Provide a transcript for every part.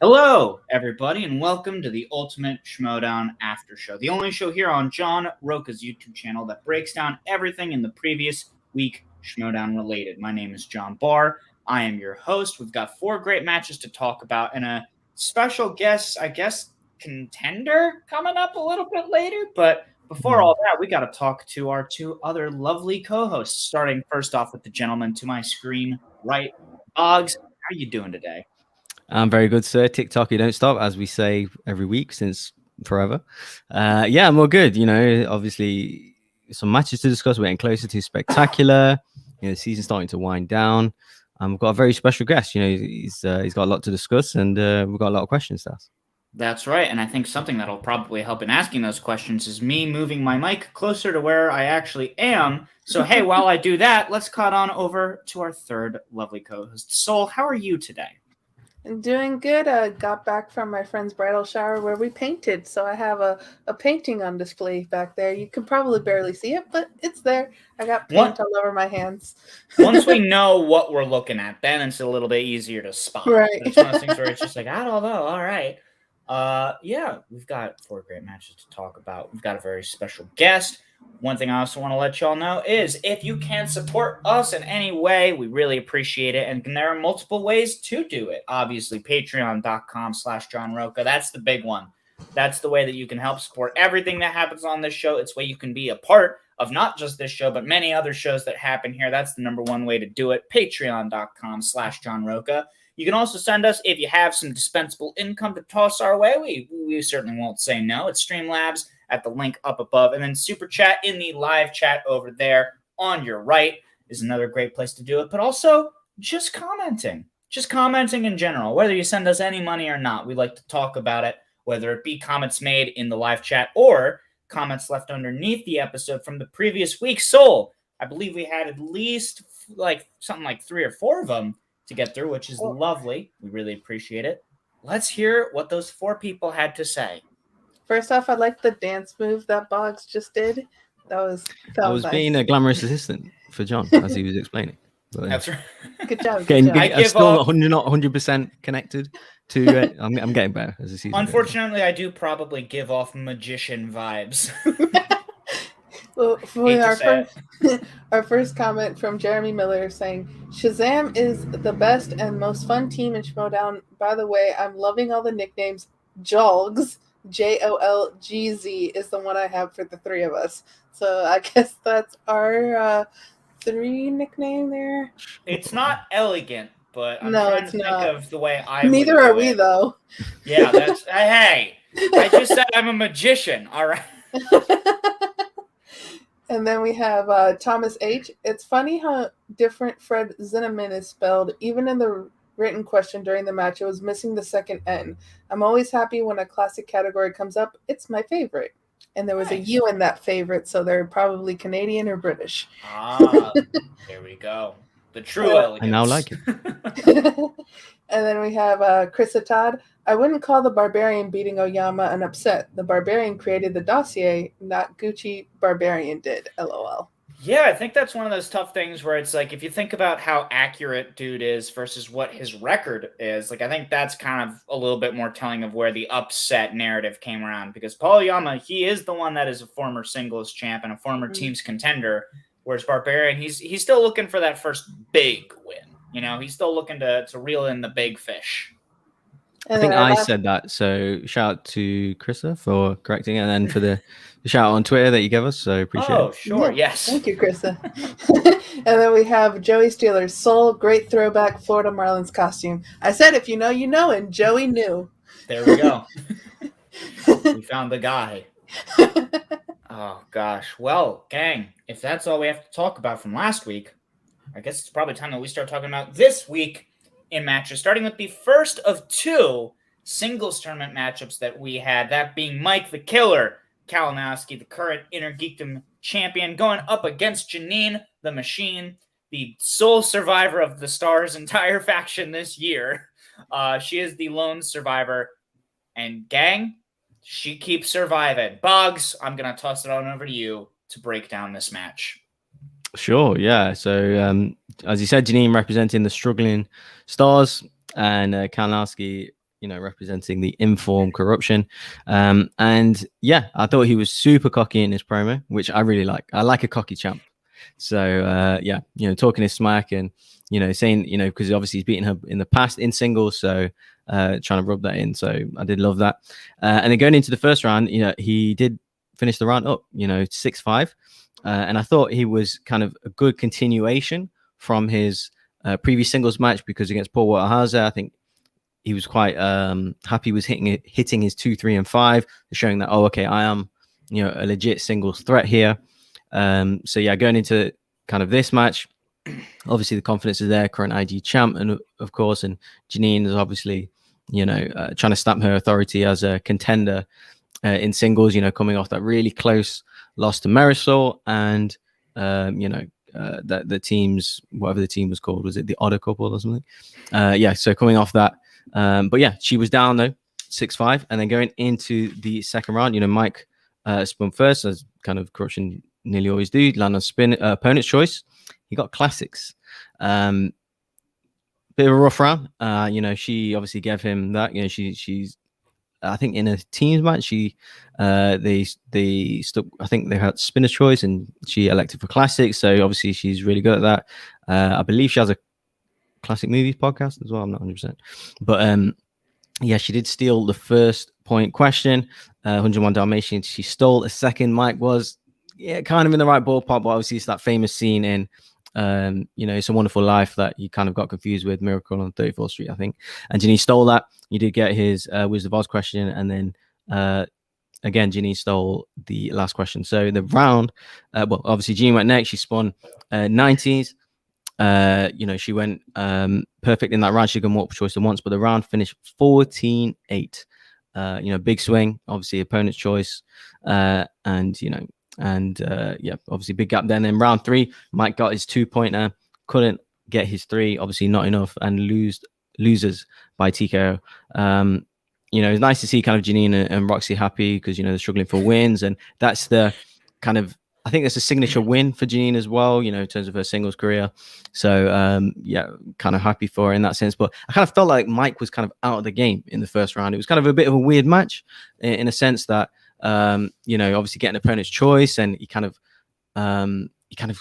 Hello, everybody, and welcome to the Ultimate Schmoedown Aftershow, the only show here on John Roca's YouTube channel that breaks down everything in the previous week Schmoedown related. My name is John Barr. I am your host. We've got 4 great matches to talk about and a special guest, contender coming up a little bit later. But before all that, we got to talk to our 2 other lovely co-hosts, starting first off with the gentleman to my screen right, Boggs. How are you doing today? I'm very good, sir. TikTok, you don't stop, as we say every week since forever. Yeah, I'm all good. You know, obviously some matches to discuss. We're getting closer to spectacular. You know, the season's starting to wind down. We've got a very special guest. You know, he's got a lot to discuss, and we've got a lot of questions to ask. That's right, and I think something that'll probably help in asking those questions is me moving my mic closer to where I actually am. So, hey, while I do that, let's cut on over to our third lovely co-host. Soul, how are you today? I'm doing good. I got back from my friend's bridal shower where we painted. So I have a painting on display back there. You can probably barely see it, but it's there. I got paint all over my hands. Once we know what we're looking at, then it's a little bit easier to spot. Right. It's one of those things where it's just like, I don't know. All right. Yeah, we've got 4 great matches to talk about. We've got a very special guest. One thing I also want to let y'all know is if you can support us in any way, we really appreciate it. And there are multiple ways to do it. Obviously, patreon.com/John Roca. That's the big one. That's the way that you can help support everything that happens on this show. It's where you can be a part of not just this show, but many other shows that happen here. That's the number one way to do it. Patreon.com/John Roca. You can also send us, if you have some dispensable income to toss our way, we certainly won't say no. It's Streamlabs at the link up above. And then Super Chat in the live chat over there on your right is another great place to do it. But also, just commenting. Just commenting in general. Whether you send us any money or not, we like to talk about it, whether it be comments made in the live chat or comments left underneath the episode from the previous week. Soul, I believe we had at least something like 3 or 4 of them to get through, which is lovely. We really appreciate it. Let's hear what those 4 people had to say. First off, I like the dance move that Boggs just did. That was nice. Being a glamorous assistant for John as he was explaining. But, that's right. Good job. I'm still not 100% connected to it. I'm getting better as a season. Unfortunately, I do probably give off magician vibes. Well, our first comment from Jeremy Miller saying, Shazam is the best and most fun team in Schmoedown. By the way, I'm loving all the nicknames. Jolgz, Jolgz is the one I have for the 3 of us. So I guess that's our 3 nickname there. It's not elegant, but I'm trying to think of the way I Neither are we, though. Yeah, that's... hey, I just said I'm a magician, all right? And then we have Thomas H. It's funny how different Fred Zinnemann is spelled. Even in the written question during the match, it was missing the second N. I'm always happy when a classic category comes up. It's my favorite. And there was a U in that favorite, so they're probably Canadian or British. There we go. The true elegance. I now like it. And then we have Chris Atad. I wouldn't call the Barbarian beating Oyama an upset. The Barbarian created the dossier, not Gucci Barbarian did. LOL. Yeah, I think that's one of those tough things where it's like, if you think about how accurate dude is versus what his record is, I think that's kind of a little bit more telling of where the upset narrative came around. Because Paul Oyama, he is the one that is a former singles champ and a former team's contender, whereas Barbarian, he's still looking for that first big win. You know, he's still looking to reel in the big fish. I think I said that, so shout out to Krista for correcting it, and then for the shout out on Twitter that you gave us, so appreciate it. Oh, sure, yes. Thank you, Krista. And then we have Joey Steelers, Soul, great throwback Florida Marlins costume. I said if you know, you know, and Joey knew. There we go. We found the guy. Oh, gosh. Well, gang, if that's all we have to talk about from last week, I guess it's probably time that we start talking about this week in matches, starting with the first of 2 singles tournament matchups that we had, that being Mike the Killer Kalinowski, the current Innergeekdom champion, going up against Janine the Machine, the sole survivor of the Stars' entire faction this year. She is the lone survivor, and gang, she keeps surviving. Boggs, I'm going to toss it on over to you to break down this match. Sure, yeah. So, as you said, Janine representing the struggling Stars, and Kalinowski, representing the informed corruption. And yeah, I thought he was super cocky in his promo, which I really like. I like a cocky champ. So yeah, talking his smack and saying, because obviously he's beaten her in the past in singles, so trying to rub that in. So I did love that. And then going into the first round, he did finish the round up, 6-5. And I thought he was kind of a good continuation from his previous singles match, because against Paul Waterhauser, I think he was quite happy with hitting his 2, 3, and 5, showing that, oh, okay, I am, a legit singles threat here. So yeah, going into kind of this match, obviously the confidence is there, current IG champ, and of course, and Jeannine is obviously, trying to stamp her authority as a contender in singles, coming off that really close loss to Murrell, and that the teams, whatever the team was called, was it the Otter Couple or something? Yeah, so coming off that, but yeah, she was down though, 6-5, and then going into the second round, Mike spun first, as kind of Corruption nearly always do, land on spin, opponent's choice. He got classics. Bit of a rough round. She obviously gave him that. She's I think in a teams match, they stuck. I think they had spinner choice, and she elected for classics. So obviously she's really good at that. I believe she has a classic movies podcast as well. I'm not 100%, but yeah, she did steal the first point question. 101 Dalmatians. She stole a second. Mike was kind of in the right ballpark, but obviously it's that famous scene in It's a Wonderful Life that you kind of got confused with Miracle on 34th Street, I think. And Janine stole that. You did get his Wizard of Oz question, and then again, Janine stole the last question. So the round, well, obviously Jean went next. She spun 90s. She went perfect in that round. She got multiple choice than once, but the round finished 14-8. Big swing, obviously opponent's choice, yeah, obviously big gap. Then in round 3, Mike got his 2-pointer, couldn't get his 3, obviously not enough, and loses by TKO. It's nice to see kind of Jeannine and Roxy happy, because they're struggling for wins, and that's the kind of, I think that's a signature win for Jeannine as well, in terms of her singles career. So yeah, kind of happy for her in that sense. But I kind of felt like Mike was kind of out of the game in the first round. It was kind of a bit of a weird match in a sense that obviously getting opponent's choice, and he kind of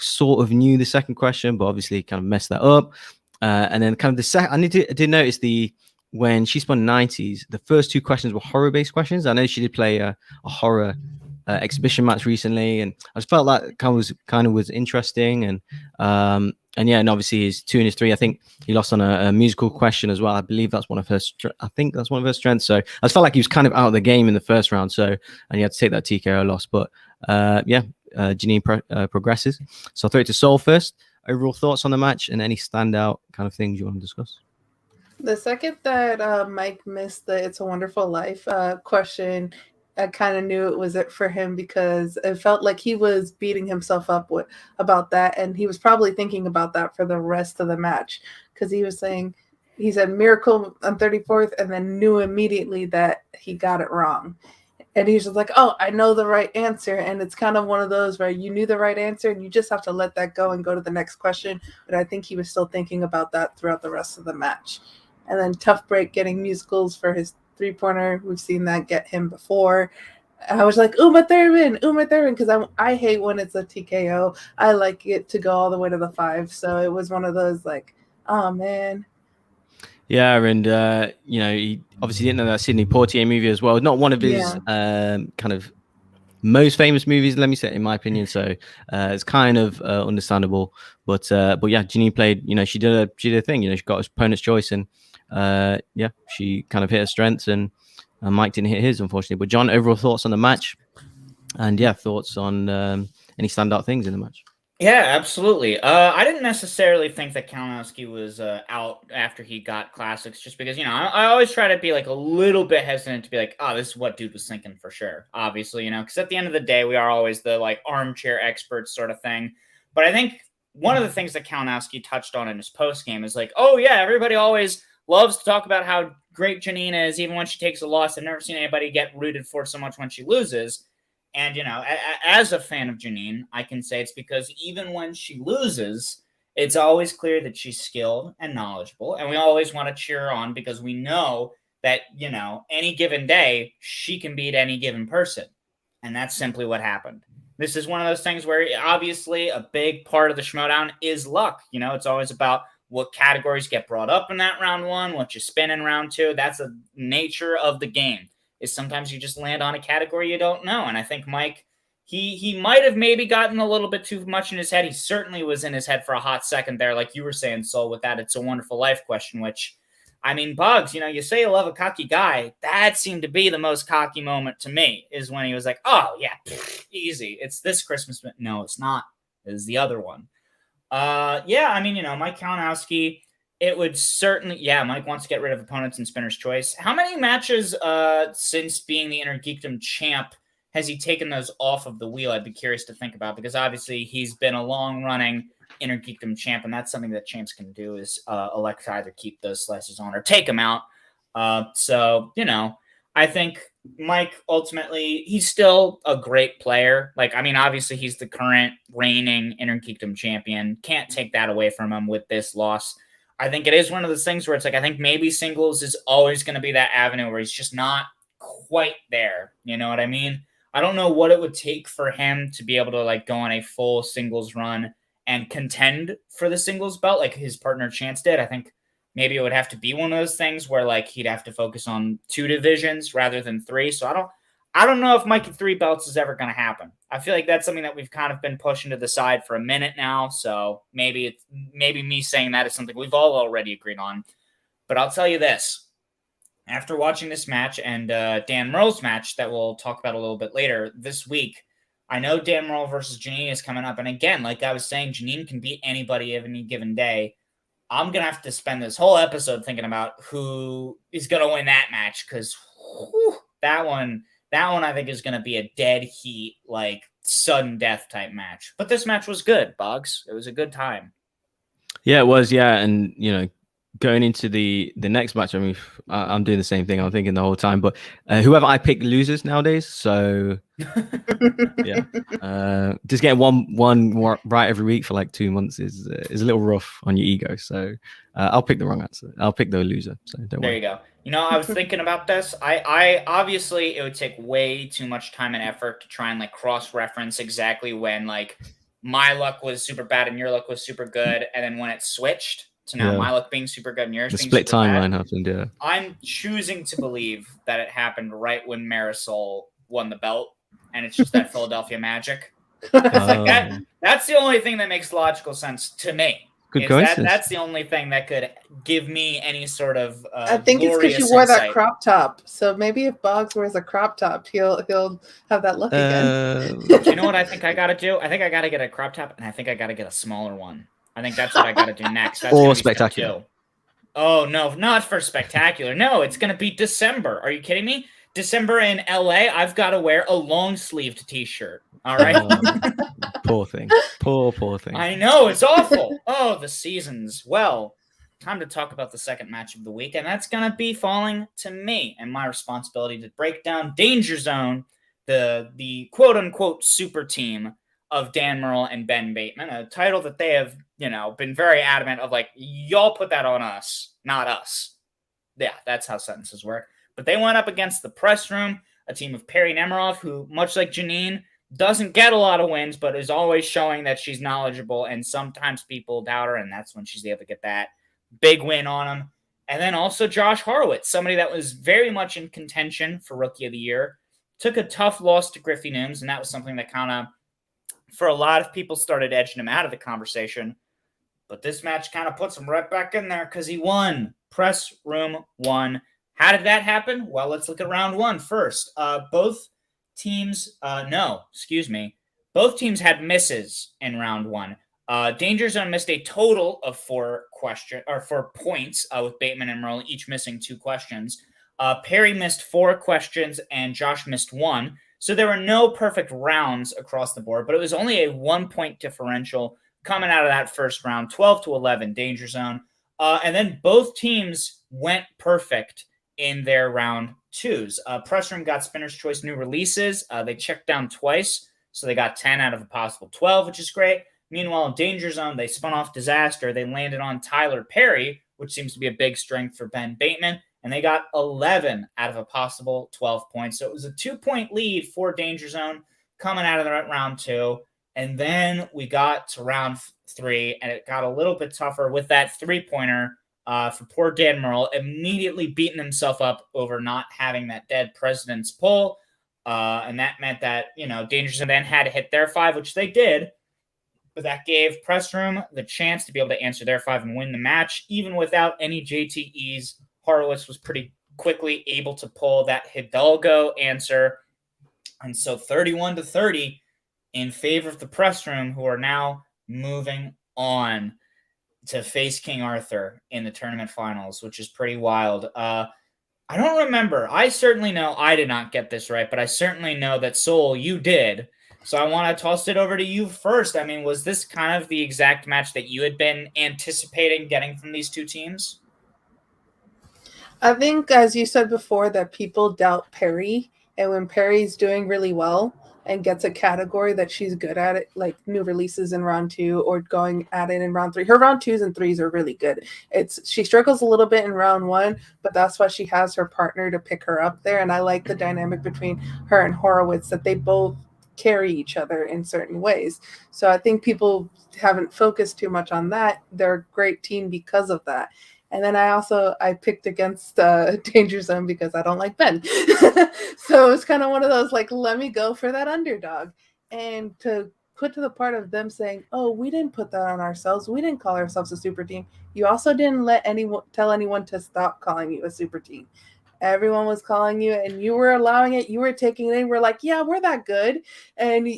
sort of knew the second question, but obviously kind of messed that up. And then kind of the second, I did notice when she spun 90s, the first 2 questions were horror-based questions. I know she did play a horror exhibition match recently, and I just felt that kind of was interesting. And yeah, and obviously his 2 and his 3, I think he lost on a musical question as well. I believe that's one of her. I think that's one of her strengths. So I just felt like he was kind of out of the game in the first round. So, and he had to take that TKO loss. But yeah, Jeannine progresses. So I'll throw it to Soul first. Overall thoughts on the match, and any standout kind of things you want to discuss? The second that Mike missed the "It's a Wonderful Life" question, I kind of knew it was it for him, because it felt like he was beating himself up about that, and he was probably thinking about that for the rest of the match, because he said Miracle on 34th, and then knew immediately that he got it wrong. And he's just like, oh, I know the right answer. And it's kind of one of those where you knew the right answer and you just have to let that go and go to the next question. But I think he was still thinking about that throughout the rest of the match. And then Tough Break getting musicals for his 3-pointer. We've seen that get him before. I was like, Uma Thurman, because I hate when it's a TKO. I like it to go all the way to the 5. So it was one of those like, oh, man. Yeah, and he obviously didn't know that Sidney Poitier movie as well. Not one of his kind of most famous movies, let me say, in my opinion. So it's kind of understandable. But yeah, Janine played. She did a thing. She got his opponent's choice, and yeah, she kind of hit her strengths, and Mike didn't hit his, unfortunately. But John, overall thoughts on the match, and yeah, thoughts on any standout things in the match. Yeah, absolutely. I didn't necessarily think that Kalinowski was out after he got classics, just because, I always try to be like a little bit hesitant to be like, oh, this is what dude was thinking for sure. Obviously, because at the end of the day, we are always the like armchair experts sort of thing. But I think one of the things that Kalinowski touched on in his post game is like, oh yeah, everybody always loves to talk about how great Jeannine is, even when she takes a loss. I've never seen anybody get rooted for so much when she loses. And, as a fan of Jeannine, I can say it's because even when she loses, it's always clear that she's skilled and knowledgeable. And we always want to cheer her on because we know that, you know, any given day, she can beat any given person. And that's simply what happened. This is one of those things where obviously a big part of the Schmoedown is luck. You know, it's always about what categories get brought up in that round one, what you spin in round two. That's the nature of the game, is sometimes you just land on a category you don't know. And I think Mike, he might have maybe gotten a little bit too much in his head. He certainly was in his head for a hot second there, like you were saying, Soul, with that It's a Wonderful Life question, which, I mean, Bugs, you know, you say you love a cocky guy. That seemed to be the most cocky moment to me, is when he was like, oh, yeah, easy. It's this Christmas. No, it's not. It is the other one. Yeah, I mean, you know, Mike Kalinowski, it would certainly, yeah, Mike wants to get rid of opponents in Spinner's Choice. How many matches since being the Innergeekdom champ has he taken those off of the wheel? I'd be curious to think about, because obviously he's been a long-running Innergeekdom champ, and that's something that champs can do, is elect to either keep those slices on or take them out. So, you know, I think Mike, ultimately, he's still a great player. Like, I mean, obviously he's the current reigning Innergeekdom champion. Can't take that away from him with this loss. I think it is one of those things where it's like, I think maybe singles is always going to be that avenue where he's just not quite there. You know what I mean? I don't know what it would take for him to be able to like go on a full singles run and contend for the singles belt like his partner Chance did. I think maybe it would have to be one of those things where like he'd have to focus on 2 divisions rather than 3. So I don't know if Mikey 3 belts is ever going to happen. I feel like that's something that we've kind of been pushing to the side for a minute now. So maybe me saying that is something we've all already agreed on. But I'll tell you this. After watching this match and Dan Murrell's match that we'll talk about a little bit later this week, I know Dan Murrell versus Jeannine is coming up. And again, like I was saying, Janine can beat anybody any given day. I'm going to have to spend this whole episode thinking about who is going to win that match, because that one I think is going to be a dead heat, like sudden death type match. But this match was good, Boggs. It was a good time. Yeah, it was. Yeah. And, you know, going into the next match, I mean, I'm doing the same thing. I'm thinking the whole time, but whoever I pick loses nowadays. So yeah, just getting one right every week for like 2 months is a little rough on your ego. So I'll pick the wrong answer. I'll pick the loser. So don't worry. There you go. You know, I was thinking about this. I obviously it would take way too much time and effort to try and like cross-reference exactly when like my luck was super bad and your luck was super good, and then when it switched to now my luck being super good and yours the being split super timeline bad. happened. Yeah, I'm choosing to believe that it happened right when Marisol won the belt, and it's just that Philadelphia magic. Like that's the only thing that makes logical sense to me. Good coincidence. That's the only thing that could give me any sort of I think it's because you wore that crop top. So maybe if Boggs wears a crop top, he'll have that look again. You know what I think I got to do? I think I got to get a crop top, and I think I got to get a smaller one. I think that's what I got to do next. That's or spectacular. Oh, no, not for spectacular. No, it's going to be December. Are you kidding me? December in LA, I've got to wear a long-sleeved t-shirt. All right? Poor thing. Poor thing. I know, it's awful. Oh, the seasons. Well, time to talk about the second match of the week, and that's going to be falling to me and my responsibility to break down Danger Zone, the quote-unquote super team of Dan Murrell and Ben Bateman, a title that they have, you know, been very adamant of, like, y'all put that on us, not us. Yeah, that's how sentences work. But they went up against the Press Room, a team of Perri Nemiroff, who, much like Janine, doesn't get a lot of wins, but is always showing that she's knowledgeable, and sometimes people doubt her, and that's when she's able to get that big win on them. And then also Josh Horowitz, somebody that was very much in contention for Rookie of the Year, took a tough loss to Griffey Nooms, and that was something that kind of, for a lot of people, started edging him out of the conversation. But this match kind of puts him right back in there because he won. Press Room won. How did that happen? Well, let's look at round one first. Both teams had misses in round one. Danger Zone missed a total of 4 points, with Bateman and Murrell each missing 2 questions. Perri missed 4 questions and Josh missed 1. So there were no perfect rounds across the board, but it was only a 1-point differential coming out of that first round, 12-11 Danger Zone. And then both teams went perfect in their round 2s. Press Room got Spinner's Choice new releases. They checked down twice, so they got 10 out of a possible 12, which is great. Meanwhile, in Danger Zone, they spun off Disaster. They landed on Tyler Perri, which seems to be a big strength for Ben Bateman. and they got 11 out of a possible 12 points. So it was a 2-point lead for Danger Zone coming out of the round 2. And then we got to round 3, and it got a little bit tougher with that 3-pointer for poor Dan Murrell, immediately beating himself up over not having that dead president's pull. And that meant that, Danger Zone then had to hit their 5, which they did. But that gave Press Room the chance to be able to answer their 5 and win the match. Even without any JTEs, Horowitz was pretty quickly able to pull that Hidalgo answer. And so 31-30 in favor of the Press Room, who are now moving on to face King Arthur in the tournament finals, which is pretty wild. I don't remember. I certainly know I did not get this right, but I certainly know that Soul, you did. So I want to toss it over to you first. I mean, was this kind of the exact match that you had been anticipating getting from these two teams? I think, as you said before, that people doubt Perri. And when Perri's doing really well and gets a category that she's good at it, like new releases in round 2 or going at it in round 3. Her round 2s and 3s are really good. She struggles a little bit in round 1, but that's why she has her partner to pick her up there. And I like the dynamic between her and Horowitz, that they both carry each other in certain ways. So I think people haven't focused too much on that. They're a great team because of that. And then I picked against Danger Zone because I don't like Ben. So it's kind of one of those, like, let me go for that underdog. And to put to the part of them saying, oh, we didn't put that on ourselves. We didn't call ourselves a super team. You also didn't tell anyone to stop calling you a super team. Everyone was calling you and you were allowing it. You were taking it in. We're like, yeah, we're that good. And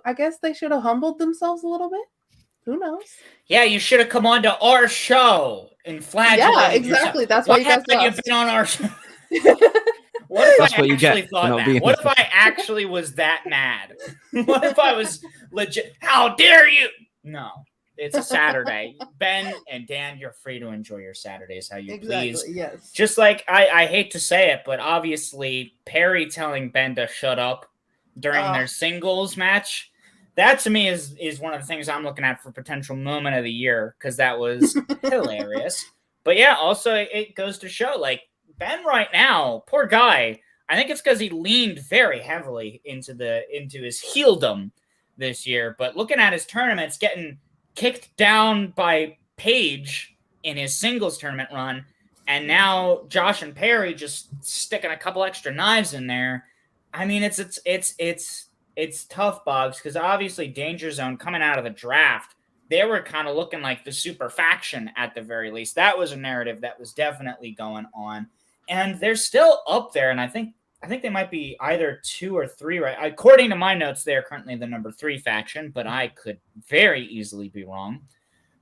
I guess they should have humbled themselves a little bit. Who knows? Yeah, you should have come on to our show and flagellated Yeah, exactly. yourself. That's why you guys lost. You've been on our show. What if That's I what you actually get thought for not that? being What if I actually was that mad? What if I was legit? How dare you? No, it's a Saturday. Ben and Dan, you're free to enjoy your Saturdays how you please. Yes. Just like I hate to say it, but obviously Perri telling Ben to shut up during their singles match, that to me is one of the things I'm looking at for potential moment of the year, because that was hilarious. But yeah, also it goes to show, like, Ben right now, poor guy, I think it's because he leaned very heavily into his heeldom this year. But looking at his tournaments, getting kicked down by Paige in his singles tournament run, and now Josh and Perri just sticking a couple extra knives in there. I mean, it's tough, Boggs, because obviously Danger Zone coming out of the draft, they were kind of looking like the super faction at the very least. That was a narrative that was definitely going on. And they're still up there, and I think they might be either 2 or 3, right? According to my notes, they are currently the number 3 faction, but I could very easily be wrong.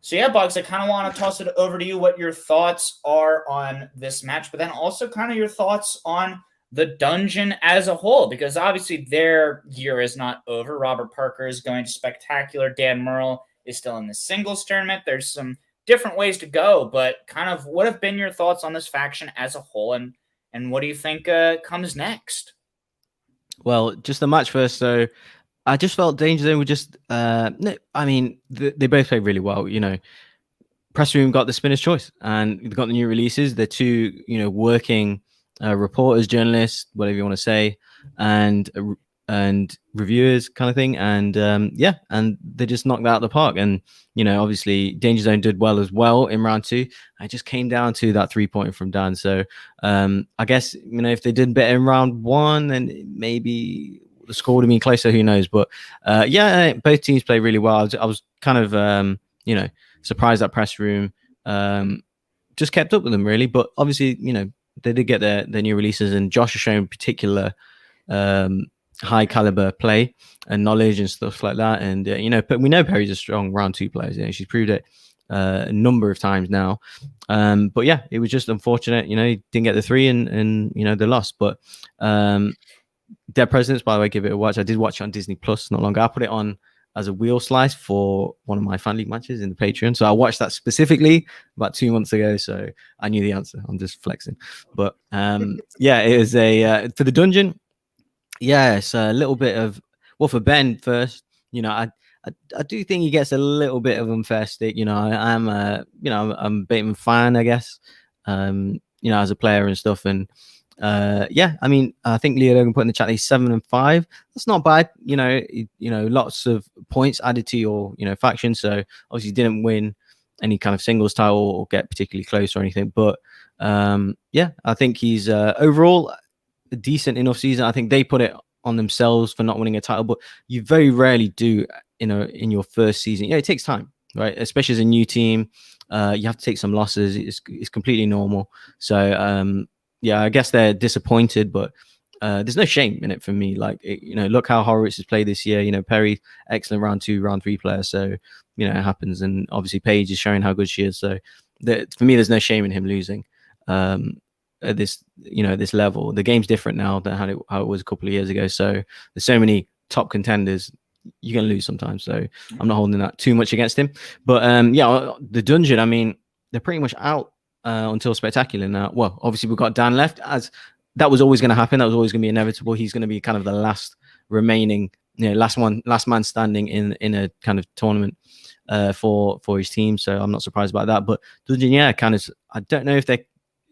So yeah, Boggs, I kind of want to toss it over to you what your thoughts are on this match, but then also kind of your thoughts on the dungeon as a whole, because obviously their year is not over. Robert Parker is going to Spectacular. Dan Murrell is still in the singles tournament. There's some different ways to go, but kind of what have been your thoughts on this faction as a whole, and what do you think comes next? Well, just the match first. So I just felt Danger Zone were just, they both played really well. Press Room got the spinner's choice and they got the new releases. They're two, working reporters, journalists, whatever you want to say, and reviewers kind of thing. And and they just knocked that out of the park. And obviously Danger Zone did well as well in round 2. I just came down to that 3-pointer from Dan. So I guess if they did better in round 1, then maybe the score would have been closer. Who knows? But both teams played really well. I was kind of surprised that Press Room just kept up with them really. But obviously they did get their new releases, and Josh has shown particular high caliber play and knowledge and stuff like that. And but we know Perri's a strong round 2 player. She's proved it a number of times now. But yeah, it was just unfortunate. He didn't get the 3, and they lost. But Dead Presidents, by the way, give it a watch. I did watch it on Disney Plus not long ago. I put it on as a wheel slice for one of my fan league matches in the Patreon. So I watched that specifically about 2 months ago. So I knew the answer. I'm just flexing. But it was for the dungeon. Yeah, it's a little bit of, well, for Ben first, I do think he gets a little bit of unfair stick. I'm a Bateman fan, I guess. as a player and stuff. And yeah, I mean, I think Leo Logan put in the chat, he's 7-5. That's not bad. Lots of points added to your, faction. So obviously didn't win any kind of singles title or get particularly close or anything. But yeah, I think he's overall a decent enough season. I think they put it on themselves for not winning a title, but you very rarely do, in your first season. It takes time, right? Especially as a new team, you have to take some losses. It's completely normal. So yeah, I guess they're disappointed, but there's no shame in it for me. Like, look how Horowitz has played this year. Perri, excellent round 2, round 3 player. So, it happens. And obviously Paige is showing how good she is. So for me, there's no shame in him losing at this, this level. The game's different now than how it was a couple of years ago. So there's so many top contenders. You're going to lose sometimes. So I'm not holding that too much against him. But yeah, the dungeon, I mean, they're pretty much out until Spectacular now. Well, obviously we've got Dan left, as that was always going to happen. That was always going to be inevitable. He's going to be kind of the last remaining, last man standing in a kind of tournament for his team. So I'm not surprised about that. But dungeon, yeah, kind of, I don't know if they,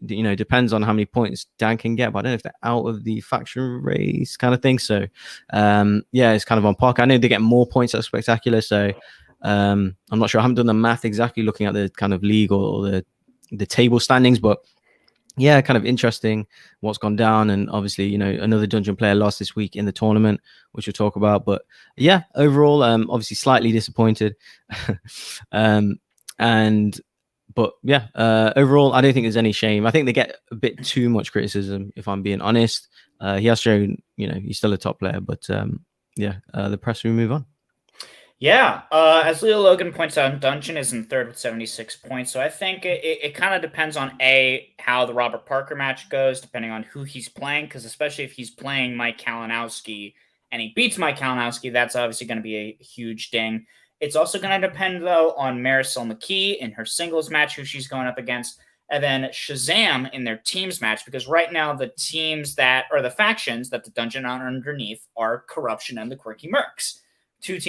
depends on how many points Dan can get, but I don't know if they're out of the faction race kind of thing. So yeah, it's kind of on par. I know they get more points at Spectacular. So I'm not sure. I haven't done the math exactly looking at the kind of league or the table standings, but yeah, kind of interesting what's gone down. And obviously, another dungeon player lost this week in the tournament, which we'll talk about. But yeah, overall, obviously slightly disappointed. But yeah, overall, I don't think there's any shame. I think they get a bit too much criticism, if I'm being honest. He has shown, he's still a top player, but yeah, the press will move on. Yeah, as Leo Logan points out, Dungeon is in third with 76 points. So I think it kind of depends on how the Robert Parker match goes, depending on who he's playing. Because especially if he's playing Mike Kalinowski and he beats Mike Kalinowski, that's obviously going to be a huge ding. It's also going to depend, though, on Marisol McKee in her singles match, who she's going up against, and then Shazam in their teams match, because right now the teams that are the factions that the dungeon are underneath are Corruption and the Quirky Mercs. Two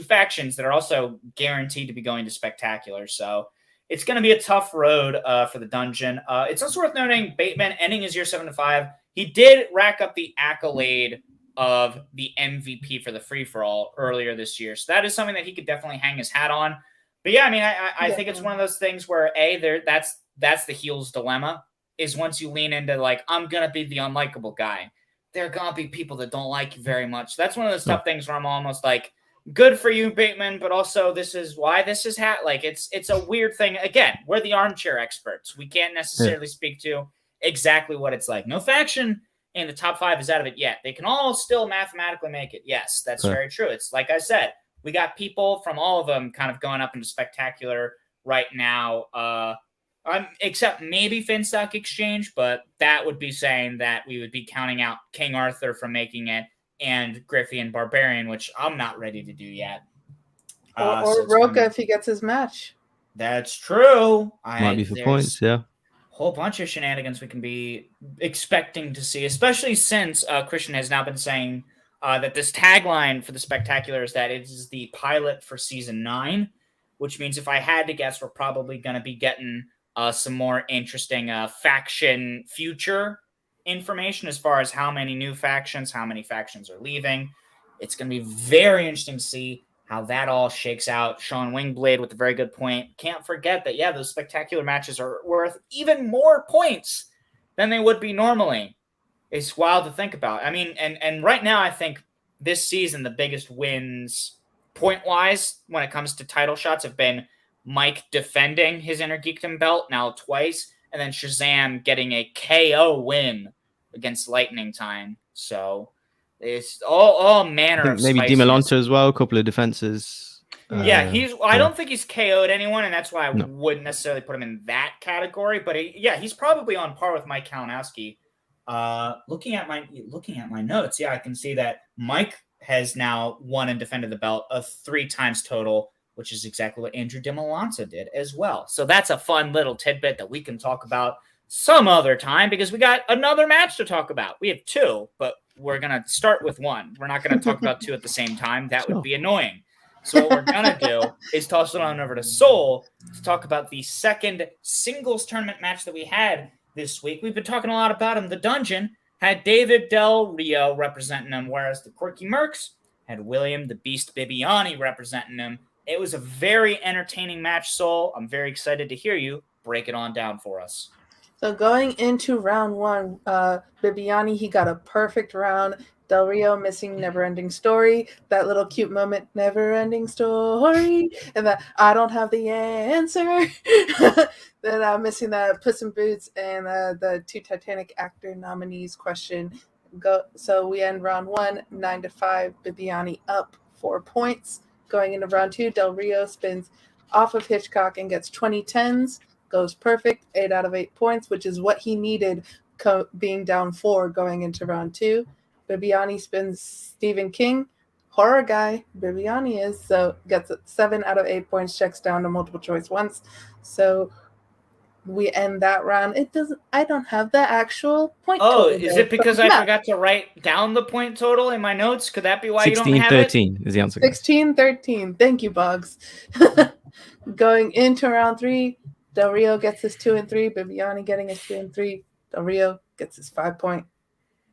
factions that are also guaranteed to be going to Spectacular. So it's going to be a tough road for the dungeon. It's also worth noting Bateman ending his year 7-5. He did rack up the accolade of the MVP for the free-for-all earlier this year. So that is something that he could definitely hang his hat on. But yeah, I mean, I think it's one of those things where that's the heel's dilemma, is once you lean into like, I'm going to be the unlikable guy, there are going to be people that don't like you very much. That's one of those tough things where I'm almost like, good for you, Bateman, but also this is why this is like, it's a weird thing. Again, we're the armchair experts. We can't necessarily speak to exactly what it's like. No faction in the top 5 is out of it yet. They can all still mathematically make it. Yes, that's very true. It's like I said, we got people from all of them kind of going up into Spectacular right now. Except maybe Finstock Exchange, but that would be saying that we would be counting out King Arthur from making it and Griffey and Barbarian, which I'm not ready to do yet. Or Roka if he gets his match. That's true. Might be for points, yeah. Whole bunch of shenanigans we can be expecting to see, especially since Christian has now been saying that this tagline for the Spectacular is that it is the pilot for season 9, which means if I had to guess, we're probably going to be getting some more interesting faction future information as far as how many new factions, how many factions are leaving. It's going to be very interesting to see how that all shakes out. Sean Wingblade with a very good point. Can't forget that, yeah, those Spectacular matches are worth even more points than they would be normally. It's wild to think about. I mean, and right now I think this season the biggest wins point-wise when it comes to title shots have been Mike defending his Innergeekdom belt now twice, and then Shazam getting a KO win against Lightning Time. So it's all manner of maybe Dimalanta as well, a couple of defenses. Yeah, I don't think he's KO'd anyone, and that's why I wouldn't necessarily put him in that category. But he's probably on par with Mike Kalinowski. Looking at my notes, I can see that Mike has now won and defended the belt 3 times total, which is exactly what Andrew Dimalanta did as well. So that's a fun little tidbit that we can talk about some other time, because we got another match to talk about. We have 2, but we're going to start with 1. We're not going to talk about 2 at the same time. That would be annoying. So what we're going to do is toss it on over to Soul to talk about the second singles tournament match that we had this week. We've been talking a lot about him. The Dungeon had David Del Rio representing him, whereas the Quirky Mercs had William the Beast Bibbiani representing him. It was a very entertaining match, Soul. I'm very excited to hear you break it on down for us. So going into round one, Bibiani, he got a perfect round. Del Rio missing Never-Ending Story. That little cute moment, Never-Ending Story. And that I don't have the answer. Then I'm missing that Puss in Boots and the two Titanic actor nominees question. So we end round one, 9-5. Bibiani up 4 points. Going into round two, Del Rio spins off of Hitchcock and gets 2010s. Goes perfect, 8 out of 8 points, which is what he needed being down 4 going into round two. Bibiani spins Stephen King, horror guy, Bibiani is, so gets 7 out of 8 points, checks down to multiple choice once. So we end that round. I don't have the actual point total. Oh, is it because I forgot to write down the point total in my notes? Could that be why you don't have it? 16-13 is the answer. 16-13. Thank you, Boggs. Going into round 3, Del Rio gets his 2 and 3. Bibiani getting his 2 and 3. Del Rio gets his 5 point.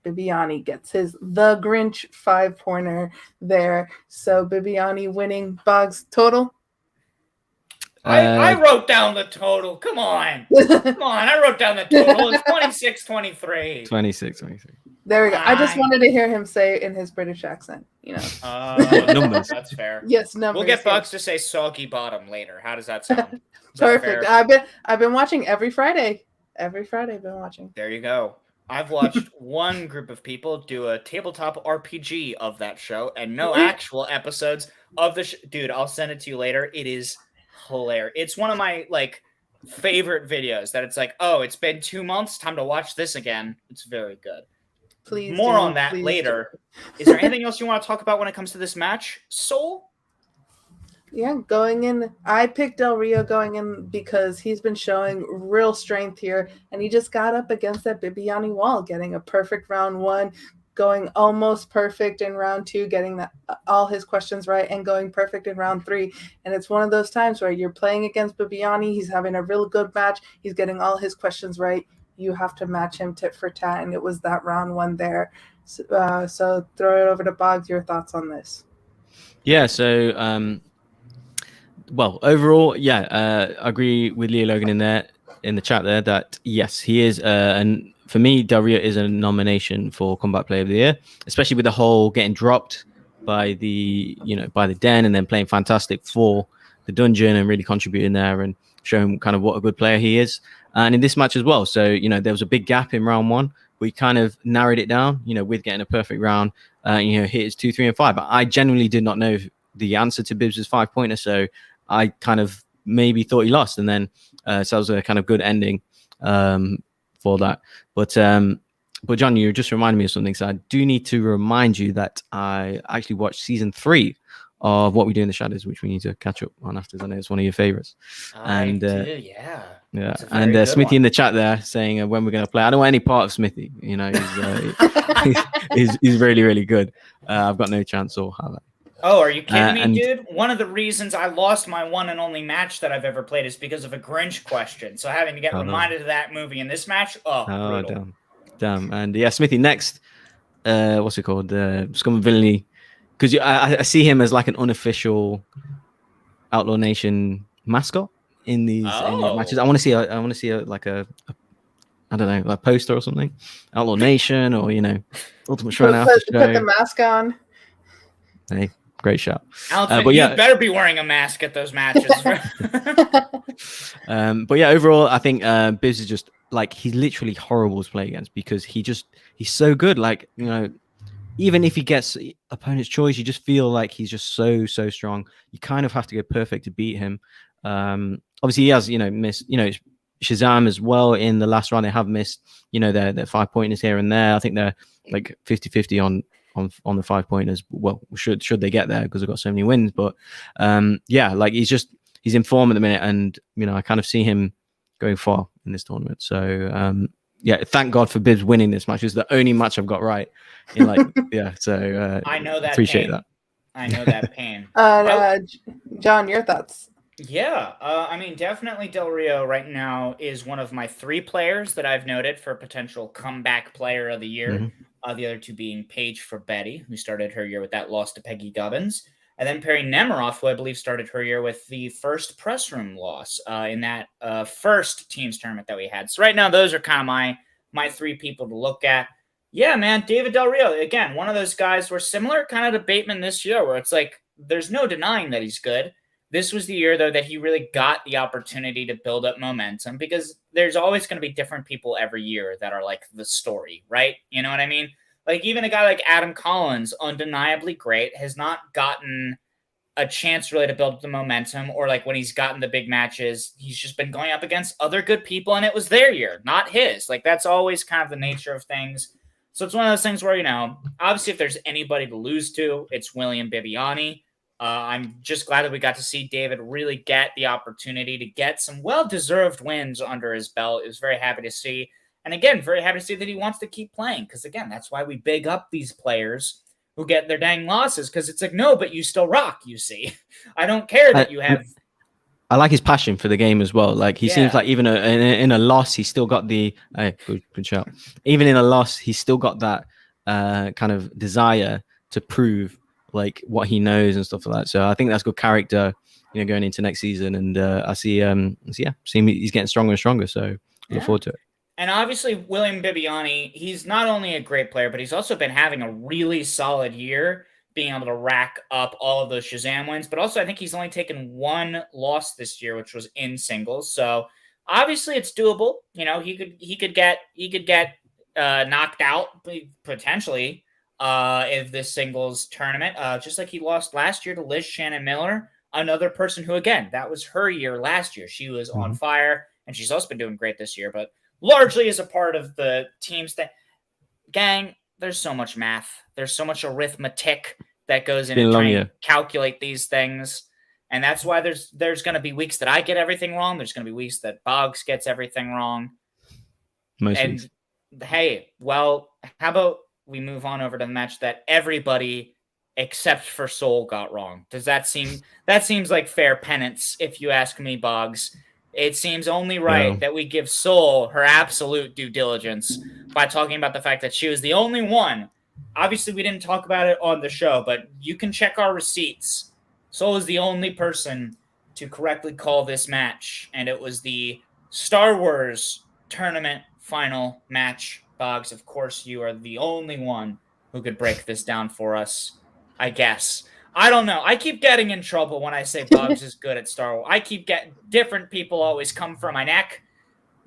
Bibiani gets his The Grinch 5-pointer there. So Bibiani winning. Boggs total. I wrote down the total. Come on. I wrote down the total. It's 26-23. 26-23. There we go. I just wanted to hear him say it in his British accent. Numbers. That's fair. Yes, numbers. We'll get Bugs to say soggy bottom later. How does that sound? Perfect. I've been watching every Friday. Every Friday I've been watching. There you go. I've watched one group of people do a tabletop RPG of that show and no actual episodes of the Dude, I'll send it to you later. It is hilarious. It's one of my favorite videos that it's like, oh, it's been 2 months, time to watch this again. It's very good. Please. More on that later. Is there anything else you want to talk about when it comes to this match, Soul? Yeah, going in, I picked Del Rio going in because he's been showing real strength here, and he just got up against that Bibiani wall, getting a perfect round 1, going almost perfect in round 2, getting all his questions right, and going perfect in round 3. And it's one of those times where you're playing against Bibiani, he's having a real good match, he's getting all his questions right, you have to match him tit for tat, and it was that round 1 there. So throw it over to Boggs, your thoughts on this? Yeah, so... Well, overall, I agree with Leo Logan in the chat there that yes, he is, and for me, Del Rio is a nomination for Combat Player of the Year, especially with the whole getting dropped by the Den and then playing fantastic for the Dungeon and really contributing there and showing kind of what a good player he is, and in this match as well. So there was a big gap in round 1. We kind of narrowed it down, with getting a perfect round. Hit his 2, 3, and 5. But I genuinely did not know the answer to Bibbs' 5-pointer, so I kind of maybe thought he lost, and then so that was a kind of good ending for that. But John, you just reminded me of something. So I do need to remind you that I actually watched season 3 of What We Do in the Shadows, which we need to catch up on after. I know it's one of your favorites. And yeah. And Smithy in the chat there saying when we're going to play. I don't want any part of Smithy. He's really, really good. I've got no chance or how that. Oh, are you kidding me, dude? One of the reasons I lost my one and only match that I've ever played is because of a Grinch question. So having to get reminded of that movie in this match, damn. And yeah, Smithy next. What's it called? Scum and Villainy. Because I see him as like an unofficial Outlaw Nation mascot in these matches. I want to see a I don't know, like poster or something. Outlaw Nation or Ultimate Shrine Aftershow. Put the mask on. Hey. Great shot. But you better be wearing a mask at those matches. But yeah, overall, I think Bibbs is just he's literally horrible to play against because he's so good. Even if he gets opponent's choice, you just feel like he's just so strong. You kind of have to go perfect to beat him. Obviously, he has missed Shazam as well in the last round. They have missed their 5-pointers here and there. I think they're 50-50 on the 5-pointers. Well, should they get there because they've got so many wins. But he's in form at the minute, and I kind of see him going far in this tournament. So thank God for Bibbs winning this match. It's the only match I've got right. So I know that. Appreciate pain. that. I know that pain. John, your thoughts? Yeah, I mean, definitely Del Rio right now is one of my 3 players that I've noted for potential comeback player of the year. Mhm. The other 2 being Paige for Betty, who started her year with that loss to Peggy Gubbins, and then Perri Nemiroff, who I believe started her year with the first press room loss in that first teams tournament that we had. So right now, those are kind of my 3 people to look at. Yeah, man, David Del Rio, again, one of those guys were similar kind of to Bateman this year, where it's like there's no denying that he's good. This was the year, though, that he really got the opportunity to build up momentum, because there's always going to be different people every year that are like the story, right? You know what I mean? Like, even a guy like Adam Collins, undeniably great, has not gotten a chance really to build up the momentum, or like when he's gotten the big matches, he's just been going up against other good people, and it was their year, not his. Like, that's always kind of the nature of things. So it's one of those things where, obviously if there's anybody to lose to, it's William Bibbiani. I'm just glad that we got to see David really get the opportunity to get some well-deserved wins under his belt. It was very happy to see. And again, very happy to see that he wants to keep playing, because again, that's why we big up these players who get their dang losses, because it's like, no, but you still rock, you see. I don't care that you have... I like his passion for the game as well. Like, he seems like even in a loss, he's still got the... Hey, good shout. Even in a loss, he's still got that kind of desire to prove like what he knows and stuff like that. So I think that's good character, going into next season. And I see he's getting stronger and stronger. So look forward to it. And obviously, William Bibbiani, he's not only a great player, but he's also been having a really solid year, being able to rack up all of those Shazam wins. But also, I think he's only taken 1 loss this year, which was in singles. So obviously, it's doable. He could get knocked out potentially in this singles tournament, just like he lost last year to Liz Shannon Miller, another person who, again, that was her year last year. She was on fire, and she's also been doing great this year, but largely as a part of the teams that, gang, there's so much math. There's so much arithmetic that goes into trying to calculate these things. And that's why there's going to be weeks that I get everything wrong. There's going to be weeks that Boggs gets everything wrong. Weeks. Hey, well, how about we move on over to the match that everybody except for Soul got wrong? Does that seems like fair penance, if you ask me, Boggs? It seems only right that we give Soul her absolute due diligence by talking about the fact that she was the only one. Obviously, we didn't talk about it on the show, but you can check our receipts. Soul is the only person to correctly call this match, and it was the Star Wars tournament final match. Boggs, of course, you are the only one who could break this down for us, I guess. I don't know. I keep getting in trouble when I say Boggs is good at Star Wars. I keep getting... Different people always come for my neck.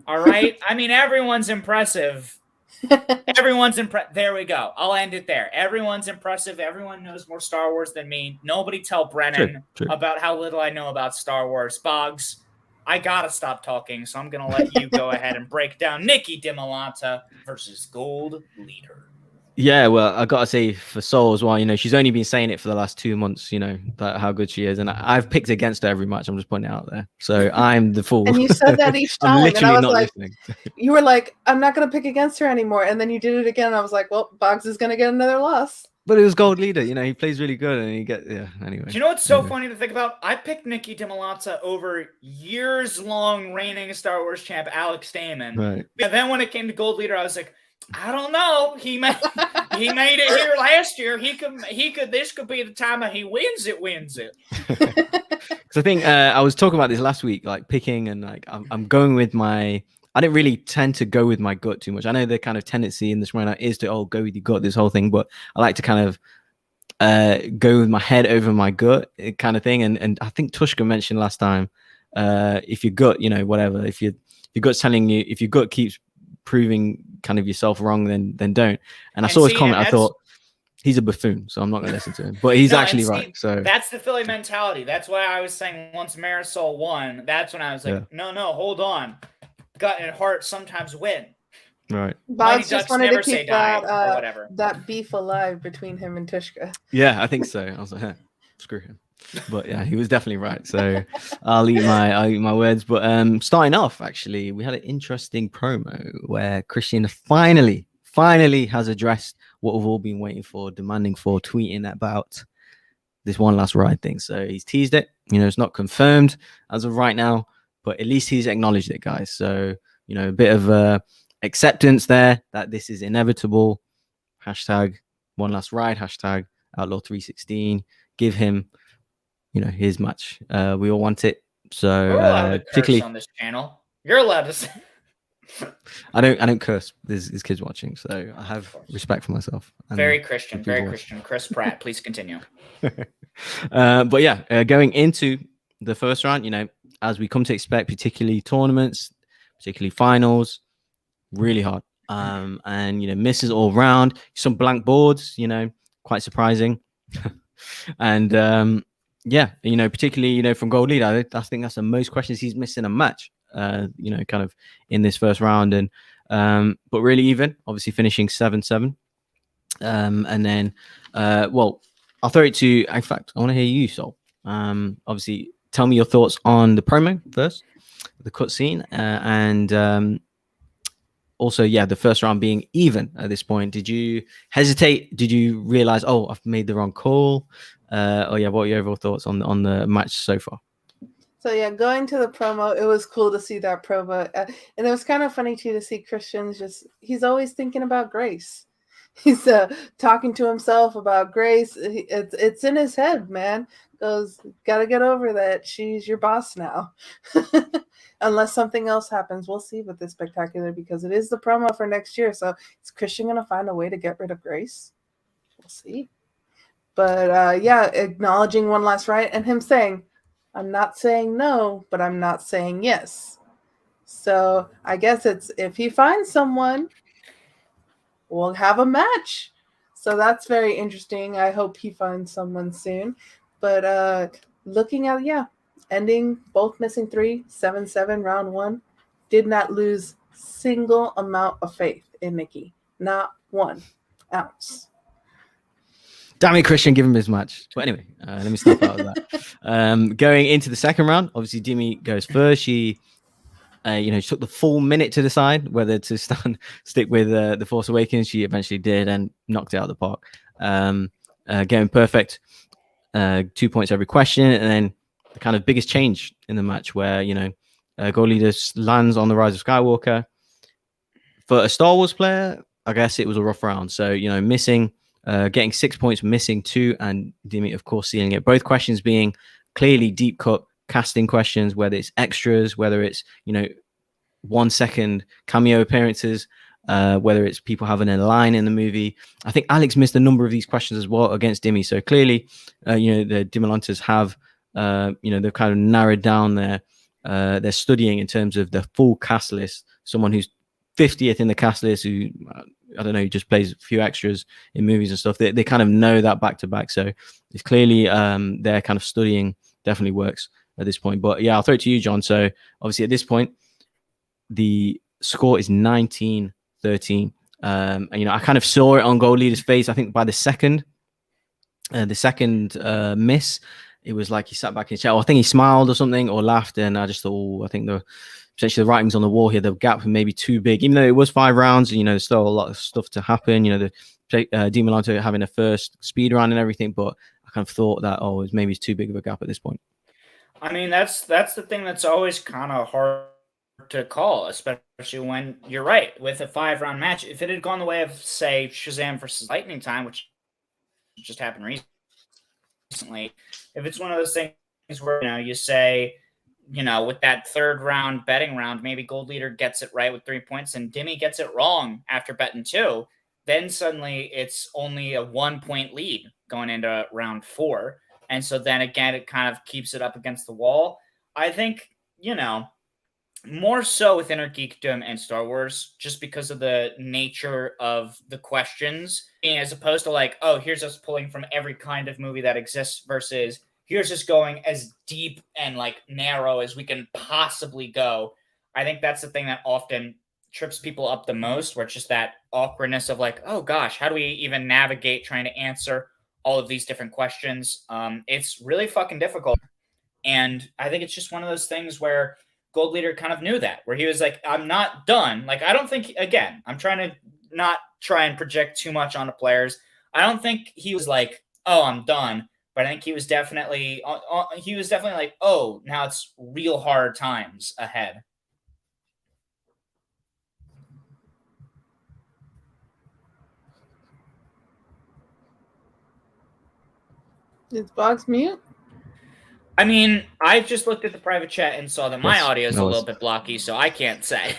All right? I mean, everyone's impressive. There we go. I'll end it there. Everyone's impressive. Everyone knows more Star Wars than me. Nobody tell Brennan about how little I know about Star Wars. Boggs, I gotta stop talking, so I'm gonna let you go ahead and break down Nicki Dimalanta versus Gold Leader. Yeah, well, I gotta say for Soul as well, she's only been saying it for the last 2 months, that how good she is, and I've picked against her every match. I'm just putting it out there, so I'm the fool. And you said that each time, I'm literally and I was not like, listening. You were like, I'm not gonna pick against her anymore, and then you did it again. And I was like, well, Boggs is gonna get another loss. But it was Gold Leader, he plays really good, and anyway. Do you know what's so funny to think about? I picked Nicki Dimalanta over years-long reigning Star Wars champ Alex Damon. Right. But then when it came to Gold Leader, I was like, I don't know. He made it here last year. He could. This could be the time that he wins it. Because I think I was talking about this last week, like picking, and like I'm going with my. I didn't really tend to go with my gut too much. I know the kind of tendency in this right now is to go with your gut, this whole thing, but I like to kind of go with my head over my gut kind of thing. And I think Tushka mentioned last time, if your gut, whatever, if your gut's telling you, if your gut keeps proving kind of yourself wrong, then don't. And I saw his comment. I thought he's a buffoon, so I'm not going to listen to him. But he's actually right. So that's the Philly mentality. That's why I was saying once Marisol won, that's when I was like, no, hold on. Gut and heart sometimes win. Right. Boggs just wanted to keep that beef alive between him and Tushka. Yeah, I think so. I was like, screw him. But yeah, he was definitely right. So I'll eat my words. But starting off, actually, we had an interesting promo where Christian finally has addressed what we've all been waiting for, demanding for, tweeting about this one last ride thing. So he's teased it. It's not confirmed as of right now, but at least he's acknowledged it, guys. So, a bit of acceptance there that this is inevitable. Hashtag one last ride. Hashtag Outlaw 316. Give him, his match. We all want it. So, we're allowed to particularly curse on this channel. You're allowed to say. I don't curse. There's kids watching, so I have respect for myself. Very Christian, very Christian. Chris Pratt, please continue. But yeah, going into the first round, as we come to expect, particularly tournaments, particularly finals, really hard. And misses all round, some blank boards, quite surprising. And yeah, particularly from Gold Lead, I think that's the most questions he's missed in a match. Kind of in this first round, and but really even, obviously finishing 7-7. And then well, I'll throw it to, in fact, I want to hear you, Sol. Obviously, tell me your thoughts on the promo first, the cutscene, and also, yeah, the first round being even at this point. Did you hesitate? Did you realize, oh, I've made the wrong call? Or yeah, what are your overall thoughts on the match so far? So yeah, going to the promo, it was cool to see that promo, and it was kind of funny too to see Christian's he's always thinking about Grace. He's talking to himself about Grace. It's in his head, man. Goes, gotta get over that. She's your boss now. Unless something else happens, we'll see with this spectacular, because it is the promo for next year. So is Christian gonna find a way to get rid of Grace? We'll see. But yeah, acknowledging one last right, and him saying, I'm not saying no, but I'm not saying yes. So I guess it's, if he finds someone, we'll have a match. So that's very interesting. I hope he finds someone soon. But looking at, yeah, ending, both missing 3, 7-7, round 1, did not lose single amount of faith in Nicki. Not 1 ounce. Damn it, Christian, give him his match. But anyway, let me stop out of that. Going into the second round, obviously Dimi goes first. She, she took the full minute to decide whether to stick with the Force Awakens. She eventually did and knocked it out of the park. Getting perfect, 2 points every question, and then the kind of biggest change in the match where Gold Leader lands on the Rise of Skywalker. For a Star Wars player, I guess it was a rough round. So missing. Getting 6 points, missing 2, and Dimi, of course, sealing it. Both questions being clearly deep cut casting questions, whether it's extras, whether it's 1 second cameo appearances, whether it's people having a line in the movie. I think Alex missed a number of these questions as well against Dimi. So clearly, the Dimalantas have, they've kind of narrowed down their studying in terms of the full cast list. Someone who's 50th in the cast list, who I don't know, he just plays a few extras in movies and stuff. They kind of know that back to back. So it's clearly their kind of studying definitely works at this point. But yeah, I'll throw it to you, John. So obviously at this point, the score is 19-13. And I kind of saw it on Gold Leader's face. I think by the second miss, it was like he sat back in his chair. I think he smiled or something or laughed, and I just thought, I think essentially the writing's on the wall here. The gap may be too big, even though it was 5 rounds. There's still a lot of stuff to happen. The Dimalanta having a first speed round and everything, but I kind of thought that maybe it's too big of a gap at this point. I mean, that's the thing that's always kind of hard to call, especially when you're right with a 5-round match. If it had gone the way of, say, Shazam versus Lightning Time, which just happened recently, if it's one of those things where you say, with that 3rd round betting round, maybe Gold Leader gets it right with 3 points and Dimi gets it wrong after betting 2, then suddenly it's only a 1-point lead going into round 4. And so then again, it kind of keeps it up against the wall. I think, more so with Innergeekdom and Star Wars, just because of the nature of the questions, as opposed to like, oh, here's us pulling from every kind of movie that exists versus here's just going as deep and like narrow as we can possibly go. I think that's the thing that often trips people up the most, where it's just that awkwardness of like, oh gosh, how do we even navigate trying to answer all of these different questions? It's really fucking difficult. And I think it's just one of those things where Gold Leader kind of knew that, where he was like, I'm not done. Like, I don't think, again, I'm trying to not try and project too much on the players. I don't think he was like, oh, I'm done. but I think he was definitely like, oh, now it's real hard times ahead. Is Boggs mute? I mean, I just looked at the private chat and saw that my Yes, audio is I a was. little bit blocky, so I can't say.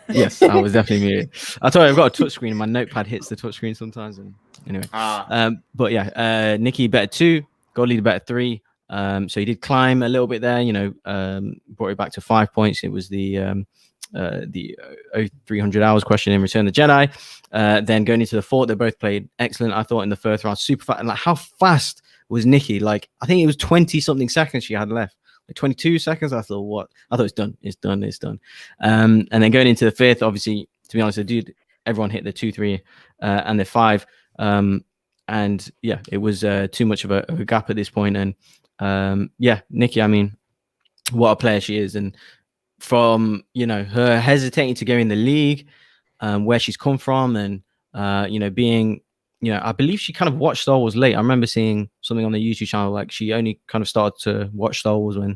Yes, I was definitely muted. I told you I've got a touchscreen and my notepad hits the touchscreen sometimes. And anyway, but yeah, Nicki better 2, gold leader better 3. So he did climb a little bit there, brought it back to 5 points. It was the 300 hours question in Return of the Jedi. Then going into the fourth, they both played excellent. I thought in the first round, super fast. And like, how fast was Nicki? Like, I think it was 20 something seconds she had left. 22 seconds. I thought, what? I thought it's done. And then going into the fifth, obviously, to be honest, everyone hit the 2, 3, and the 5. And yeah, it was too much of a gap at this point. And yeah, Nicki, I mean, what a player she is. And from, her hesitating to go in the league, where she's come from, and, being, I believe she kind of watched Star Wars late. I remember seeing something on the YouTube channel, like she only kind of started to watch Star Wars when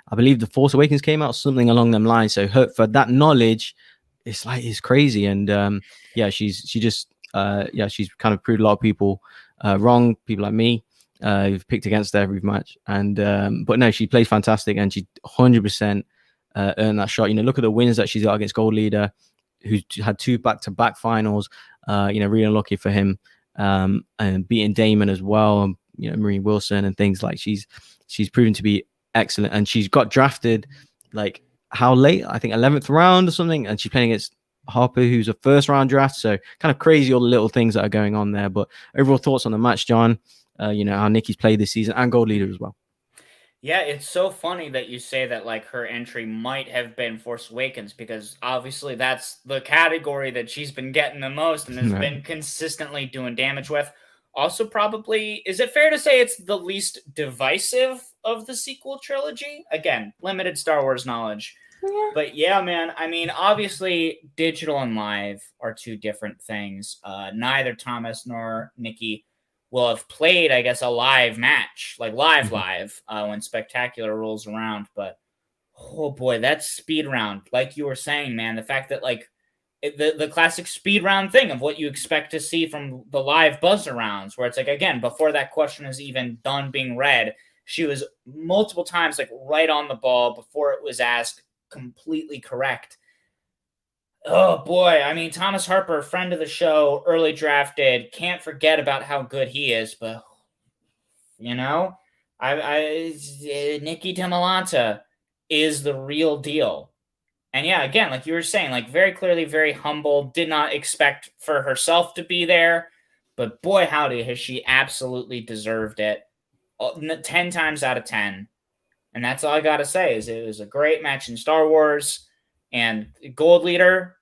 I believe The Force Awakens came out, something along them lines. So for that knowledge, it's crazy. And she's kind of proved a lot of people wrong, people like me, who've picked against her every match. And but no, she plays fantastic, and she 100% earned that shot. Look at the wins that she's got against Gold Leader, who had 2 back-to-back finals. Really unlucky for him. And beating Damon as well, and Marie Wilson and things. Like, she's proven to be excellent, and she's got drafted like how late? I think 11th round or something, and she's playing against Harper, who's a first round draft. So kind of crazy, all the little things that are going on there. But overall thoughts on the match, John? How Nicki's played this season, and Gold Leader as well. Yeah, it's so funny that you say that, like, her entry might have been Force Awakens, because obviously that's the category that she's been getting the most and has been consistently doing damage with. Also, probably, is it fair to say it's the least divisive of the sequel trilogy? Again, limited Star Wars knowledge. Yeah. But yeah, man, I mean, obviously, digital and live are 2 different things. Neither Thomas nor Nicki will have played, I guess, a live match, like live, when Spectacular rolls around. But, oh boy, that speed round, like you were saying, man, the fact that, like, the classic speed round thing of what you expect to see from the live buzzer rounds, where it's like, again, before that question is even done being read, she was multiple times, like, right on the ball before it was asked, completely correct. Oh boy, I mean, Thomas Harper, friend of the show, early drafted, can't forget about how good he is, but Nicki Dimalanta is the real deal. And yeah, again, like you were saying, like, very clearly, very humble, did not expect for herself to be there, but boy howdy, has she absolutely deserved it 10 times out of 10. And that's all I gotta say, is it was a great match in Star Wars. And Gold Leader,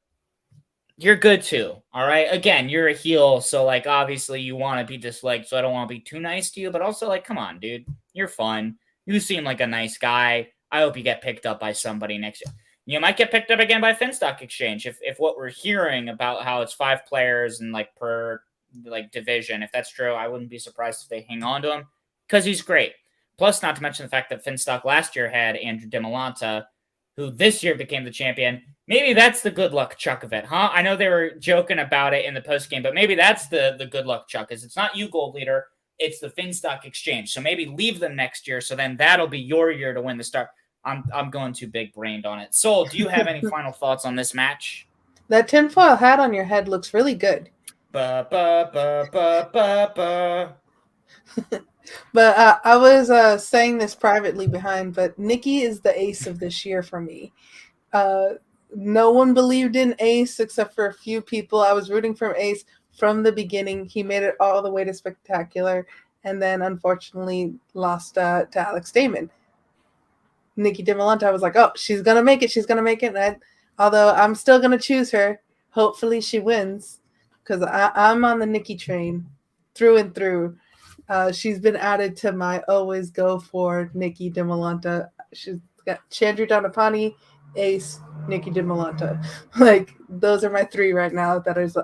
you're good too, all right? Again, you're a heel, so, like, obviously you want to be disliked, so I don't want to be too nice to you, but also, like, come on, dude. You're fun. You seem like a nice guy. I hope you get picked up by somebody next year. You might get picked up again by Finstock Exchange if what we're hearing about how it's 5 players and, like, per, like, division. If that's true, I wouldn't be surprised if they hang on to him, because he's great. Plus, not to mention the fact that Finstock last year had Andrew Dimalanta, who this year became the champion. Maybe that's the good luck chuck of it, huh? I know they were joking about it in the postgame, but maybe that's the good luck chuck, is it's not you, Gold Leader, it's the Finstock Exchange. So maybe leave them next year, so then that'll be your year to win the star. I'm going too big-brained on it. Soul, do you have any final thoughts on this match? That tinfoil hat on your head looks really good. But I was saying this privately behind, but Nicki is the ace of this year for me. No one believed in Ace except for a few people. I was rooting for Ace from the beginning. He made it all the way to Spectacular, and then unfortunately lost to Alex Damon. Nicki Dimalanta, I was like, oh, she's gonna make it. She's gonna make it. And although I'm still gonna choose her, hopefully she wins, because I'm on the Nicki train through and through. She's been added to my always go for Nicki Dimalanta. She's got Chandru Dhandapani, Ace, Nicki Dimalanta. Like, those are my 3 right now.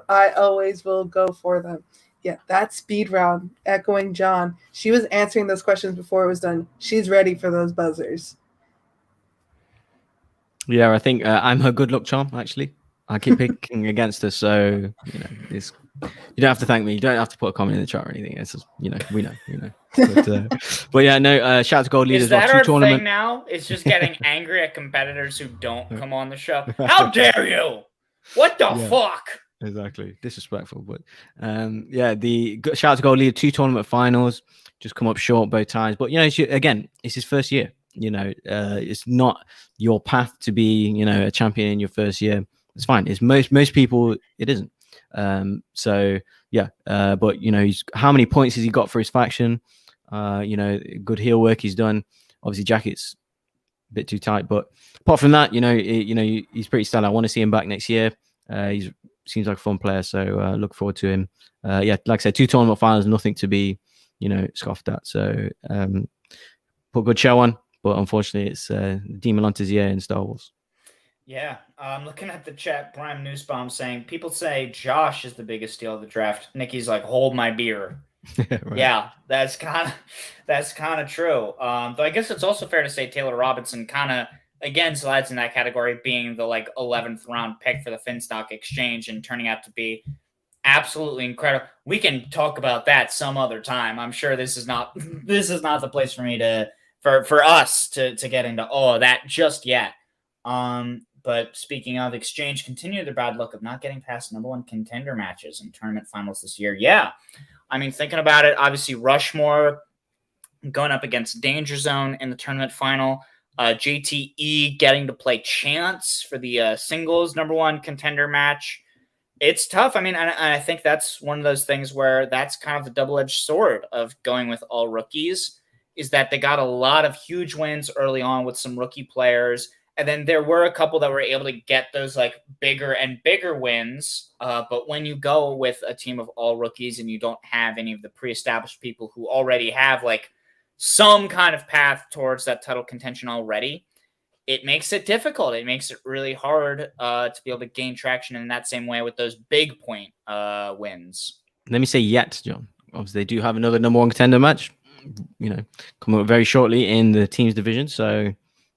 I always will go for them. Yeah, that speed round, echoing John. She was answering those questions before it was done. She's ready for those buzzers. Yeah, I think I'm her good luck charm, actually. I keep picking against her, so, you know, you don't have to thank me. You don't have to put a comment in the chat or anything. It's just, you know, we know. But yeah, no, shout out to Gold Leaders. Is that two our tournament. thing now? It's just getting angry at competitors who don't come on the show. How dare you? What the fuck? Exactly. Disrespectful. But yeah, shout out to Gold Leader, 2 tournament finals. Just come up short both times. But, you know, again, it's his first year. You know, it's not your path to be, you know, a champion in your first year. It's fine. It's most people, it isn't. So yeah, but you know, how many points has he got for his faction? You know, good heel work he's done. Obviously, Jacket's a bit too tight, but apart from that, you know, he's pretty stellar. I want to see him back next year. He seems like a fun player, so look forward to him. Yeah, like I said, 2 tournament finals, nothing to be, you know, scoffed at. So put a good show on, but unfortunately, it's Dimalanta's year in Star Wars. Yeah, I'm looking at the chat. Prime Newsbomb saying people say Josh is the biggest steal of the draft. Nicki's like, hold my beer. Right. Yeah, that's kind of true. Though I guess it's also fair to say Taylor Robinson kind of again slides in that category, being the like 11th round pick for the Finstock exchange and turning out to be absolutely incredible. We can talk about that some other time. I'm sure this is not the place for me for us to get into all of that just yet. But speaking of exchange, continue their bad luck of not getting past #1 contender matches and tournament finals this year. Yeah. I mean, thinking about it, obviously Rushmore going up against Danger Zone in the tournament final. JTE getting to play Chance for the singles #1 contender match. It's tough. I mean, I think that's one of those things where that's kind of the double-edged sword of going with all rookies, is that they got a lot of huge wins early on with some rookie players. And then there were a couple that were able to get those like bigger and bigger wins. But when you go with a team of all rookies and you don't have any of the pre-established people who already have like some kind of path towards that title contention already, it makes it difficult. It makes it really hard to be able to gain traction in that same way with those big point wins. Let me say yet, John. Obviously, they do have another #1 contender match, you know, coming up very shortly in the teams division. So,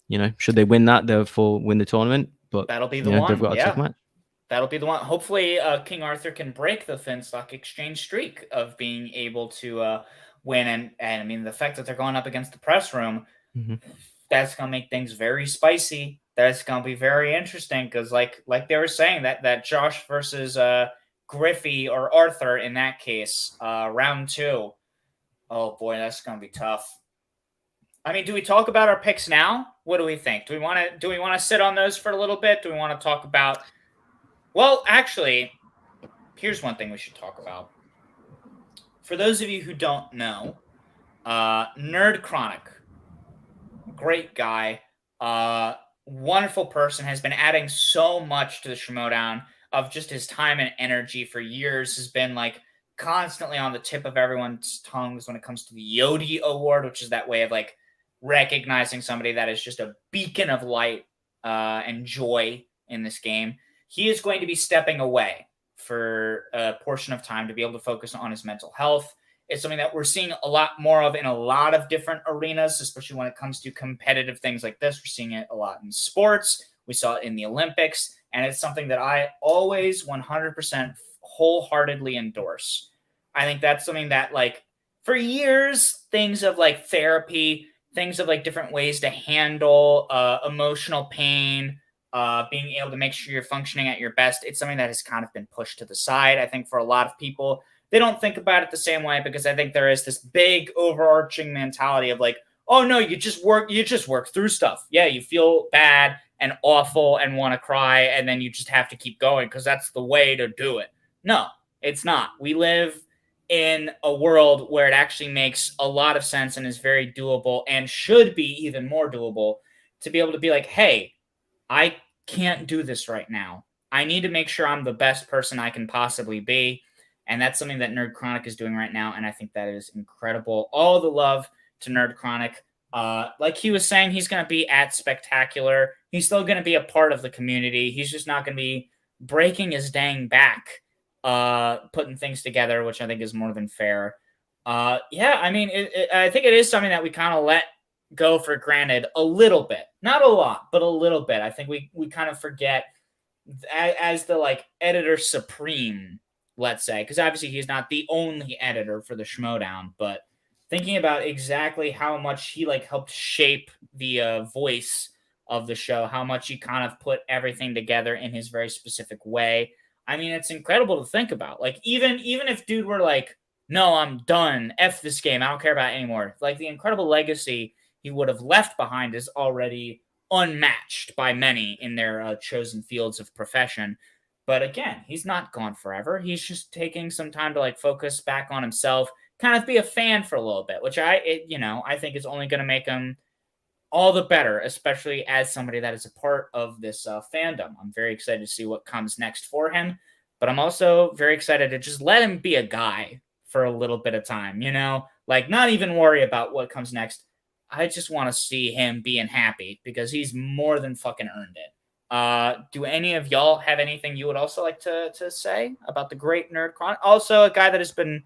you know, should they win that, they'll win the tournament. But that'll be the one. They've got a tough match. That'll be the one. Hopefully, King Arthur can break the Finstock exchange streak of being able to win. And I mean, the fact that they're going up against the press room, that's going to make things very spicy. That's going to be very interesting because, like they were saying, that Josh versus Griffey or Arthur in that case, round 2. Oh boy, that's going to be tough. I mean, do we talk about our picks now? What do we think? Do we want to sit on those for a little bit? Do we want to talk about? Well, actually, here's one thing we should talk about. For those of you who don't know, Nerd Chronic, great guy, wonderful person, has been adding so much to the Schmoedown of just his time and energy for years. Has been like constantly on the tip of everyone's tongues when it comes to the Yodi Award, which is that way of like recognizing somebody that is just a beacon of light and joy in this game. He is going to be stepping away for a portion of time to be able to focus on his mental health. It's something that we're seeing a lot more of in a lot of different arenas, especially when it comes to competitive things like this. We're seeing it a lot in sports. We saw it in the Olympics, and it's something that I always 100% wholeheartedly endorse. I think that's something that, like, for years, things of like therapy, things of like different ways to handle emotional pain, being able to make sure you're functioning at your best, it's something that has kind of been pushed to the side. I think for a lot of people, they don't think about it the same way because I think there is this big overarching mentality of like, oh no, you just work through stuff. Yeah, you feel bad and awful and want to cry, and then you just have to keep going because that's the way to do it. No, it's not. We live in a world where it actually makes a lot of sense and is very doable and should be even more doable to be able to be like, hey, I can't do this right now. I need to make sure I'm the best person I can possibly be. And that's something that Nerd Chronic is doing right now. And I think that is incredible. All the love to Nerd Chronic. Like he was saying, he's going to be at Spectacular. He's still going to be a part of the community. He's just not going to be breaking his dang back putting things together, which I think is more than fair. Yeah, I mean, I think it is something that we kind of let go for granted a little bit. Not a lot, but a little bit. I think we kind of forget as the like editor supreme, let's say, because obviously he's not the only editor for the Schmoedown, but thinking about exactly how much he like helped shape the voice of the show, how much he kind of put everything together in his very specific way. I mean, it's incredible to think about. Like, even if dude were like, no, I'm done. F this game. I don't care about it anymore. Like, the incredible legacy he would have left behind is already unmatched by many in their chosen fields of profession. But again, he's not gone forever. He's just taking some time to like focus back on himself, kind of be a fan for a little bit, which I think is only going to make him all the better, especially as somebody that is a part of this fandom. I'm very excited to see what comes next for him, but I'm also very excited to just let him be a guy for a little bit of time, like not even worry about what comes next. I just want to see him being happy because he's more than fucking earned it. Do any of y'all have anything you would also like to say about the great Nerd Chronic? Also, a guy that has been,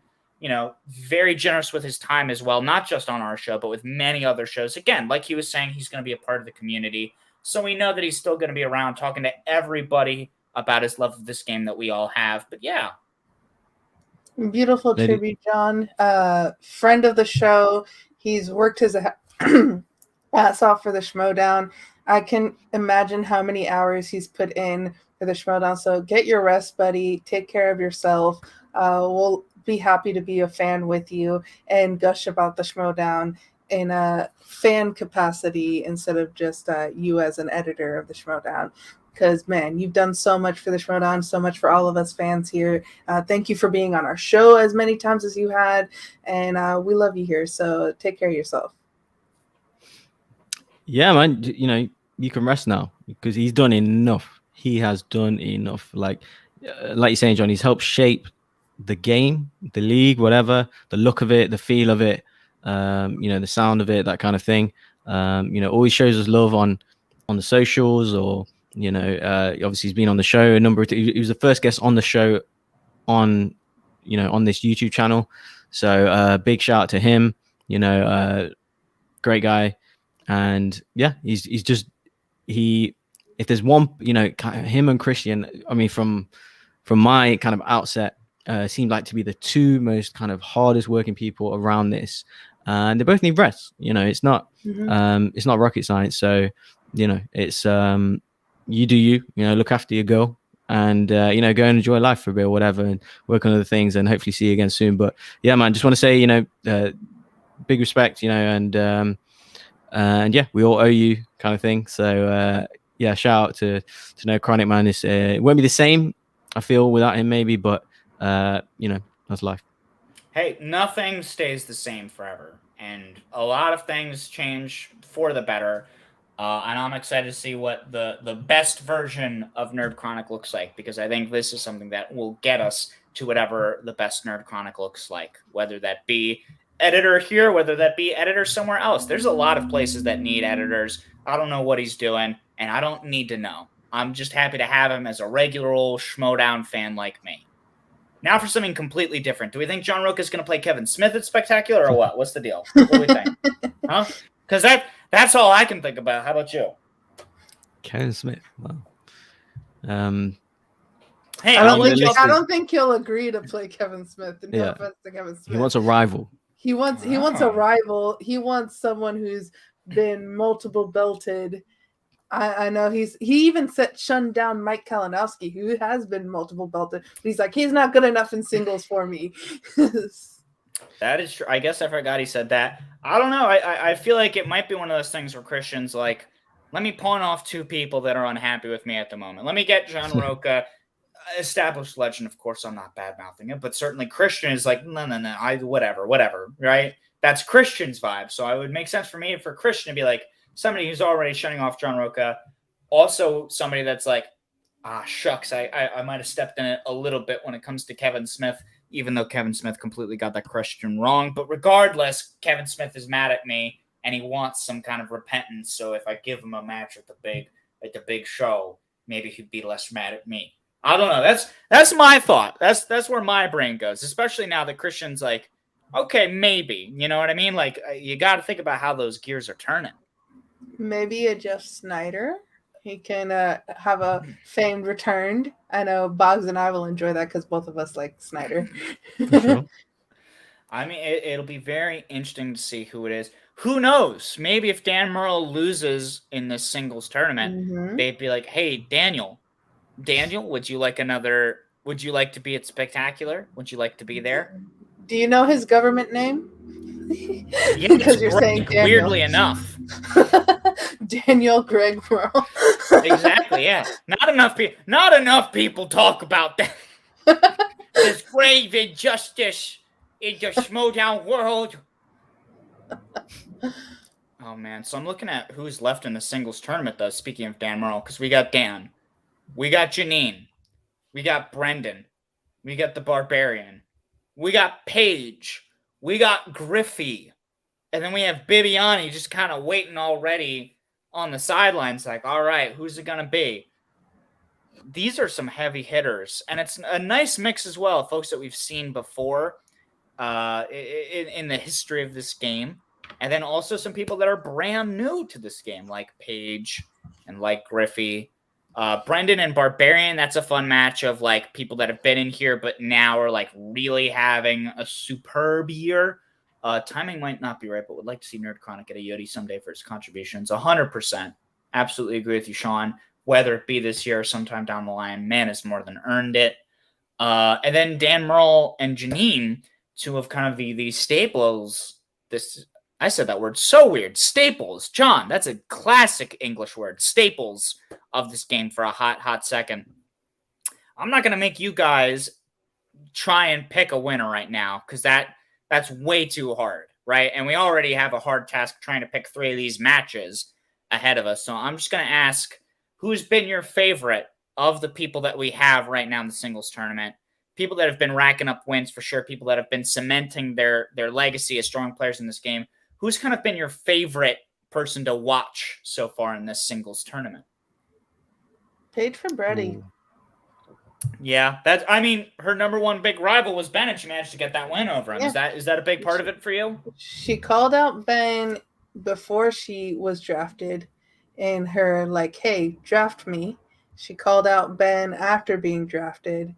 very generous with his time as well, not just on our show, but with many other shows. Again, like he was saying, he's going to be a part of the community. So we know that he's still going to be around talking to everybody about his love of this game that we all have. But yeah. Beautiful tribute, John. Friend of the show. He's worked his ass off for the Schmoedown. I can imagine how many hours he's put in for the Schmoedown. So get your rest, buddy. Take care of yourself. We'll be happy to be a fan with you and gush about the Schmoedown in a fan capacity instead of just you as an editor of the Schmoedown. Because, man, you've done so much for the Schmoedown, so much for all of us fans here. Thank you for being on our show as many times as you had. And we love you here. So take care of yourself. Yeah, man. You can rest now because he's done enough. He has done enough. Like you're saying, John, he's helped shape the game, the league, whatever, the look of it, the feel of it, the sound of it, that kind of thing. Always shows us love on the socials or, obviously he's been on the show a number of he was the first guest on the show on this YouTube channel. So big shout out to him, great guy. And yeah, he's just, if there's one, him and Christian, I mean, from my kind of outset, seemed like to be the two most kind of hardest working people around this. And they both need rest. It's not, it's not rocket science. So, it's, you do you, look after your girl and, go and enjoy life for a bit or whatever and work on other things and hopefully see you again soon. But yeah, man, just want to say, big respect, and yeah, we all owe you kind of thing. So, yeah, shout out to No Chronic, man. It won't be the same, I feel, without him maybe, but, that's life. Hey, nothing stays the same forever. And a lot of things change for the better. And I'm excited to see what the best version of Nerd Chronic looks like, because I think this is something that will get us to whatever the best Nerd Chronic looks like, whether that be editor here, whether that be editor somewhere else. There's a lot of places that need editors. I don't know what he's doing, and I don't need to know. I'm just happy to have him as a regular old Schmoedown fan like me. Now for something completely different. Do we think John Roca is going to play Kevin Smith at Spectacular or what? What's the deal? What do we think? Huh? Because that's all I can think about. How about you? Kevin Smith. Wow. Hey, I don't think he'll agree to play Kevin Smith. No offense to Kevin Smith. He wants a rival. He wants a rival. He wants someone who's been multiple belted. I know he even shunned down Mike Kalinowski, who has been multiple belted. But he's like, he's not good enough in singles for me. That is true. I guess I forgot he said that. I don't know. I feel like it might be one of those things where Christian's like, let me pawn off two people that are unhappy with me at the moment. Let me get John Roca, established legend. Of course, I'm not bad-mouthing it, but certainly Christian is like, no, whatever, right? That's Christian's vibe. So it would make sense for Christian to be like, somebody who's already shutting off John Roca, also somebody that's like, shucks, I might have stepped in it a little bit when it comes to Kevin Smith, even though Kevin Smith completely got that question wrong. But regardless, Kevin Smith is mad at me, and he wants some kind of repentance. So if I give him a match at the big show, maybe he'd be less mad at me. I don't know. That's my thought. That's where my brain goes, especially now that Christian's like, okay, maybe. You know what I mean? Like, you got to think about how those gears are turning. Maybe a Jeff Snyder. He can have a famed return. I know Boggs and I will enjoy that because both of us like Snyder. For sure. I mean, it'll be very interesting to see who it is. Who knows? Maybe if Dan Murrell loses in this singles tournament, they'd be like, hey, Daniel, would you like to be at Spectacular? Would you like to be there? Do you know his government name? Yeah, because you're saying Daniel. Weirdly enough. Daniel Greg Murrell. Exactly, yeah. Not enough people talk about that. There's grave injustice in the Schmoedown world. Oh man, so I'm looking at who's left in the singles tournament though, speaking of Dan Murrell, because we got Dan, we got Janine, we got Brendan, we got the Barbarian, we got Paige, we got Griffey, and then we have Bibiani just kind of waiting already on the sidelines, like, all right, who's it gonna be? These are some heavy hitters, and it's a nice mix as well, folks that we've seen before in the history of this game, and then also some people that are brand new to this game, like Paige and like Griffey. Brendan and Barbarian, that's a fun match of like people that have been in here but now are like really having a superb year. Timing might not be right, but would like to see Nerd Chronic get a Yodi someday for his contributions. 100%. Absolutely agree with you, Sean. Whether it be this year or sometime down the line, man has more than earned it. And then Dan Murrell and Janine, two of kind of the staples. I said that word so weird. Staples. John, that's a classic English word. Staples of this game for a hot second. I'm not going to make you guys try and pick a winner right now because that's way too hard, right? And we already have a hard task trying to pick 3 of these matches ahead of us. So I'm just going to ask, who's been your favorite of the people that we have right now in the singles tournament? People that have been racking up wins for sure, people that have been cementing their legacy as strong players in this game. Who's kind of been your favorite person to watch so far in this singles tournament? Paige Fabretti. Yeah, her number one big rival was Ben, and she managed to get that win over him. Yeah. Is that a big part of it for you? She called out Ben before she was drafted in her like, hey, draft me. She called out Ben after being drafted,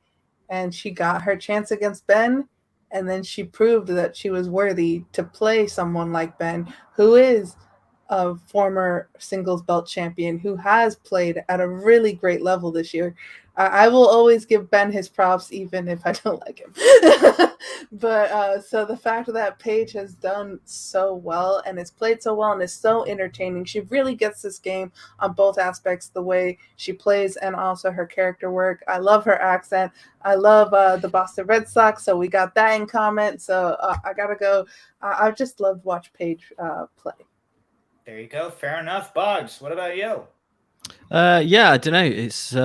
and she got her chance against Ben, and then she proved that she was worthy to play someone like Ben, who is a former singles belt champion, who has played at a really great level this year. I will always give Ben his props, even if I don't like him. But so the fact that Paige has done so well and has played so well and is so entertaining, she really gets this game on both aspects, the way she plays and also her character work. I love her accent. I love the Boston Red Sox, so we got that in common. So I got to go. I just love to watch Paige play. There you go. Fair enough. Boggs, what about you? Yeah, I don't know. It's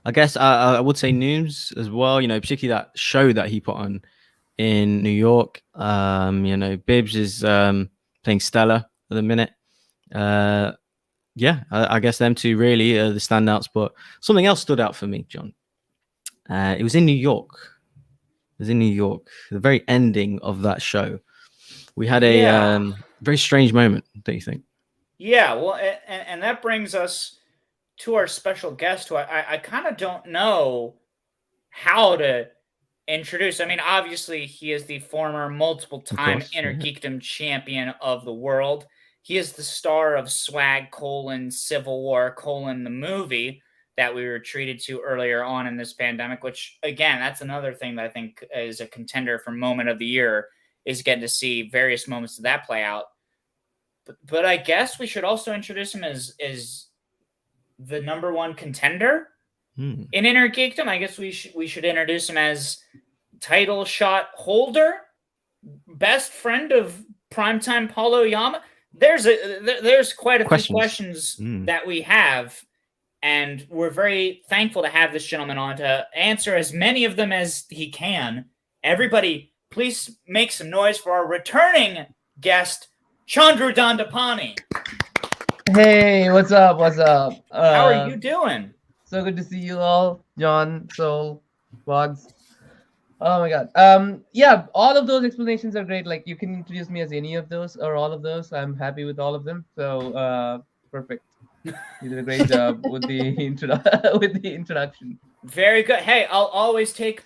I guess I would say news as well, particularly that show that he put on in New York. Bibbs is playing stellar at the minute. I guess them two really are the standouts, but something else stood out for me, John. It was in New York. The very ending of that show. We had a very strange moment, don't you think? Yeah, well, and that brings us to our special guest, who I kind of don't know how to introduce. I mean, obviously, he is the former multiple-time Innergeekdom champion of the world. He is the star of Swag: Civil War: the movie that we were treated to earlier on in this pandemic, which, again, that's another thing that I think is a contender for moment of the year, is getting to see various moments of that play out. But I guess we should also introduce him as the number one contender in Innergeekdom. I guess we should introduce him as title shot holder, best friend of primetime Paulo Yama. There's quite a few questions that we have, and we're very thankful to have this gentleman on to answer as many of them as he can. Everybody, please make some noise for our returning guest, Chandru Dhandapani. Hey, what's up? How are you doing? So good to see you all, John, Soul, Vlogs. Oh my god. Yeah, all of those explanations are great. Like you can introduce me as any of those or all of those. I'm happy with all of them. So perfect. You did a great job with the with the introduction. Very good. Hey, I'll always take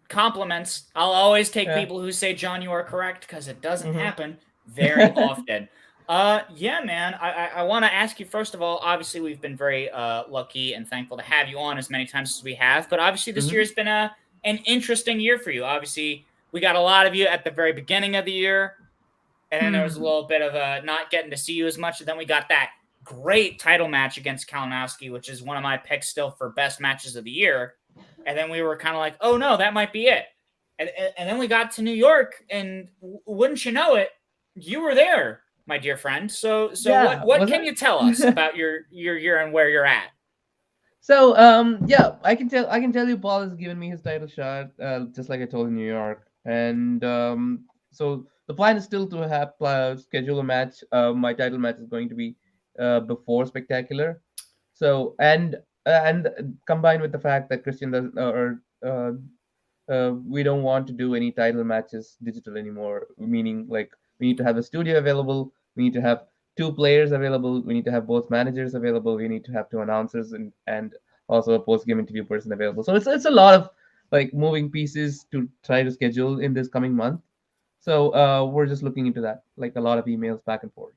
compliments. I'll always take Yeah. people who say, John, you are correct, because it doesn't Mhm. happen very often. Yeah, man. I want to ask you, first of all, obviously we've been very lucky and thankful to have you on as many times as we have, but obviously this Mhm. year has been an interesting year for you. Obviously, we got a lot of you at the very beginning of the year, and then there was a little bit of not getting to see you as much, and then we got that great title match against Kalinowski, which is one of my picks still for best matches of the year. And then we were kind of like, oh no, that might be it. And then we got to New York, and wouldn't you know it, you were there, my dear friend. So Yeah, what was can it? you tell us about your year and where you're at? So yeah, I can tell you Paul has given me his title shot, just like I told in New York. And so the plan is still to have schedule a match. My title match is going to be before Spectacular. So and combined with the fact that Christian does we don't want to do any title matches digital anymore, meaning like we need to have a studio available, we need to have two players available, we need to have both managers available, we need to have two announcers and also a post game interview person available. So it's a lot of like moving pieces to try to schedule in this coming month. So we're just looking into that, like a lot of emails back and forth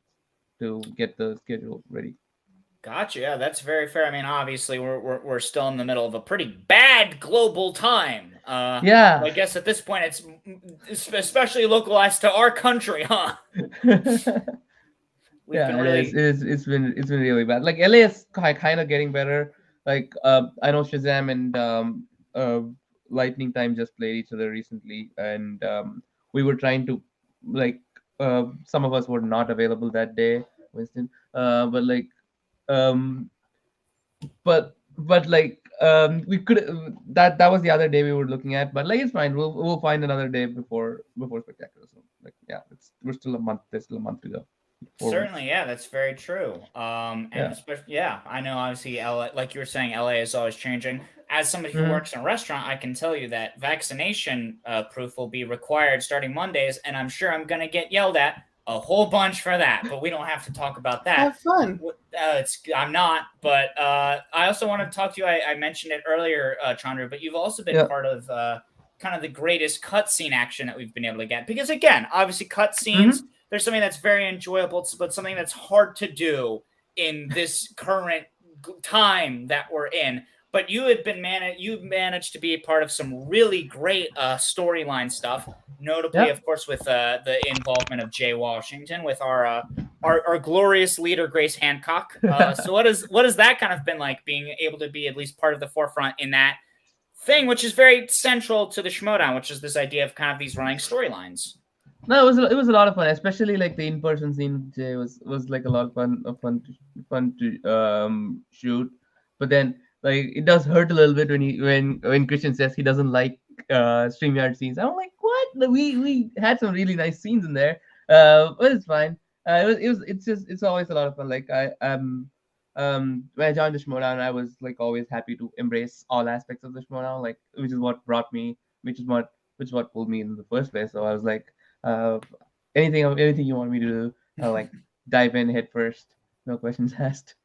to get the schedule ready. Gotcha. Yeah, that's very fair. I mean, obviously, we're still in the middle of a pretty bad global time. Yeah. I guess at this point, it's especially localized to our country, huh? We've Yeah, been it really is. It's been really bad. Like LA is kind of getting better. Like I know Shazam and uh, Lightning Time just played each other recently, and we were trying to like some of us were not available that day, Winston. But like um, but like we could that was the other day we were looking at. But like it's fine. We'll find another day before Spectacular. So like yeah, we're still a month. There's still a month to go. 4 weeks. certainly, yeah, that's very true. And Yeah. especially, yeah, I know. Obviously, LA, like you were saying, LA is always changing. As somebody who Mhm. works in a restaurant, I can tell you that vaccination proof will be required starting Mondays, and I'm sure I'm gonna get yelled at a whole bunch for that. But we don't have to talk about that. Have fun. I'm not, but I also want to talk to you. I mentioned it earlier, Chandru, but you've also been Yeah. part of kind of the greatest cutscene action that we've been able to get. Because again, obviously, cutscenes, Mm-hmm. there's something that's very enjoyable, but something that's hard to do in this current time that we're in. But you had been you managed to be a part of some really great storyline stuff, notably, Yeah. of course, with the involvement of Jay Washington with our glorious leader Grace Hancock. So what has that kind of been like, being able to be at least part of the forefront in that thing, which is very central to the Schmoedown, which is this idea of kind of these running storylines? No, it was a lot of fun, especially like the in-person scene with Jay was like a lot of fun to shoot. But then like it does hurt a little bit when Christian says he doesn't like StreamYard scenes. I'm like, what? We had some really nice scenes in there. But it's fine. It's always a lot of fun. Like when I joined the Schmoedown, I was like always happy to embrace all aspects of the Schmoedown, like which is what brought me, which is what pulled me in the first place. So I was like uh, anything you want me to do, I'll like dive in head first, no questions asked.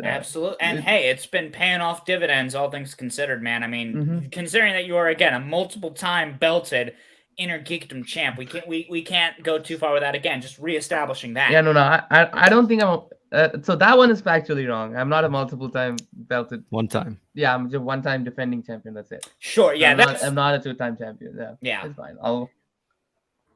Absolutely. And It, hey, it's been paying off dividends, all things considered, man. I mean, Mhm. considering that you are, again, a multiple time belted Innergeekdom champ, we can't go too far with that. Again, just reestablishing that. Yeah, no, I don't think I'm. So that one is factually wrong. I'm not a multiple time belted. One time. Yeah, I'm just one time defending champion. That's it. Sure, yeah, I'm not a 2-time champion. Yeah. It's fine.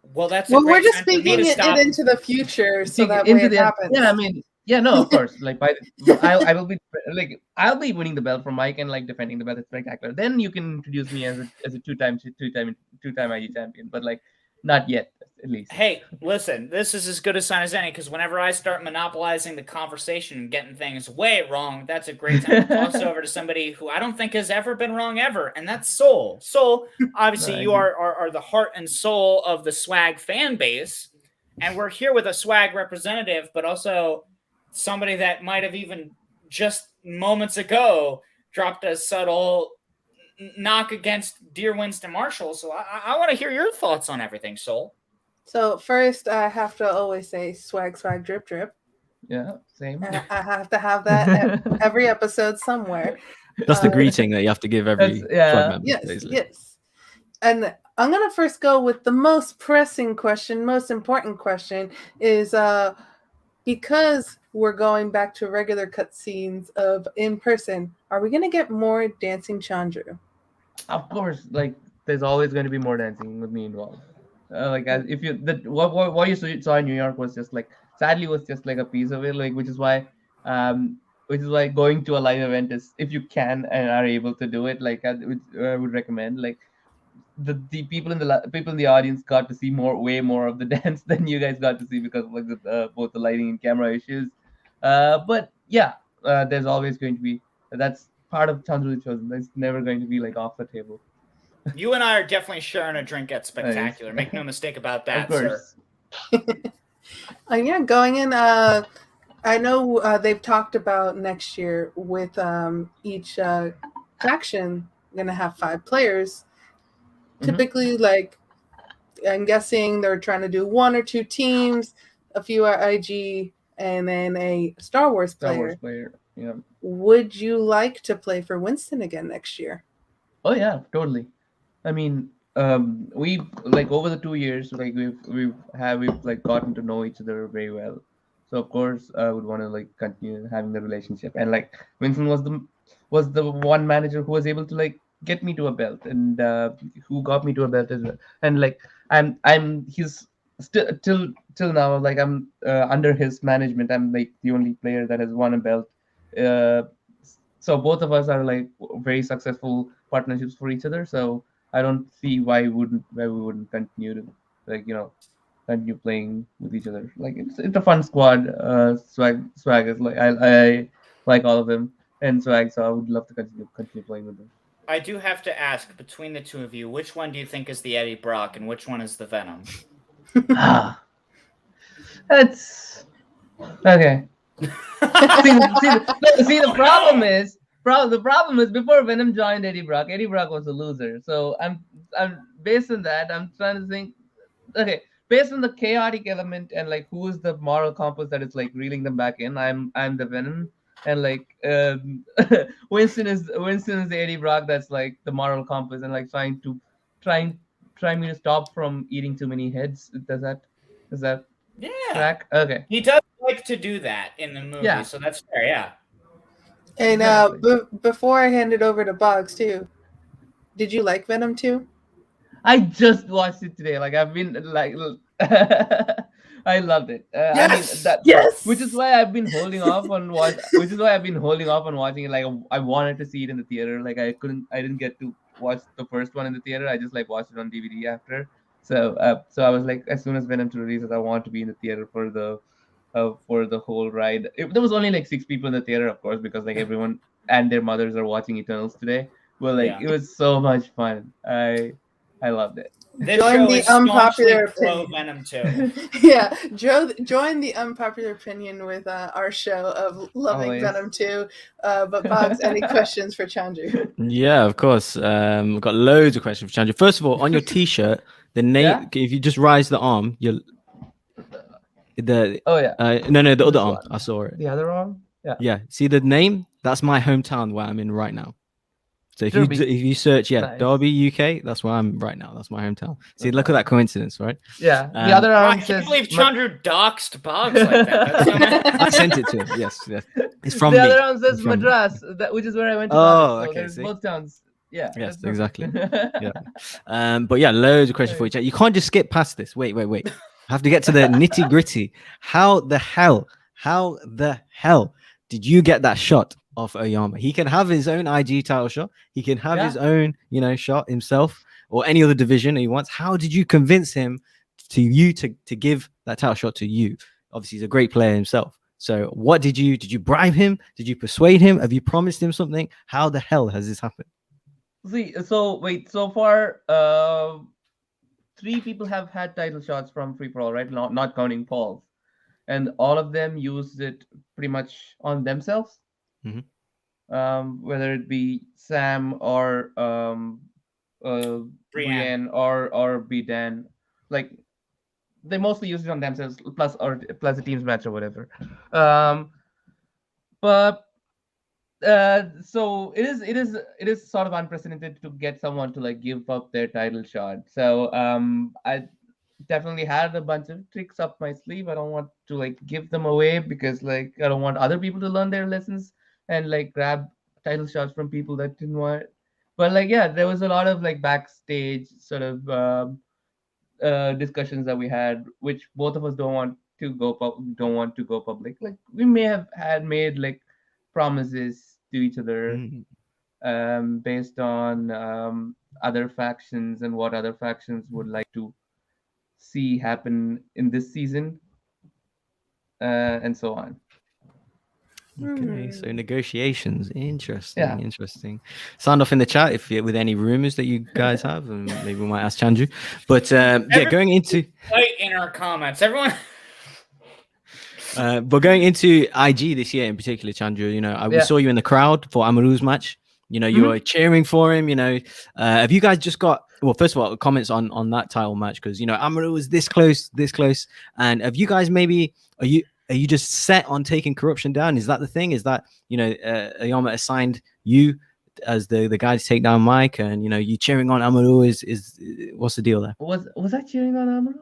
Well, that's Well, a we're great just time for me thinking to it stop. into the future, so that way into it the happens. yeah. I mean, yeah, no, of course. Like I will be like I'll be winning the belt from Mike and like defending the belt at Spectacular. Then you can introduce me as a two-time IG champion, but like not yet at least. Hey, listen, this is as good a sign as any, because whenever I start monopolizing the conversation and getting things way wrong, that's a great time to toss over to somebody who I don't think has ever been wrong ever, and that's Soul. Soul, obviously, No, you are the heart and soul of the Swag fan base, and we're here with a Swag representative, but also somebody that might have even just moments ago dropped a subtle knock against dear Winston Marshall. So I want to hear your thoughts on everything, Soul. So first, I have to always say swag, swag, drip, drip. Yeah, same. I have to have that every episode somewhere. That's the greeting that you have to give every club member. Yes, basically. yes. And I'm gonna first go with the most pressing question, most important question is because we're going back to regular cutscenes of in person, are we gonna get more dancing Chandru? Of course, like there's always going to be more dancing with me involved. Like as if you that what you saw in New York was just like sadly was just like a piece of it, like which is why going to a live event is if you can and are able to do it, like I would recommend. Like the people in people in the audience got to see way more of the dance than you guys got to see because of like both the lighting and camera issues. But yeah, there's always going to be that's part of Chandru Chosen. It's never going to be like off the table. You and I are definitely sharing a drink at Spectacular. Make no mistake about that, sir. Yeah, going in. I know they've talked about next year with each faction gonna have 5 players. Typically, like I'm guessing they're trying to do 1 or 2 teams, a few are IG, and then a Star Wars player. Yeah. Would you like to play for Winston again next year? Oh yeah, totally. I mean, we've like over the 2 years, like we've like gotten to know each other very well. So of course, I would want to like continue having the relationship. And like Winston was the one manager who was able to like get me to a belt, and who got me to a belt as well. And like he's still till now, like I'm under his management. I'm like the only player that has won a belt. So both of us are like very successful partnerships for each other. So I don't see why we wouldn't continue to like continue playing with each other. Like it's a fun squad. Swag is like I like all of them, and Swag. So I would love to continue playing with them. I do have to ask, between the two of you, which one do you think is the Eddie Brock and which one is the Venom? That's okay. see, the problem is before Venom joined Eddie Brock was a loser. So I'm based on that. I'm trying to think. Okay, based on the chaotic element and like who is the moral compass that is like reeling them back in. I'm the Venom, and like Winston is the Eddie Brock that's like the moral compass and like trying me to stop from eating too many heads. Does that track? Okay. He does like to do that in the movie, so that's fair, yeah. And before I hand it over to Boggs too, did you like Venom 2? I just watched it today. Like I've been like, I loved it. Yes! I mean, yes. Which is why I've been holding off on watching it. Like I wanted to see it in the theater. Like I didn't get to watch the first one in the theater. I just like watched it on DVD after. So I was like, as soon as Venom 2 releases, I want to be in the theater for the whole ride. There was only like 6 people in the theater, of course, because like everyone and their mothers are watching Eternals today. Well, like it was so much fun. I loved it. Join the unpopular opinion. Venom 2. Yeah, join the unpopular opinion with our show of loving Always. Venom 2. But Boggs, any questions for Chandru? Yeah, of course. We've got loads of questions for Chandru. First of all, on your T-shirt, the name. If you just rise the arm, you'll. No, the other arm. I saw it. The other arm. Yeah. See the name? That's my hometown where I'm in right now. So if you search, nice. Derby, UK, that's where I'm right now. That's my hometown. See, look at that coincidence, right? Yeah. The other arm I can't believe Chandru doxed Boggs like that. I sent it to him. Yes. It's from the me. other arm says Madras, which is where I went to. Okay. There's both towns. Yeah. Yes, exactly. Yeah. But yeah, loads of questions for each other. You can't just skip past this. Wait. I have to get to the nitty gritty. How the hell did you get that shot off Oyama? He can have his own IG title shot. He can have his own, shot himself or any other division he wants. How did you convince him to give that title shot to you? Obviously, he's a great player himself. So what did you bribe him? Did you persuade him? Have you promised him something? How the hell has this happened? So far, 3 people have had title shots from Free For All, right? Not counting Paul's. And all of them used it pretty much on themselves. Mm-hmm. whether it be Sam or Brienne. Brienne or Bidan. Like they mostly use it on themselves, plus the team's match or whatever. Um, but so it is sort of unprecedented to get someone to like give up their title shot. So I definitely had a bunch of tricks up my sleeve. I don't want to like give them away because like I don't want other people to learn their lessons and like grab title shots from people that didn't want. But like yeah, there was a lot of like backstage sort of discussions that we had, which both of us don't want to go public. Like we may have had made like promises to each other Mm. based on other factions and what other factions would like to see happen in this season, and so on. Okay, so negotiations. Interesting, Yeah. interesting. Sound off in the chat if with any rumors that you guys have, and maybe we might ask Chandru. But yeah, going into Wait in our comments, everyone. but going into IG this year in particular, Chandru, you know, we Yeah. saw you in the crowd for Amaru's match. You know, you were cheering for him. You know, have you guys just got? Well, first of all, comments on that title match because you know Amaru was this close, and have you guys maybe are you just set on taking corruption down? Is that the thing? Is that you know Ayama assigned you as the guy to take down Mike, and you know you cheering on Amaru is what's the deal there? Was I cheering on Amaru?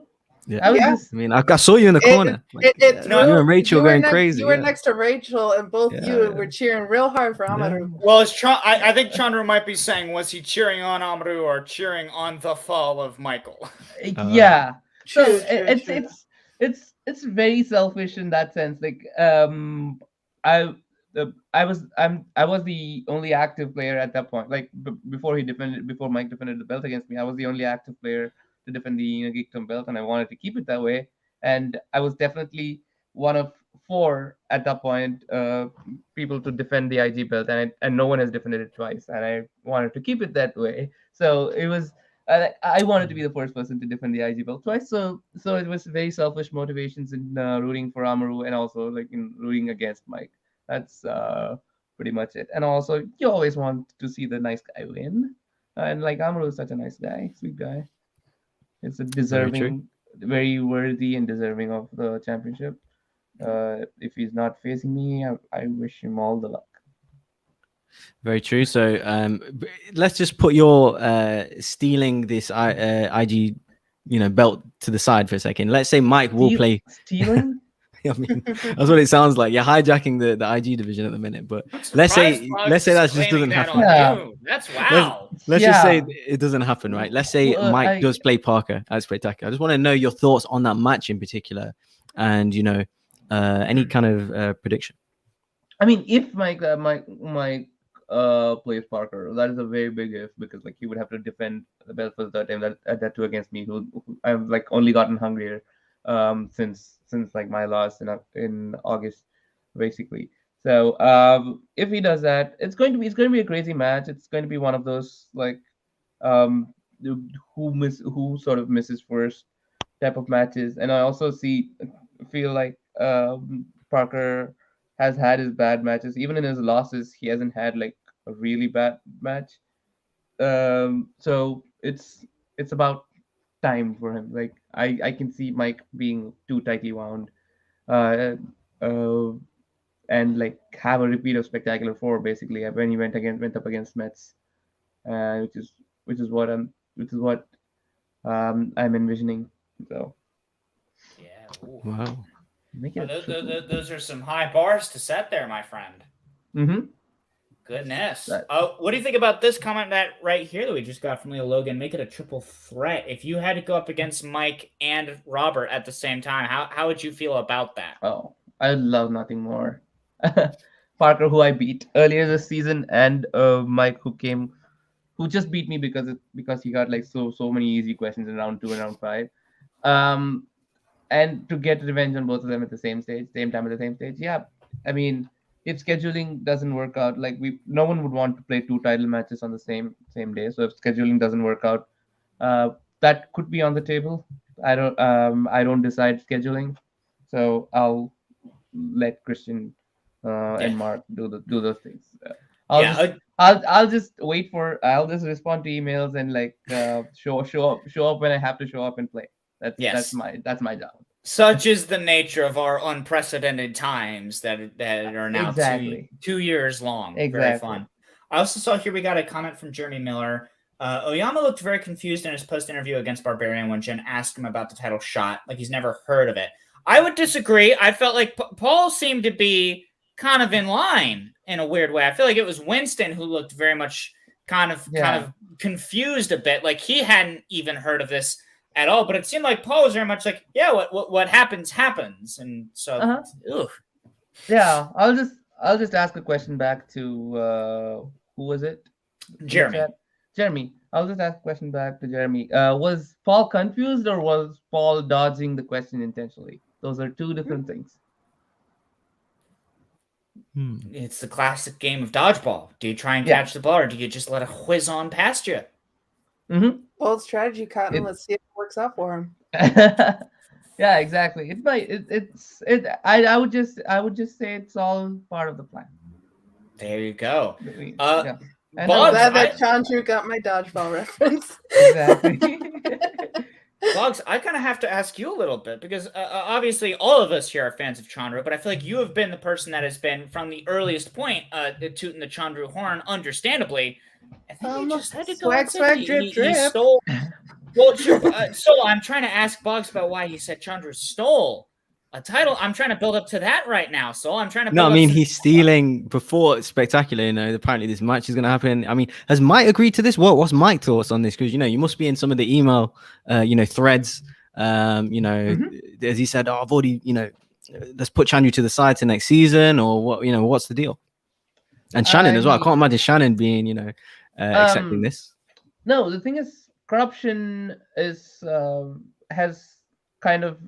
Yeah. I was Yeah. just I mean, I saw you in the corner. Like, No, you and Rachel going crazy. You were yeah. next to Rachel, and both you Yeah. were cheering real hard for Amaru. Well, I think Chandru might be saying, was he cheering on Amaru or cheering on the fall of Michael? yeah. So True, it's true. it's very selfish in that sense. Like I I was the only active player at that point. Like before Mike defended the belt against me, I was the only active player to defend the Innergeekdom belt, and I wanted to keep it that way. And I was definitely one of four at that point people to defend the IG belt, and no one has defended it twice, and I wanted to keep it that way. So it was I wanted to be the first person to defend the IG belt twice. So it was very selfish motivations in rooting for Amaru and also like in rooting against Mike. That's pretty much it. And also, you always want to see the nice guy win. And like Amaru is such a nice guy, sweet guy. It's a deserving, very worthy and deserving of the championship. If he's not facing me, I wish him all the luck. Very true. So let's just put your stealing this IG, you know, belt to the side for a second. Let's say Mike will play. Stealing? I mean, that's what it sounds like. You're hijacking the IG division at the minute. But let's say that just doesn't happen. Yeah. That's wow. Let's just say it doesn't happen, right? Let's say Well, Mike does play Parker at Spectacular. I just want to know your thoughts on that match in particular, and you know, any kind of prediction. I mean, if Mike plays Parker, that is a very big if because like he would have to defend the belt for the third time that too against me, who I've like only gotten hungrier since like my loss in August, basically. So if he does that, it's going to be a crazy match. It's going to be one of those like who sort of misses first type of matches. And I also feel like Parker has had his bad matches. Even in his losses, he hasn't had like a really bad match. So it's about time for him. Like I can see Mike being too tightly wound, uh, uh, and like have a repeat of Spectacular 4 basically when he went up against Mets, which is what I'm envisioning. So Yeah. Wow. make it. Those are some high bars to set there, my friend. Mm-hmm. Goodness. What do you think about this comment that right here that we just got from Leo Logan? Make it a triple threat. If you had to go up against Mike and Robert at the same time, how would you feel about that? Oh, I love nothing more. Parker, who I beat earlier this season, and Mike, who just beat me because he got like so many easy questions in round 2 and round 5. And to get revenge on both of them at the same time at the same stage. Yeah, I mean, if scheduling doesn't work out, like no one would want to play 2 title matches on the same day. So if scheduling doesn't work out, that could be on the table. I don't decide scheduling, so I'll let Christian and Mark do those things. I'll just wait for. I'll just respond to emails and like show up when I have to show up and play. That's my job. Such is the nature of our unprecedented times that are now Exactly. 2 years long. Exactly. Very fun. I also saw here we got a comment from Jeremy Miller. Oyama looked very confused in his post-interview against Barbarian when Jen asked him about the title shot, like he's never heard of it. I would disagree. I felt like Paul seemed to be kind of in line in a weird way. I feel like it was Winston who looked very much kind of confused a bit, like he hadn't even heard of this at all. But it seemed like Paul was very much like, yeah, what happens, and so yeah. I'll just ask a question back to who was it? Jeremy. I'll just ask a question back to Jeremy. Was Paul confused or was Paul dodging the question intentionally? Those are two different things. It's the classic game of dodgeball. Do you try and catch the ball, or do you just let it whiz on past you? Bold strategy, Cotton. Let's see if it works out for him. Yeah, exactly. It might. I would just say it's all part of the plan. There you go. I'm glad that Chandru got my dodgeball reference. Exactly. Boggs, I kind of have to ask you a little bit because obviously all of us here are fans of Chandru, but I feel like you have been the person that has been from the earliest point tooting the Chandru horn, understandably. I think you just had to go swag, drip. He stole. Well, so I'm trying to ask Boggs about why he said Chandru stole a title. I'm trying to build up to that right now. So I'm trying to. No, I mean he's stealing before Spectacular. You know, apparently this match is going to happen. I mean, has Mike agreed to this? What's Mike's thoughts on this? Because you must be in some of the email, threads. As he said, I've already, let's put Chandru to the side to next season, or what? What's the deal? And Shannon as well. I can't imagine Shannon being, accepting this. No, the thing is, Corruption has kind of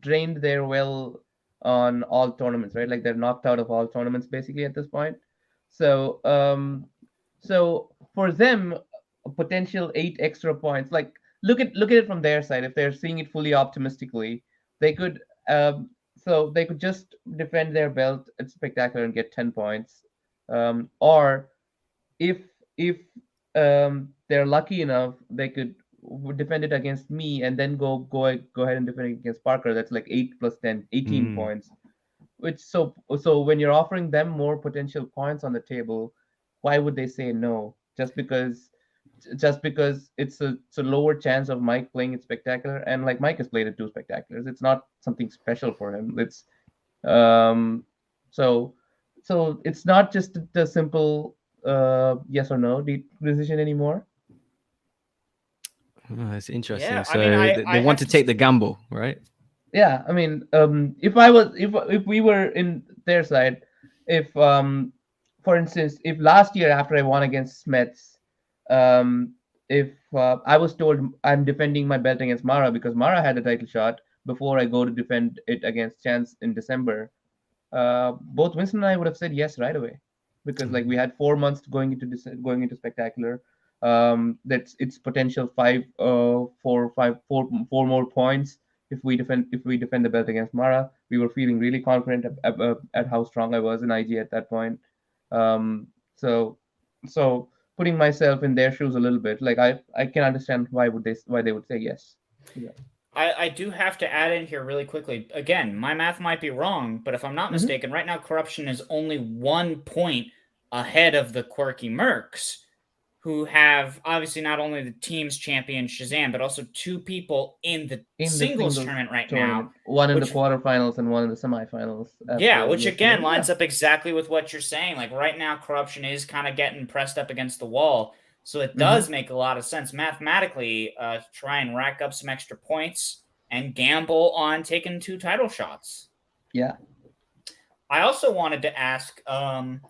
drained their well on all tournaments, right? Like they're knocked out of all tournaments basically at this point. So for them, a potential 8 extra points. Like look at it from their side. If they're seeing it fully optimistically, they could just defend their belt at Spectacular and get 10 points. Or if they're lucky enough, they could defend it against me and then go ahead and defend it against Parker. That's like 8 plus 10, 18 points. Which so when you're offering them more potential points on the table, why would they say no? Just because it's a lower chance of Mike playing it Spectacular, and like Mike has played it 2 Spectaculars. It's not something special for him. It's so it's not just the simple yes or no decision anymore. Oh, that's interesting. Yeah, so I they want to take the gamble, right? Yeah, I mean, if we were in their side, for instance, if last year after I won against Smets, if I was told I'm defending my belt against Mara because Mara had a title shot before I go to defend it against Chance in December, both Winston and I would have said yes right away, because like we had 4 months going into Spectacular. It's potential 4 more points if we defend the belt against Mara. We were feeling really confident at how strong I was in IG at that point. So putting myself in their shoes a little bit, like I can understand why they would say yes. Yeah. I do have to add in here really quickly. Again, my math might be wrong, but if I'm not mistaken, right now Corruption is only 1 point ahead of the Quirky Mercs, who have obviously not only the team's champion Shazam, but also 2 people in the singles tournament right now. One in the quarterfinals and one in the semifinals. Yeah, which again lines up exactly with what you're saying. Like right now, Corruption is kind of getting pressed up against the wall. So it does make a lot of sense mathematically to try and rack up some extra points and gamble on taking 2 title shots. Yeah. I also wanted to ask, again,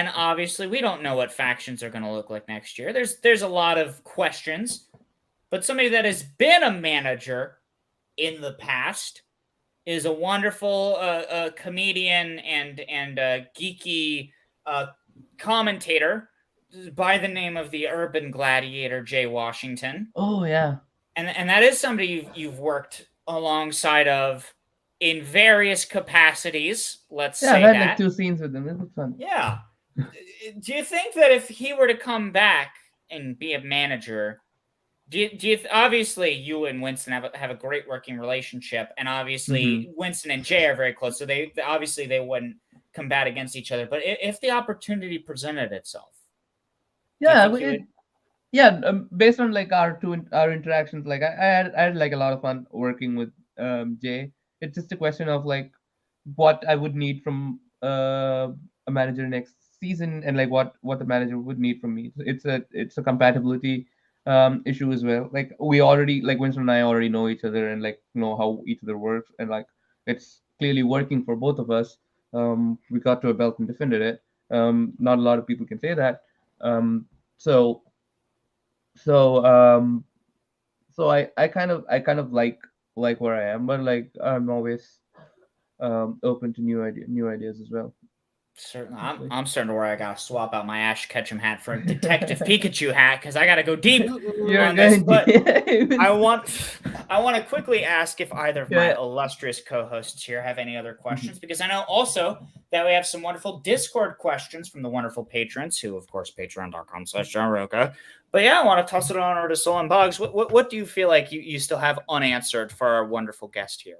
obviously we don't know what factions are going to look like next year. There's a lot of questions, but somebody that has been a manager in the past is a wonderful comedian and geeky commentator by the name of the Urban Gladiator, Jay Washington. Oh yeah, and that is somebody you've worked alongside of in various capacities. Let's say I've had that. like 2 scenes with them. It was fun. Yeah. Do you think that if he were to come back and be a manager, obviously you and Winston have a great working relationship, and obviously Winston and Jay are very close, so they obviously they wouldn't combat against each other. But if the opportunity presented itself, Yeah, do you think based on like our interactions, like I had like a lot of fun working with Jay. It's just a question of like what I would need from a manager next season, and like what the manager would need from me. It's a compatibility issue as well. Like we already, like Winston and I already know each other and like know how each other works, and like it's clearly working for both of us. We got to a belt and defended it. Not a lot of people can say that. Um, so so I kind of like where I am, but like I'm always open to new ideas as well. certainly? I'm starting to worry I gotta swap out my Ash Ketchum hat for a Detective Pikachu hat because I gotta go deep You're on this. going But to I want to quickly ask if either of my Yeah. illustrious co-hosts here have any other questions, because I know also that we have some wonderful Discord questions from the wonderful patrons, who of course patreon.com/JohnRoca. But yeah, I want to toss it on over to Soul and Bugs. What do you feel like you still have unanswered for our wonderful guest here?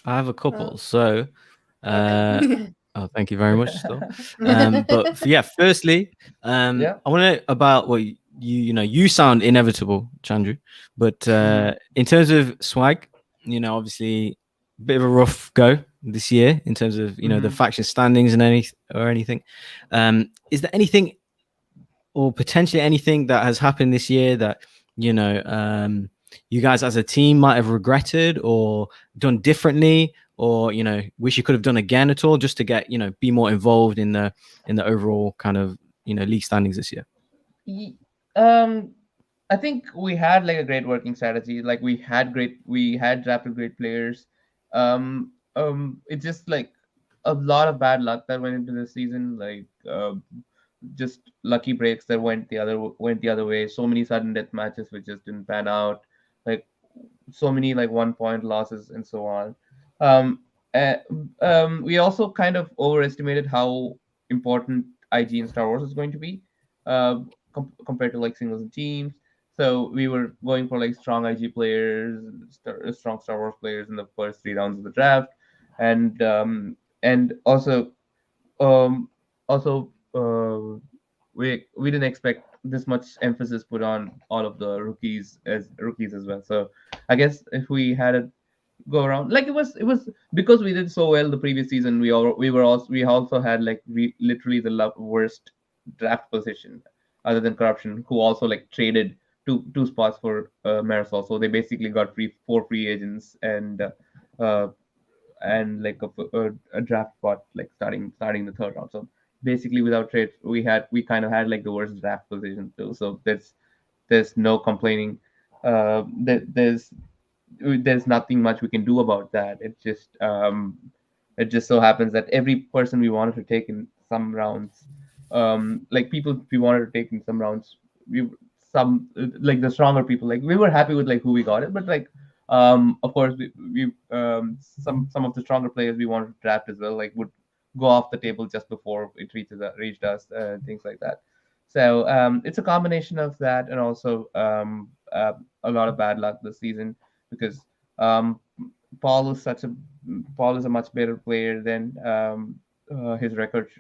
I have a couple. So, Okay. oh, thank you very much. Still, but yeah, firstly, Yeah. I want to know about what you sound inevitable, Chandru, but in terms of swag, obviously a bit of a rough go this year in terms of the faction standings and anything. Is there anything or potentially anything that has happened this year that you guys as a team might have regretted or done differently, or wish you could have done again at all, just to get be more involved in the overall kind of league standings this year? Ye- Um, I think we had like a great working strategy. Like we had drafted great players. It's just like a lot of bad luck that went into this season. Like just lucky breaks that went the other way. So many sudden death matches which just didn't pan out. Like so many like 1 point losses and so on. Um, uh, we also kind of overestimated how important IG in Star Wars is going to be compared to like singles and teams. So we were going for like strong IG players, strong Star Wars players in the first 3 rounds of the draft, and um, also we didn't expect this much emphasis put on all of the rookies as well. So I guess if we had a go around, like it was because we did so well the previous season. We also had like literally the worst draft position other than Corruption, who also like traded two spots for Marisol. So they basically got four free agents uh, and like a draft spot like starting the third round. So basically, without trades, we kind of had like the worst draft position too. So there's no complaining. There's nothing much we can do about that. It just so happens that every person we wanted to take in some rounds, like people we wanted to take in some rounds, we some like the stronger people, like we were happy with like who we got it, but like of course we some of the stronger players we wanted to draft as well, like would go off the table just before it reached us, things like that. So it's a combination of that and also a lot of bad luck this season because um, Paul is such a Paul is a much better player than his record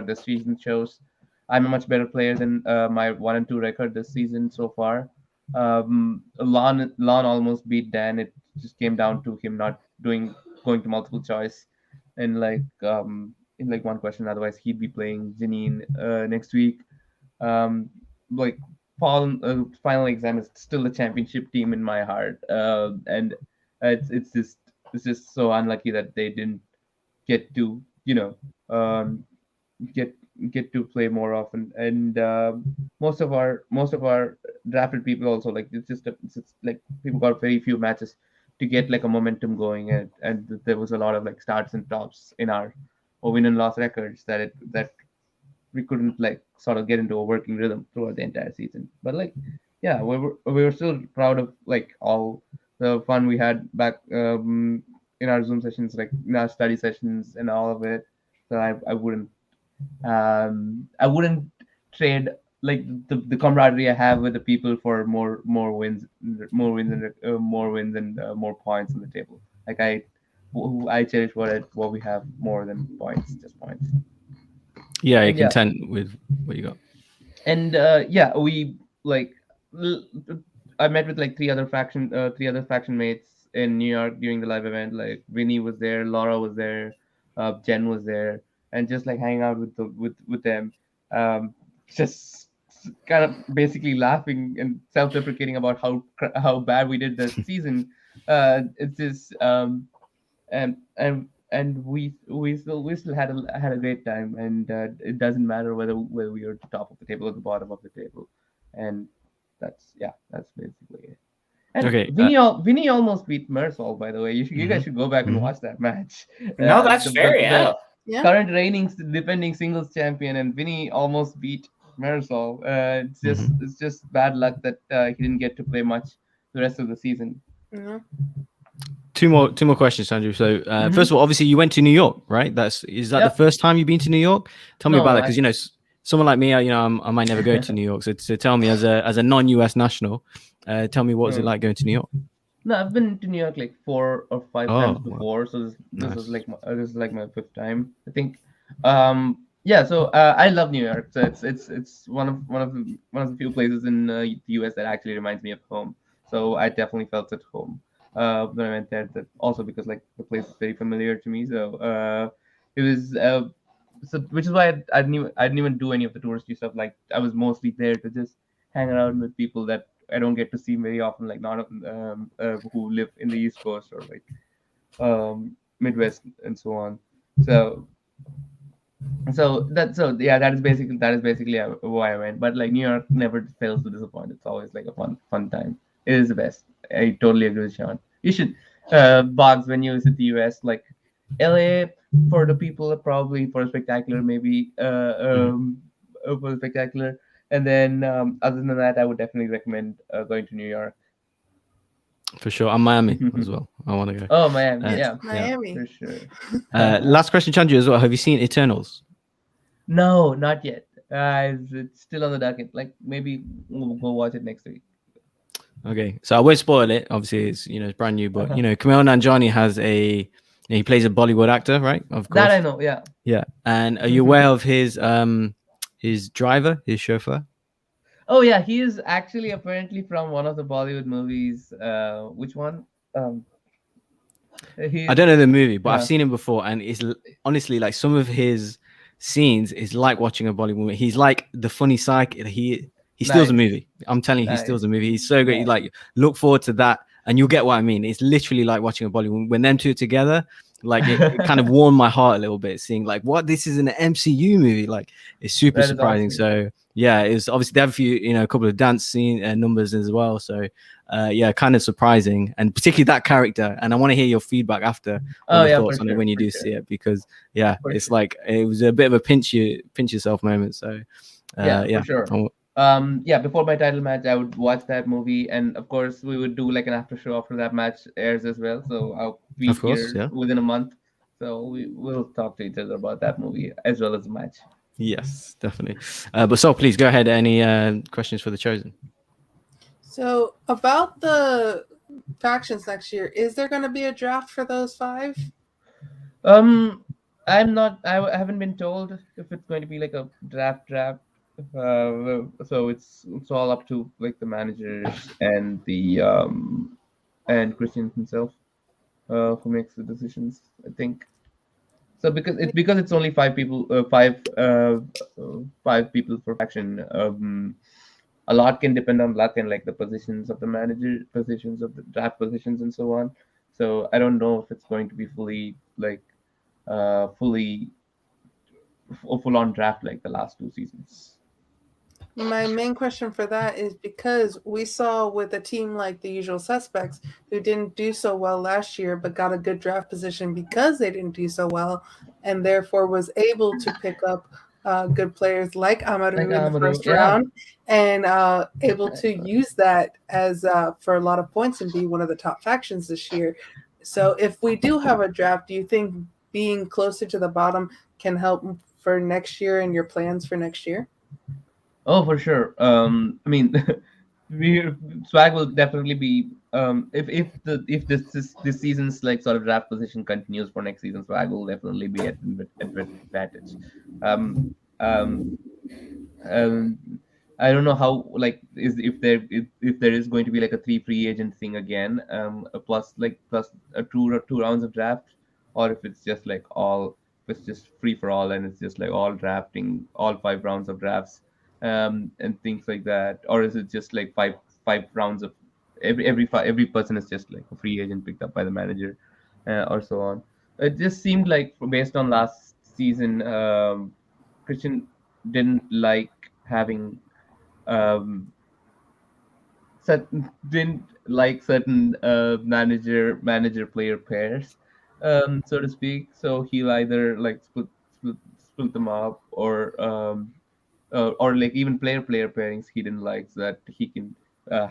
this season shows. I'm a much better player than my 1 and 2 record this season so far. Lon almost beat Dan. It just came down to him not going to multiple choice, and like in like one question. Otherwise, he'd be playing Janine next week. Like Paul, final exam is still a championship team in my heart, and it's just so unlucky that they didn't get to get get to play more often. And most of our drafted people also like it's like people got very few matches to get like a momentum going, and there was a lot of like starts and stops in our win and loss records that we couldn't like sort of get into a working rhythm throughout the entire season. But like, yeah, we were still proud of like all the fun we had back in our Zoom sessions, like in our study sessions and all of it. So I wouldn't I wouldn't trade like the camaraderie I have with the people for more wins, more wins and more points on the table. Like I cherish what we have more than points, just points. Yeah, you're And yeah, content with what you got. and yeah, we like l- I met with like three other faction mates in New York during the live event. Like Vinny was there, Laura was there, Jen was there, and just like hanging out with them, just kind of basically laughing and self-deprecating about how bad we did this season. It's just and we still had a great time, and it doesn't matter whether we are at the top of the table or the bottom of the table, and that's basically it. And Okay. Vinny almost beat Murrell, by the way. You guys should go back and Mhm. watch that match. No, that's fair. The Yeah. Yeah. current reigning defending singles champion, and Vinny almost beat Murrell. It's just bad luck that he didn't get to play much the rest of the season. Yeah. Two more questions, Chandru. So first of all, obviously you went to New York, right? Is that the Yep. first time you've been to New York? Tell me No, about that, because someone like me, I might never go to New York. So tell me, as a non-US national, tell me what was it like going to New York? No, I've been to New York like 4 or 5 times Oh, wow. before, so this Nice. is like this is like my fifth time, I think. Yeah, so I love New York. So it's one of the few places in the U.S. that actually reminds me of home. So I definitely felt at home when I went there. That also because like the place is very familiar to me. So it was which is why I didn't even do any of the touristy stuff. Like I was mostly there to just hang around with people that I don't get to see very often, like not who live in the East Coast or like Midwest and so on. So that is basically why I went. But like New York never fails to disappoint. It's always like a fun time. It is the best. I totally agree with Sean. You should Boggs, when you visit the US, like LA for the people, probably for a spectacular, maybe for a spectacular. And then other than that, I would definitely recommend going to New York. For sure. And Miami as well. I want to go. Oh, Miami, Yes, yeah, Miami. for sure. Last question, Chandru, as well. Have you seen Eternals? No, not yet. It's still on the docket. Like maybe we'll go watch it next week. Okay, so I won't spoil it. Obviously, it's brand new, but Kumail Nanjiani has he plays a Bollywood actor, right? Of course. That I know. Yeah. Yeah. And are you aware of his driver, his chauffeur? Oh yeah, he is actually apparently from one of the Bollywood movies. Which one? I don't know the movie, but yeah. I've seen him before, and it's honestly like some of his scenes is like watching a Bollywood movie. He's like the funny psych. He steals a Nice. movie. I'm telling you, he steals a Nice. movie. He's so good. You like look forward to that, and you'll get what I mean. It's literally like watching a Bollywood. When them two are together, like it kind of warmed my heart a little bit, seeing like what this is an MCU movie. Like it's super That is surprising. awesome. So yeah, it's obviously they have a few, a couple of dance scene numbers as well. So yeah, kind of surprising, and particularly that character. And I want to hear your feedback after your thoughts on it when you do see it, because yeah, it's like it was a bit of a pinch yourself moment. So yeah, for sure. Yeah, before my title match, I would watch that movie, and of course, we would do like an after show after that match airs as well. So I'll be here within a month. So we'll talk to each other about that movie as well as the match. Yes, definitely. But so please go ahead. Any questions for the Chosen? So about the factions next year, is there going to be a draft for those 5? I'm not. I haven't been told if it's going to be like a draft. So it's all up to like the managers and the and Christian himself, who makes the decisions, I think. So because it's only 5 people, 5 people per faction. A lot can depend on luck and like the positions of the manager, positions of the draft positions, and so on. So I don't know if it's going to be fully full on draft like the last 2 seasons. My main question for that is because we saw with a team like the Usual Suspects who didn't do so well last year but got a good draft position because they didn't do so well, and therefore was able to pick up good players like Amaru in the first round, and able to use that as for a lot of points and be one of the top factions this year. So if we do have a draft, do you think being closer to the bottom can help for next year and your plans for next year? Oh, for sure. I mean, swag will definitely be if this season's like sort of draft position continues for next season, swag will definitely be at advantage. Um, um, um, I don't know how like is if there is going to be like a 3 free agent thing again, plus two rounds of draft, or if it's just like all if it's just free for all and it's just like all drafting all 5 rounds of drafts, and things like that, or is it just like five rounds of every person is just like a free agent picked up by the manager, or so on. It just seemed like based on last season, Christian didn't like having didn't like certain manager player pairs, so to speak. So he'll either like split them up, or like even player pairings he didn't like, so that he can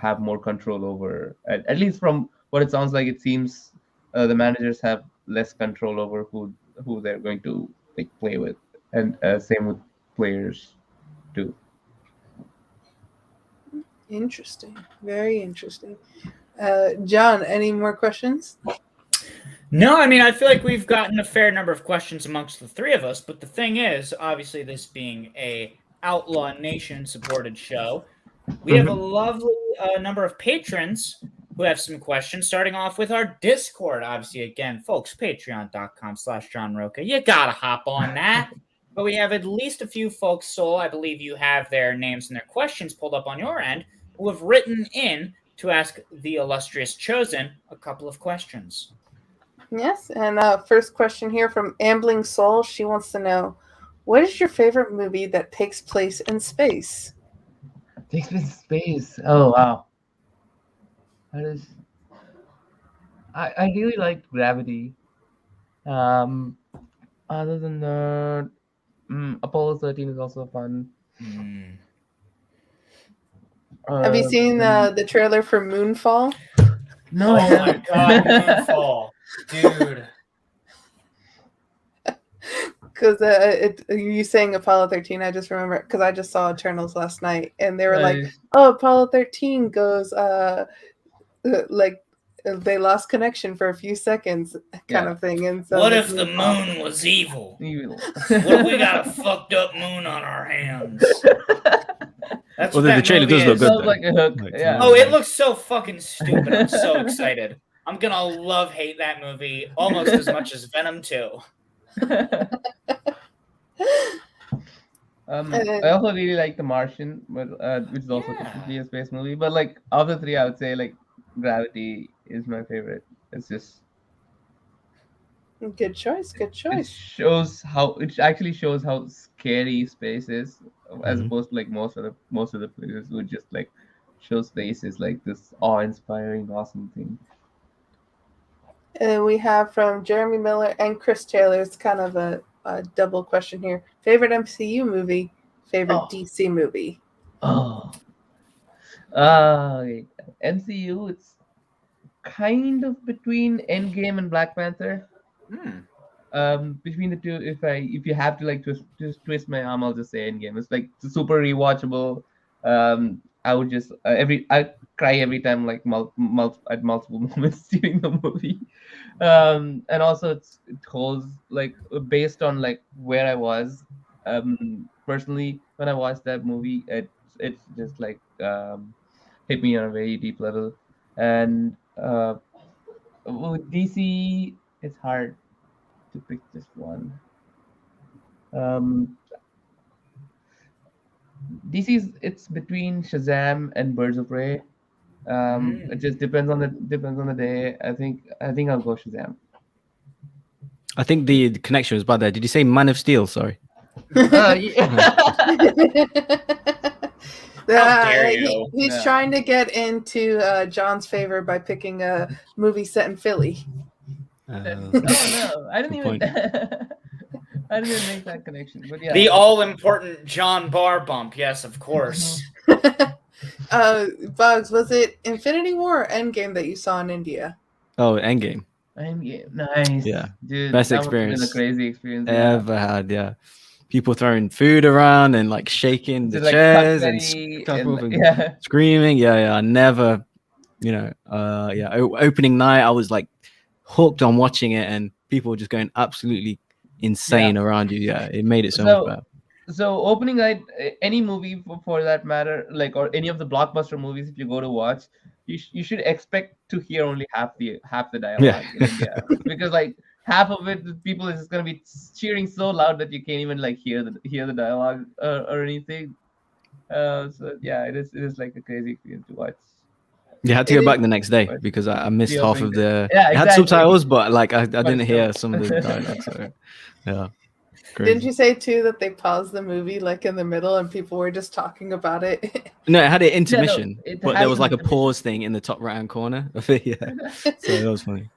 have more control over. At least from what it sounds like, it seems the managers have less control over who they're going to like play with, and same with players too. Interesting. Very interesting. John, any more questions? No, I mean, I feel like we've gotten a fair number of questions amongst the three of us, but the thing is, obviously, this being a Outlaw Nation supported show, we have a lovely number of patrons who have some questions, starting off with our Discord. Obviously, again, folks, patreon.com/JohnRoca. You gotta hop on that. But we have at least a few folks, Soul, I believe you have their names and their questions pulled up on your end, who have written in to ask the illustrious Chosen a couple of questions. Yes, and first question here from Ambling Soul. She wants to know, what is your favorite movie that takes place in space? Takes place in space. Oh wow. That is. I really liked Gravity. Other than that, Apollo 13 is also fun. Have you seen the trailer for Moonfall? No, Oh I my haven't. god, Moonfall. Dude. Because you saying Apollo 13, I just remember because I just saw Eternals last night, and they were like, Nice. "Oh, Apollo 13 goes like they lost connection for a few seconds, kind Yeah. of thing." And so What like, if the moon was evil? Evil. What if we got a fucked up moon on our hands? That's Although what the that trailer movie does look is. good, Sounds though. like a hook. Like, Yeah. Oh, it looks so fucking stupid. I'm so excited. I'm gonna love-hate that movie almost as much as Venom 2. I also really like The Martian, but which is also technically a space movie. But like of the three, I would say like Gravity is my favorite. It's just good choice, good choice. it actually shows how scary space is, as Mhm. opposed to like most of the places would just like show space as like this awe-inspiring, awesome thing. And we have from Jeremy Miller and Chris Taylor. It's kind of a double question here. Favorite MCU movie, favorite Oh. DC movie. Oh, MCU. It's kind of between Endgame and Black Panther. Between the two, if you have to like twist my arm, I'll just say Endgame. It's like super rewatchable. I would just I cry every time like at multiple moments during the movie. And also it holds like based on like where I was personally when I watched that movie. It's just like hit me on a very deep level. And with DC, it's hard to pick just one. DC's it's between Shazam and Birds of Prey. It just depends on the day. I think I'll go Shazam. I think the connection was bad there. Did you say Man of Steel? Sorry. How dare you? He's trying to get into John's favor by picking a movie set in Philly. No, I didn't even. I didn't even make that connection. But yeah, The all-important John Barr bump. Yes, of course. Bugs, was it Infinity War or Endgame that you saw in India? Oh, Endgame. Endgame, nice. Yeah, Dude, best that must have been experience a crazy experience. ever had. Yeah, people throwing food around and like shaking the Just, like, chairs and confetti stuff and, and yeah. screaming. I never, opening night, I was like hooked on watching it, and people were just going absolutely insane around you. Yeah, it made it so much better. So opening night, any movie for that matter, like, or any of the blockbuster movies, if you go to watch, you should expect to hear only half the dialogue. Yeah. Because like half of it, the people is just gonna be cheering so loud that you can't even like hear the dialogue or anything. So yeah, it is like a crazy experience to watch. You had to go back the next day because I missed half of the. Yeah, It had subtitles, but like I didn't still. hear some of the dialogue. So yeah. Crazy. Didn't you say too that they paused the movie like in the middle and people were just talking about it? No, it had an intermission, it but had there was an like a intermission. pause thing in the top right hand corner of it. Yeah, so that was funny.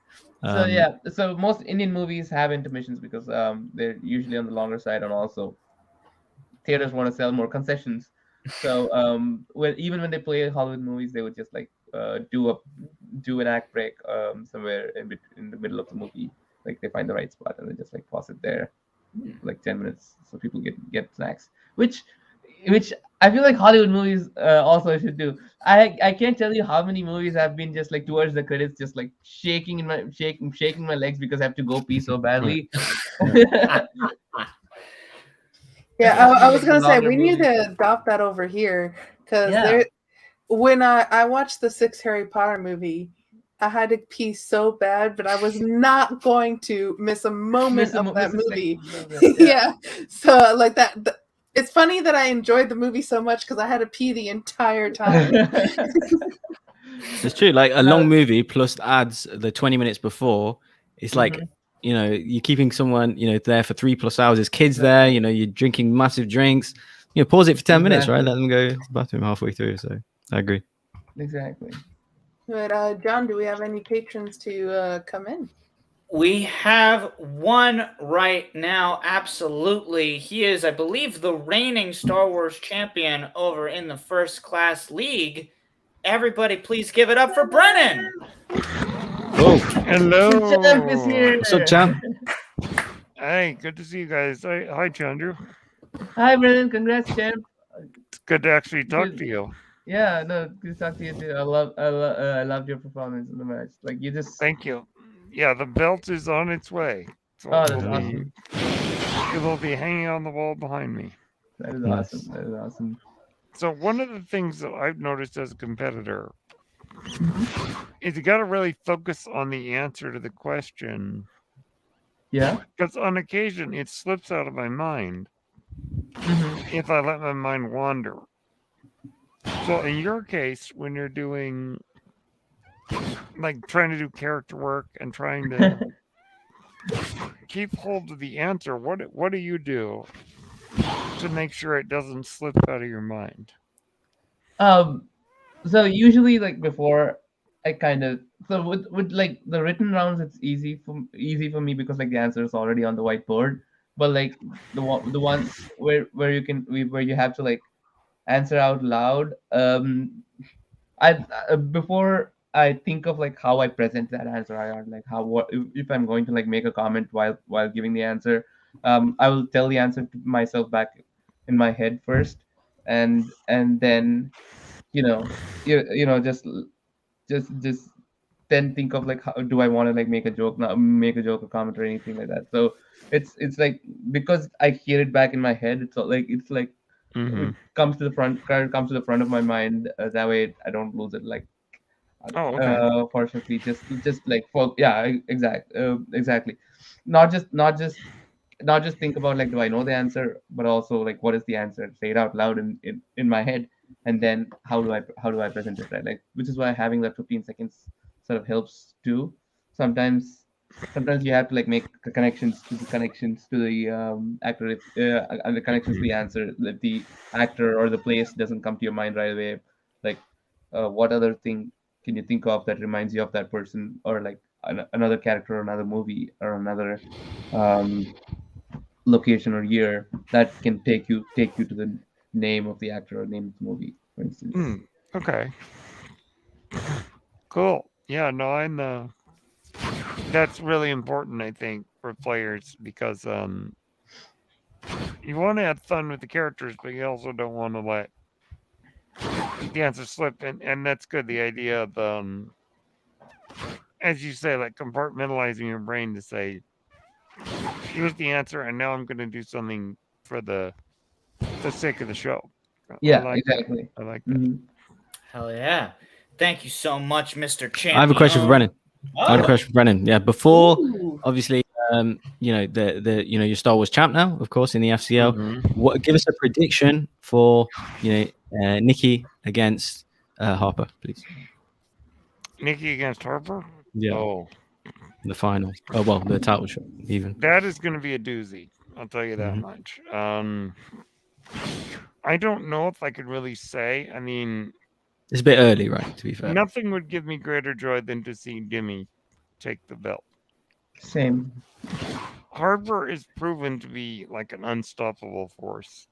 So most Indian movies have intermissions because they're usually on the longer side, and also theaters want to sell more concessions. So even when they play Hollywood movies, they would just like do an act break somewhere in the middle of the movie. Like they find the right spot and they just like pause it there, like 10 minutes, so people get snacks. Which I feel like Hollywood movies also should do. I can't tell you how many movies have been just like towards the credits, just like shaking my legs because I have to go pee so badly. Yeah, I was gonna say we need to adopt that over here because when I watched the 6th Harry Potter movie, I had to pee so bad, but I was not going to miss a moment of that movie. Yeah, so like that. It's funny that I enjoyed the movie so much because I had to pee the entire time. It's true. Like a long movie plus adds the 20 minutes before. It's like, you're keeping someone, there for 3+ hours. There's kids there, you're drinking massive drinks. Pause it for 10 minutes, right? Let them go to the bathroom halfway through. So I agree. Exactly. But John, do we have any patrons to come in? We have one right now, absolutely. He is, I believe, the reigning Star Wars champion over in the First Class League. Everybody, please give it up for Brennan! Oh, hello! Champ is here. What's up, Champ? Hey, good to see you guys. Hi, Chandru. Hi, Brennan. Congrats, Champ. It's good to actually talk to you. Yeah, no, good to talk to you too. I loved your performance in the match. Like you just. Thank you. Yeah, the belt is on its way. So that's awesome. It will be hanging on the wall behind me. That is awesome. That is awesome. So one of the things that I've noticed as a competitor is you got to really focus on the answer to the question. Yeah. Because on occasion it slips out of my mind if I let my mind wander. So in your case, when you're doing like trying to do character work and trying to keep hold of the answer, what do you do to make sure it doesn't slip out of your mind? So usually like before I kind of with like the written rounds, it's easy for me because like the answer is already on the whiteboard. But like the ones where you have to like answer out loud, before I think of like how I present that answer, if I'm going to like make a comment while giving the answer, I will tell the answer to myself back in my head first, and then just then think of like how do I want to like make a joke or comment or anything like that. So it's like because I hear it back in my head, it's like it comes to the front of my mind. That way I don't lose it. Like fortunately, just like exactly. Not just think about like do I know the answer, but also like what is the answer? Say it out loud in my head, and then how do I present it, right? Like which is why having that 15 seconds sort of helps too. Sometimes you have to like make connections to the actor and the connections to the answer. If the actor or the place doesn't come to your mind right away, like what other thing can you think of that reminds you of that person, or like another character or another movie or another location or year that can take you to the name of the actor or name of the movie, for instance. Okay. Cool. Yeah, no, that's really important, I think, for players because you want to have fun with the characters, but you also don't want to let the answer slip, and that's good. The idea of as you say, like compartmentalizing your brain to say, here's the answer, and now I'm going to do something for the sake of the show. Yeah, I like exactly. that. I like that. Hell yeah. Thank you so much, Mr. Champion. I have a question for Brennan. I have a question for Brennan. Yeah, before Ooh. obviously, the your Star Wars champ now, of course, in the FCL. Mhm. Give us a prediction for Nicki against Harper, please. Nicki against Harper? Yeah. Oh, The final. Oh well, the title shot even. that is going to be a doozy. I'll tell you that much. I don't know if I could really say. I mean, It's a bit early, right? To be fair. nothing would give me greater joy than to see Dimmy take the belt. Same. Harper is proven to be like an unstoppable force.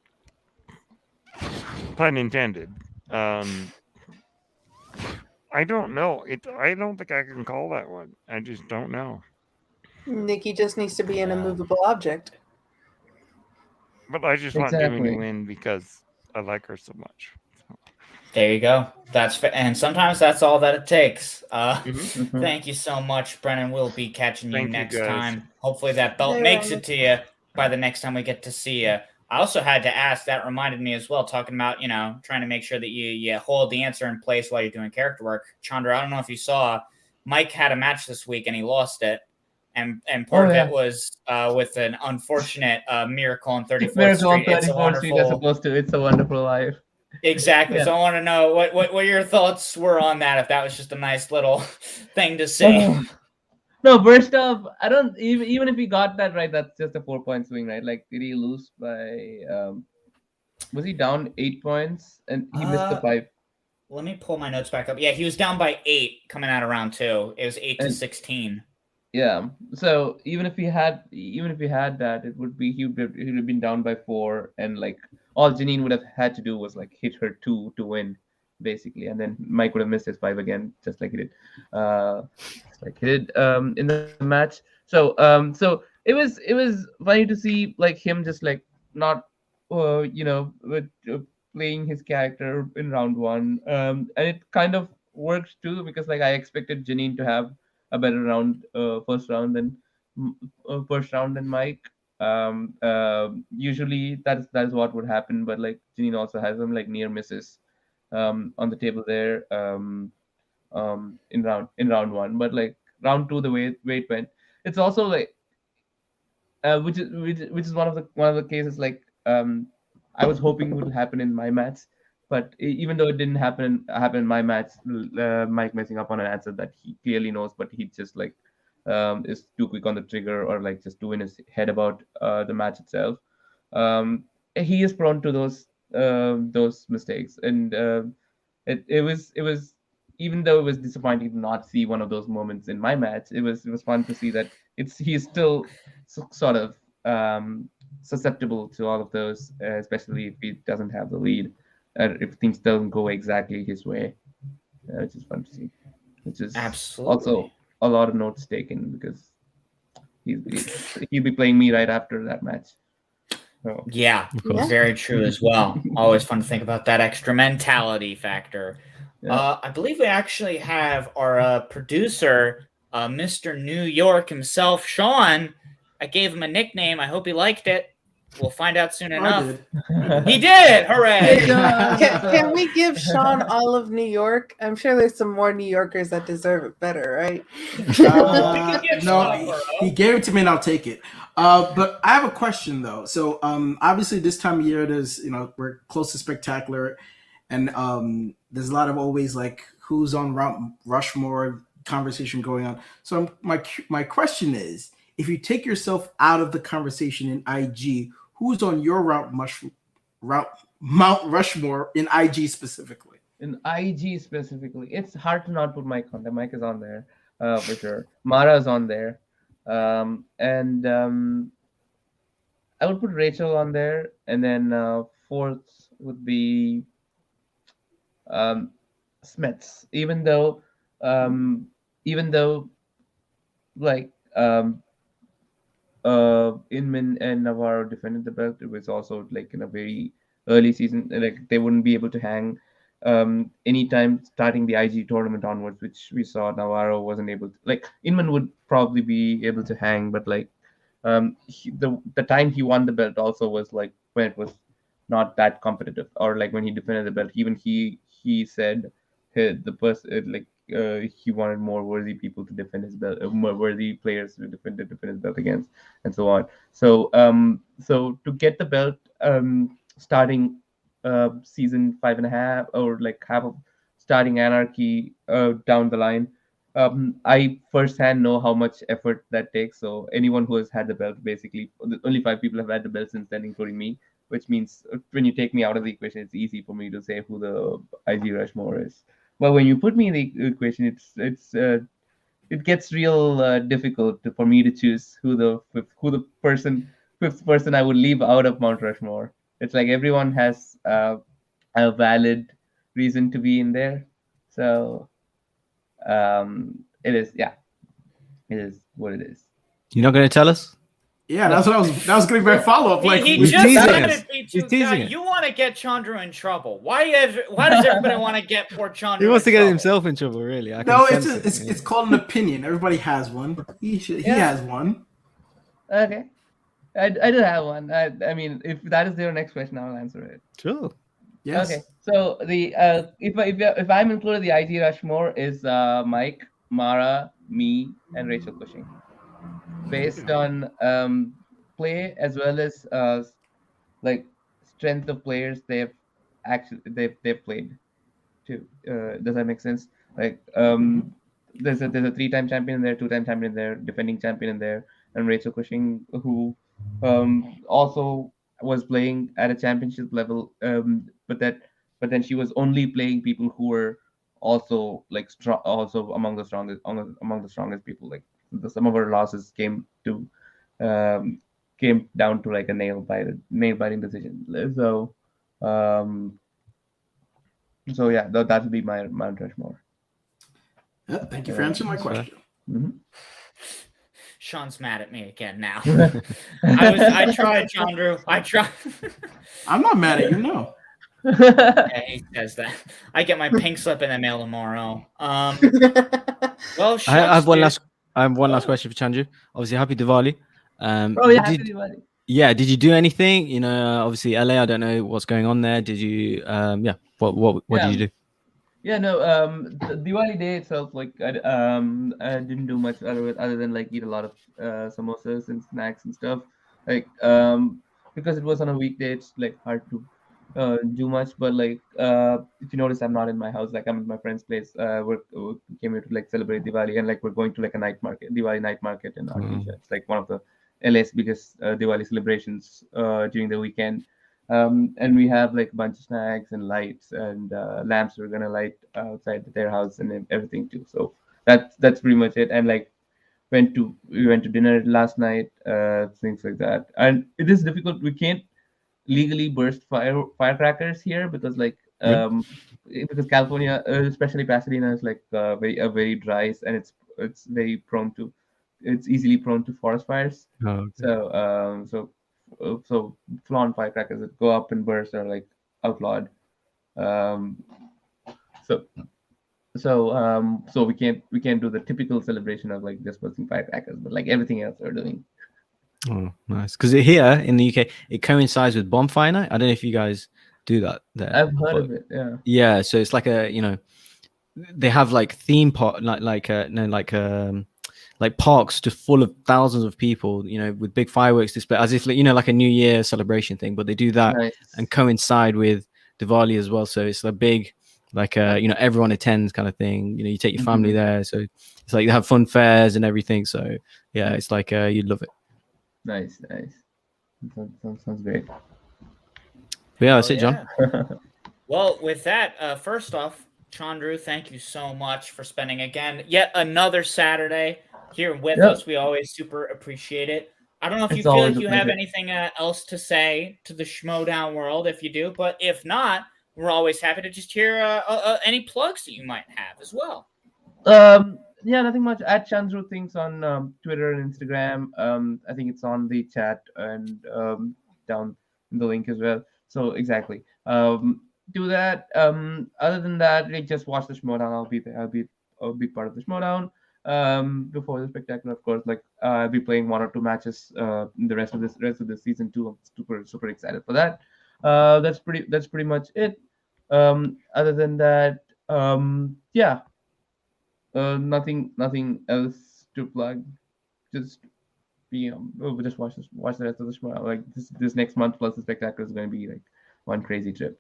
Pun intended. I don't know. I don't think I can call that one. I just don't know. Nikki just needs to be an immovable object. But I just want Dimmy to Exactly. win because I like her so much. There you go. And sometimes that's all that it takes. Mhm. Thank you so much, Brennan. We'll be catching you Thank you, next guys. time. Hopefully that belt Hey, makes Ryan. it to you by the next time we get to see you. I also had to ask, that reminded me as well, talking about, trying to make sure that you hold the answer in place while you're doing character work. Chandru, I don't know if you saw, Mike had a match this week and he lost it. And part of it was with an unfortunate miracle on 34th Miracle on Street. It's a 34th Street as wonderful... opposed to It's a Wonderful Life. Exactly. Yeah. So I want to know what your thoughts were on that, if that was just a nice little thing to say. No, first off, I don't even if he got that right, that's just a 4-point swing, right? Like, did he lose by was he down 8 points and he missed the 5? Let me pull my notes back up. Yeah, he was down by 8 coming out of round 2. It was 8-16. Yeah. So even if he had that, it would be he would have been down by 4, and like all Janine would have had to do was like hit her 2 to win, basically, and then Mike would have missed his 5 again, just like he did, in the match. So it was funny to see like him just like not with playing his character in round 1, and it kind of works too, because like I expected Janine to have a better first round than Mike. Usually that's what would happen, but like Janine also has some like near misses on the table there in round 1, but like round 2 the way it went, it's also like which is one of the cases like I was hoping would happen in my match, but even though it didn't happen in my match, Mike messing up on an answer that he clearly knows, but he just like is too quick on the trigger, or like just too in his head about the match itself. He is prone to those mistakes, and it was even though it was disappointing to not see one of those moments in my match, it was fun to see that he's still sort of susceptible to all of those, especially if he doesn't have the lead, if things don't go exactly his way, which is fun to see. Which is Absolutely. also a lot of notes taken, because he'll be playing me right after that match. So, Yeah, very true as well. Always fun to think about that extra mentality factor. yeah. I believe we actually have our producer, Mr. New York himself, Sean. I gave him a nickname. I hope he liked it. We'll find out soon enough. He did! Hooray! Can we give Sean all of New York? I'm sure there's some more New Yorkers that deserve it better, right? No, he gave it to me and I'll take it. But I have a question though. So obviously this time of year, we're close to Spectacular, and there's a lot of always like who's on Mount Rushmore conversation going on. So my question is, if you take yourself out of the conversation in IG, who's on your Mount Rushmore in IG specifically? In IG specifically, it's hard to not put Mike on there. Mike is on there for sure. Mara is on there, and I would put Rachel on there, and then fourth would be Smets. Even though like Inman and Navarro defended the belt, it was also like in a very early season. Like they wouldn't be able to hang anytime starting the IG tournament onwards, which we saw Navarro wasn't able to. Like Inman would probably be able to hang, but like the time he won the belt also was like when it was not that competitive, or like when he defended the belt. Even he said the person like he wanted more worthy people to defend his belt, more worthy players to defend his belt against, and so on. So to get the belt starting season 5.5 or like half of starting Anarchy down the line. I firsthand know how much effort that takes. So anyone who has had the belt, basically, only 5 people have had the belt since then, including me. Which means when you take me out of the equation, it's easy for me to say who the IG Rushmore is. But when you put me in the equation, it gets real difficult for me to choose who the fifth person I would leave out of Mount Rushmore. It's like everyone has a valid reason to be in there. So it is what it is. You're not going to tell us? Yeah, that was going to be my follow up. Like he He's just teasing started us. me He's too. teasing God, it. you want to get Chandru in trouble? Why does everybody want to get poor Chandru? He wants to in get trouble? himself in trouble, really. I can no, sense it's it. it's called an opinion. Everybody has one. He has one. Okay. I do have one. I mean, if that is your next question, I'll answer it. Sure. Yes. Okay. So the if I'm included, the IG Rushmore is Mike, Mara, me, and Rachel Cushing, based on play as well as like strength of players they've played too. Does that make sense? Like there's a 3-time champion in there, 2-time champion in there, defending champion in there, and Rachel Cushing, who also was playing at a championship level, but then she was only playing people who were also like strong, also among the strongest people. Like some of her losses came down to like a nail biting decision. So yeah, that would be my Mount Rushmore. Yeah, thank you for answering my question. Mm-hmm. Sean's mad at me again now. I tried, Chandru. I tried. I'm not mad at you, no. Yeah, he says that. I get my pink slip in the mail tomorrow. Well, I have one shucks, last question for Chandru. Obviously, happy Diwali. Oh yeah, happy Diwali. Yeah, did you do anything? You know, obviously LA. I don't know what's going on there. Did you? What did you do? Yeah, no. The Diwali day itself, like I didn't do much other than like eat a lot of samosas and snacks and stuff. Like because it was on a weekday, it's like hard to do much. But like if you notice, I'm not in my house. Like I'm at my friend's place. We came here to like celebrate Diwali, and like we're going to like a Diwali night market in Artesia. It's like one of the LA's biggest Diwali celebrations during the weekend. And we have like a bunch of snacks and lights and lamps we're gonna light outside their house and everything too. So that's pretty much it. And like we went to dinner last night, things like that. And it is difficult. We can't legally burst firecrackers here because like because California, especially Pasadena, is like very dry, and it's very it's easily prone to forest fires. Oh, okay. So full-on firecrackers that go up and burst are like outlawed. So we can't do the typical celebration of like just bursting firecrackers, but like everything else we're doing. Oh, nice. Because here in the UK, it coincides with bonfire night. I don't know if you guys do that there. I've heard of it. Yeah. Yeah. So it's like they have like theme park, like parks just full of thousands of people, with big fireworks display, as if like a New Year celebration thing. But they do that Nice. and coincide with Diwali as well. So it's a big, like everyone attends kind of thing. You take your family there, so it's like they have fun fairs and everything. So yeah, it's like you'd love it. Nice. Sounds great. But yeah, that's it, John. Well, with that, first off, Chandru, thank you so much for spending yet another Saturday here with us. We always super appreciate it. I don't know if you feel like you have anything else to say to the Schmoedown world, if you do, but if not, we're always happy to just hear any plugs that you might have as well. Yeah, nothing much. At Chandru things on Twitter and Instagram. I think it's on the chat and down in the link as well. So exactly. Do that. Other than that, like, just watch the Schmoedown. I'll be part of the Schmoedown. Before the spectacular, of course. Like I'll be playing 1 or 2 matches. In the rest of this season too. I'm super excited for that. That's pretty much it. Other than that, yeah. Nothing else to plug. Just just watch the rest of the show. Like this next month plus the spectacular is going to be like one crazy trip.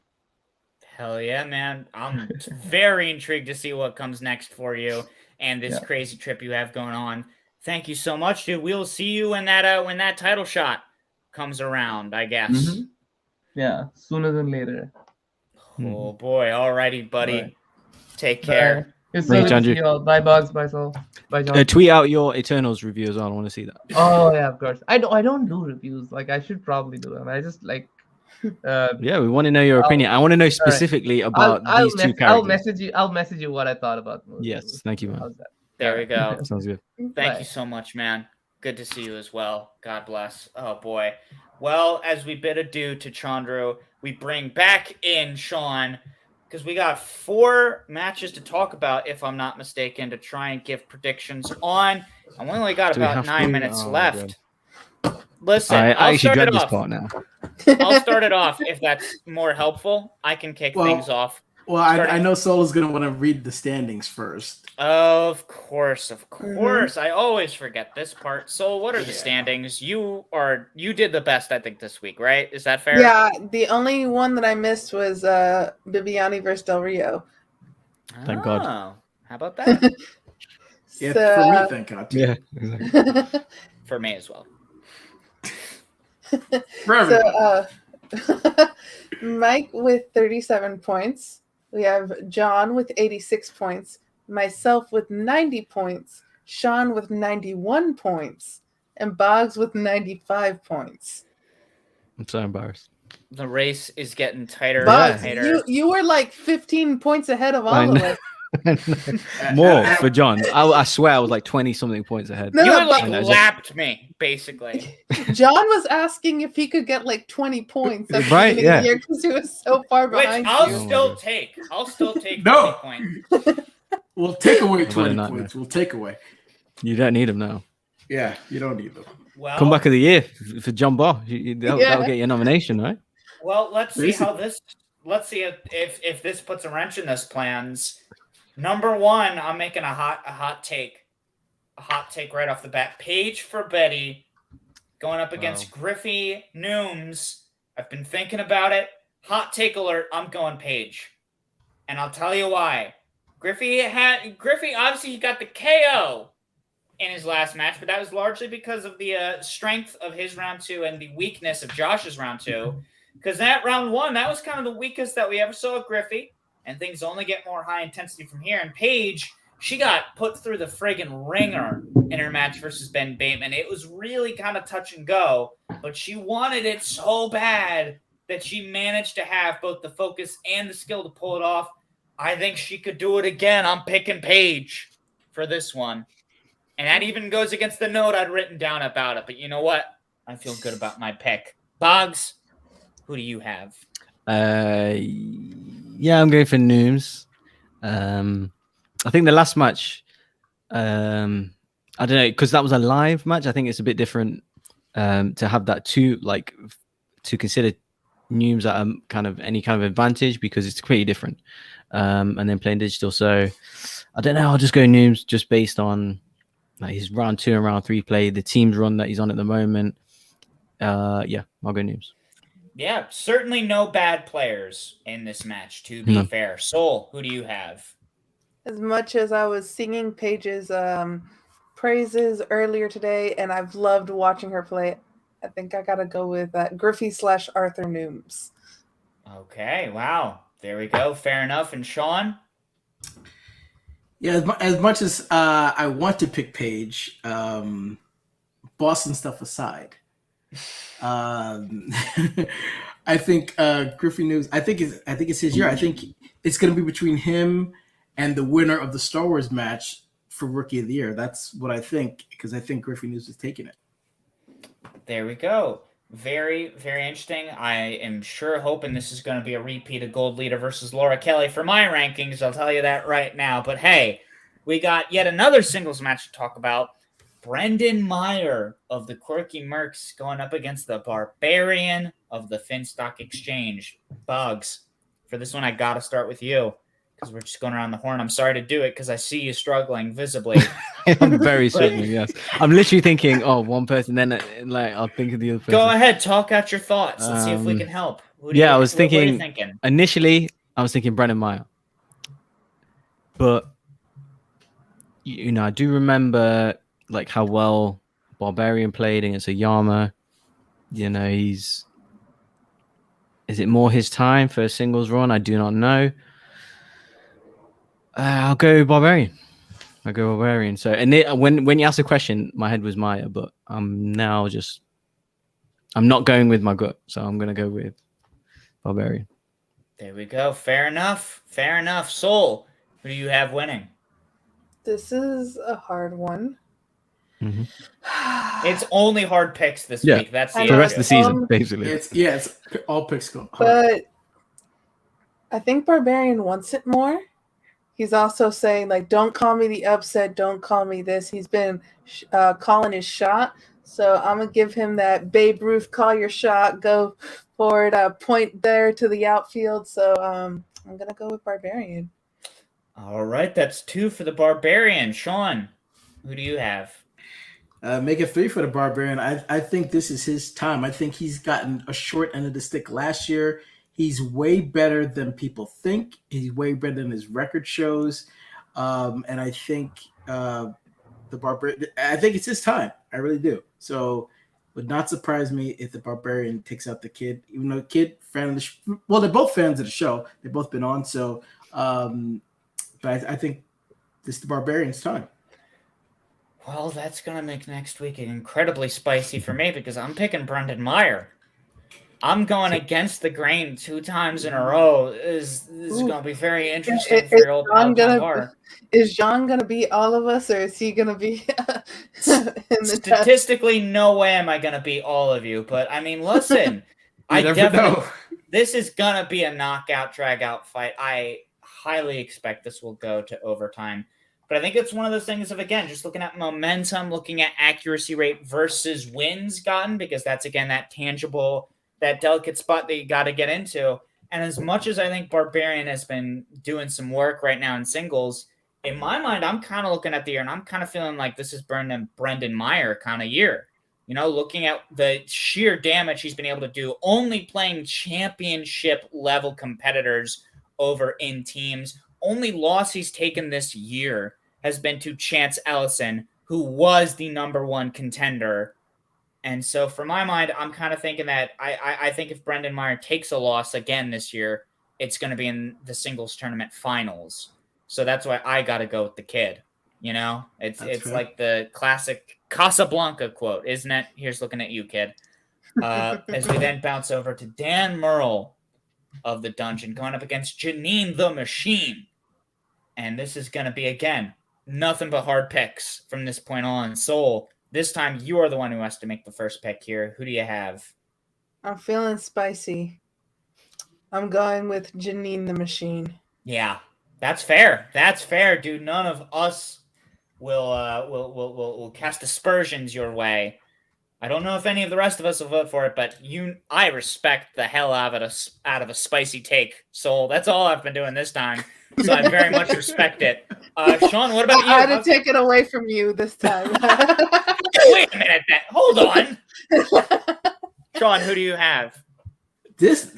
Hell yeah, man! I'm very intrigued to see what comes next for you and this crazy trip you have going on. Thank you so much, dude. We'll see you when that title shot comes around, I guess. Mm-hmm. Yeah, sooner than later. Oh boy! Alrighty, buddy. Right. Take care. Bye. It's so good to see you all. Bye, Bugs. Bye, Sol. Bye, John. Tweet out your Eternals review as well. I want to see that. Oh yeah, of course. I don't do reviews. Like I should probably do them. I just like. Yeah, we want to know your opinion. I want to know specifically about these two characters. I'll message you what I thought about them. Yes, thank you, man. There we go. Sounds good. Thank you so much, man. Good to see you as well. God bless. Oh boy. Well, as we bid adieu to Chandru, we bring back in Sean. Because we got 4 matches to talk about, if I'm not mistaken, to try and give predictions on. And we only got about 9 minutes left. Listen, I'll start it off. Now. I'll start it off if that's more helpful. I can kick things off. Well, I know Sol is going to want to read the standings first. Of course. Mm-hmm. I always forget this part. So what are the standings? You did the best, I think, this week, right? Is that fair? Yeah, the only one that I missed was Bibiani versus Del Rio. Thank God. How about that? Yeah, for me, thank God. Yeah, exactly. For me as well. Mike with 37 points. We have John with 86 points. Myself with 90 points. Sean with 91 points. And Boggs with 95 points. I'm so embarrassed. The race is getting tighter Boggs, and tighter. You were like 15 points ahead of all of us. More for John. I swear I was like 20-something points ahead. You lapped me, basically. John was asking if he could get like 20 points at the beginning of the year because he was so far behind. I'll still take 20 points. We'll take away 20 points. We'll take away. You don't need them now. Yeah, you don't need them. Well, comeback of the year for John Barr. That'll get your nomination, right? Well, let's see how this. Let's see if this puts a wrench in this plans. Number 1, I'm making a hot take right off the bat. Paige for Betty, going up against Griffey Nooms. I've been thinking about it. Hot take alert. I'm going Paige, and I'll tell you why. Griffey obviously he got the KO in his last match, but that was largely because of the strength of his round 2 and the weakness of Josh's round 2. Because that round 1, that was kind of the weakest that we ever saw of Griffey. And things only get more high intensity from here. And Paige, she got put through the friggin' ringer in her match versus Ben Bateman. It was really kind of touch and go, but she wanted it so bad that she managed to have both the focus and the skill to pull it off. I think she could do it again. I'm picking Paige for this one. And that even goes against the note I'd written down about it. But you know what? I feel good about my pick. Boggs, who do you have? Yeah, I'm going for Nooms. I think the last match, I don't know, because that was a live match. I think it's a bit different to have that to consider Nooms at kind of any kind of advantage because it's pretty different. And then playing digital. So I don't know. I'll just go Nooms just based on his round 2 and round 3 play, the team's run that he's on at the moment. Yeah, I'll go Nooms. Yeah, certainly no bad players in this match, to be fair. Sol, who do you have? As much as I was singing Paige's praises earlier today, and I've loved watching her play, I think I got to go with Griffey/Arthur Nooms. Okay, wow. There we go. Fair enough. And Sean? Yeah, as much as I want to pick Paige, Boston stuff aside, I think Griffey News. I think it's his year. I think it's going to be between him and the winner of the Star Wars match for Rookie of the Year. That's what I think, because I think Griffey News is taking it. There we go. Very, very interesting. I am sure hoping this is going to be a repeat of Gold Leader versus Laura Kelly for my rankings. I'll tell you that right now. But hey, we got yet another singles match to talk about. Brendan Meyer of the Quirky Mercs going up against the Barbarian of the Finstock Exchange. Bugs, for this one, I got to start with you because we're just going around the horn. I'm sorry to do it because I see you struggling visibly. I'm very struggling, yes. I'm literally thinking, one person, then I'll think of the other person. Go ahead, talk out your thoughts. Let's see if we can help. I was what are you thinking, thinking? Initially, I was thinking Brendan Meyer. But, I do remember how well Barbarian played against Oyama. Is it more his time for a singles run? I do not know. I'll go Barbarian. So, and when you asked the question, my head was Maya, but I'm not going with my gut, so I'm gonna go with Barbarian. There we go. Fair enough. Soul, who do you have winning? This is a hard one. Mm-hmm. It's only hard picks this week. That's for the rest of the season, basically. It's all picks go hard. But I think Barbarian wants it more. He's also saying, don't call me the upset, don't call me this. He's been calling his shot. So I'm going to give him that Babe Ruth, call your shot, go for it, point there to the outfield. So I'm going to go with Barbarian. All right, that's 2 for the Barbarian. Sean, who do you have? Make it 3 for the Barbarian. I think this is his time. I think he's gotten a short end of the stick last year. He's way better than people think. He's way better than his record shows. And I think the Barbarian, I think it's his time. I really do. So would not surprise me if the Barbarian takes out the Kid, even though Kid, fan of the well, they're both fans of the show. They've both been on. So, but I think this is the Barbarian's time. Well, that's going to make next week incredibly spicy for me because I'm picking Brendan Meyer. I'm going against the grain 2 times in a row. This is going to be very interesting for your old pal John Barr. Is John going to beat all of us, or is he going to be Statistically, no way am I going to beat all of you. But, I mean, listen. I definitely know. This is going to be a knockout, drag-out fight. I highly expect this will go to overtime. But I think it's one of those things of, again, just looking at momentum, looking at accuracy rate versus wins gotten, because that's, again, that tangible, that delicate spot that you got to get into. And as much as I think Barbarian has been doing some work right now in singles, in my mind, I'm kind of looking at the year, and I'm kind of feeling like this is Brendan Meyer kind of year. Looking at the sheer damage he's been able to do, only playing championship-level competitors over in teams. Only loss he's taken this year has been to Chance Ellison, who was the #1 contender. And so for my mind, I'm kind of thinking that I think if Brendan Meyer takes a loss again this year, it's going to be in the singles tournament finals. So that's why I got to go with the Kid. It's fair. Like the classic Casablanca quote, isn't it? Here's looking at you, Kid. As we then bounce over to Dan Murrell of the Dungeon, going up against Jeannine the Machine. And this is going to be, again, nothing but hard picks from this point on. Soul, this time you are the one who has to make the first pick here. Who do you have? I'm feeling spicy. I'm going with Jeannine the Machine. Yeah, that's fair. That's fair, dude. None of us will cast aspersions your way. I don't know if any of the rest of us will vote for it, but I respect the hell out of a spicy take, Soul. That's all I've been doing this time. So I very much respect it. Sean, what about you? I had to take it away from you this time. Wait a minute. Hold on. Sean, who do you have?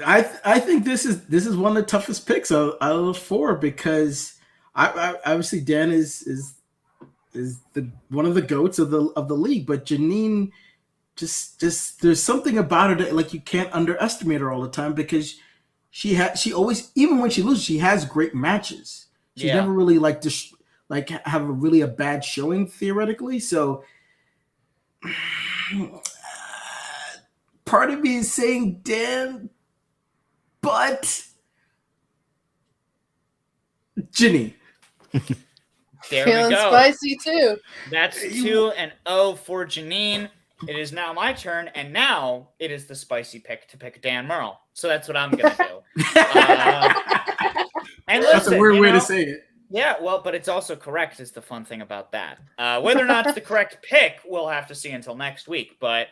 I think this is one of the toughest picks out of the 4 because I obviously Dan is the one of the goats of the league, but Janine just there's something about her that you can't underestimate her all the time because she always, even when she loses, she has great matches. She's never really have a bad showing theoretically. So part of me is saying Dan, but Ginny. There Feeling we go. spicy too. That's 2-0 for Janine. It is now my turn, and now it is the spicy pick to pick Dan Murrell. So that's what I'm going to do. And listen, That's a weird way to say it. Yeah, well, but it's also correct is the fun thing about that. Whether or not it's the correct pick, we'll have to see until next week. But,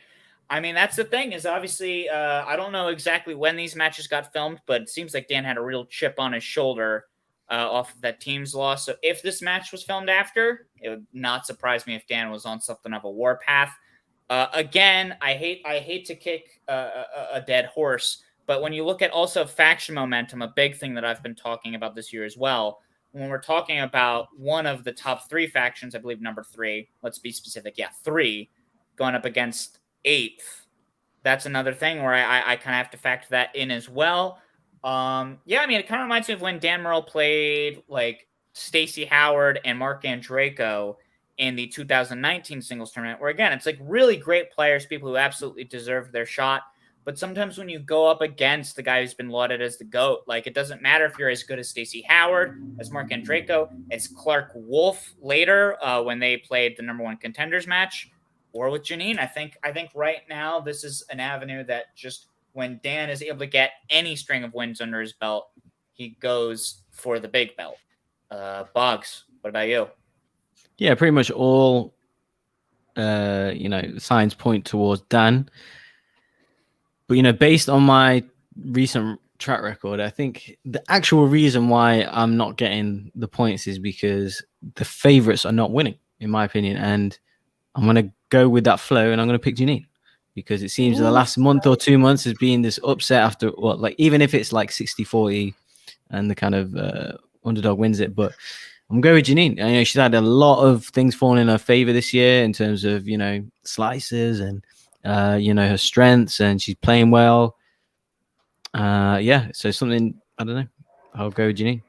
I mean, that's the thing is obviously, I don't know exactly when these matches got filmed, but it seems like Dan had a real chip on his shoulder off of that team's loss. So if this match was filmed after, it would not surprise me if Dan was on something of a warpath. Again, I hate to kick a dead horse, but when you look at also faction momentum, a big thing that I've been talking about this year as well, when we're talking about one of the top 3 factions, I believe number 3, let's be specific. Yeah, 3 going up against 8th. That's another thing where I kind of have to factor that in as well. Yeah, I mean, it kind of reminds me of when Dan Murrell played like Stacey Howard and Mark Andreyko in the 2019 singles tournament, where again, it's like really great players, people who absolutely deserve their shot. But sometimes when you go up against the guy who's been lauded as the GOAT, like it doesn't matter if you're as good as Stacey Howard, as Mark Andreyko, as Clark Wolf later when they played the number 1 contenders match, or with Janine. I think right now this is an avenue that just when Dan is able to get any string of wins under his belt, he goes for the big belt. Boggs, what about you? Yeah, pretty much all signs point towards Dan. But, based on my recent track record, I think the actual reason why I'm not getting the points is because the favorites are not winning, in my opinion. And I'm going to go with that flow and I'm going to pick Janine because it seems the last month or 2 months has been this upset after even if it's like 60-40 and the kind of underdog wins it. But I'm going with Janine. She's had a lot of things falling in her favor this year in terms of, slices and, her strengths, and she's playing well. So something, I don't know. I'll go with Janine.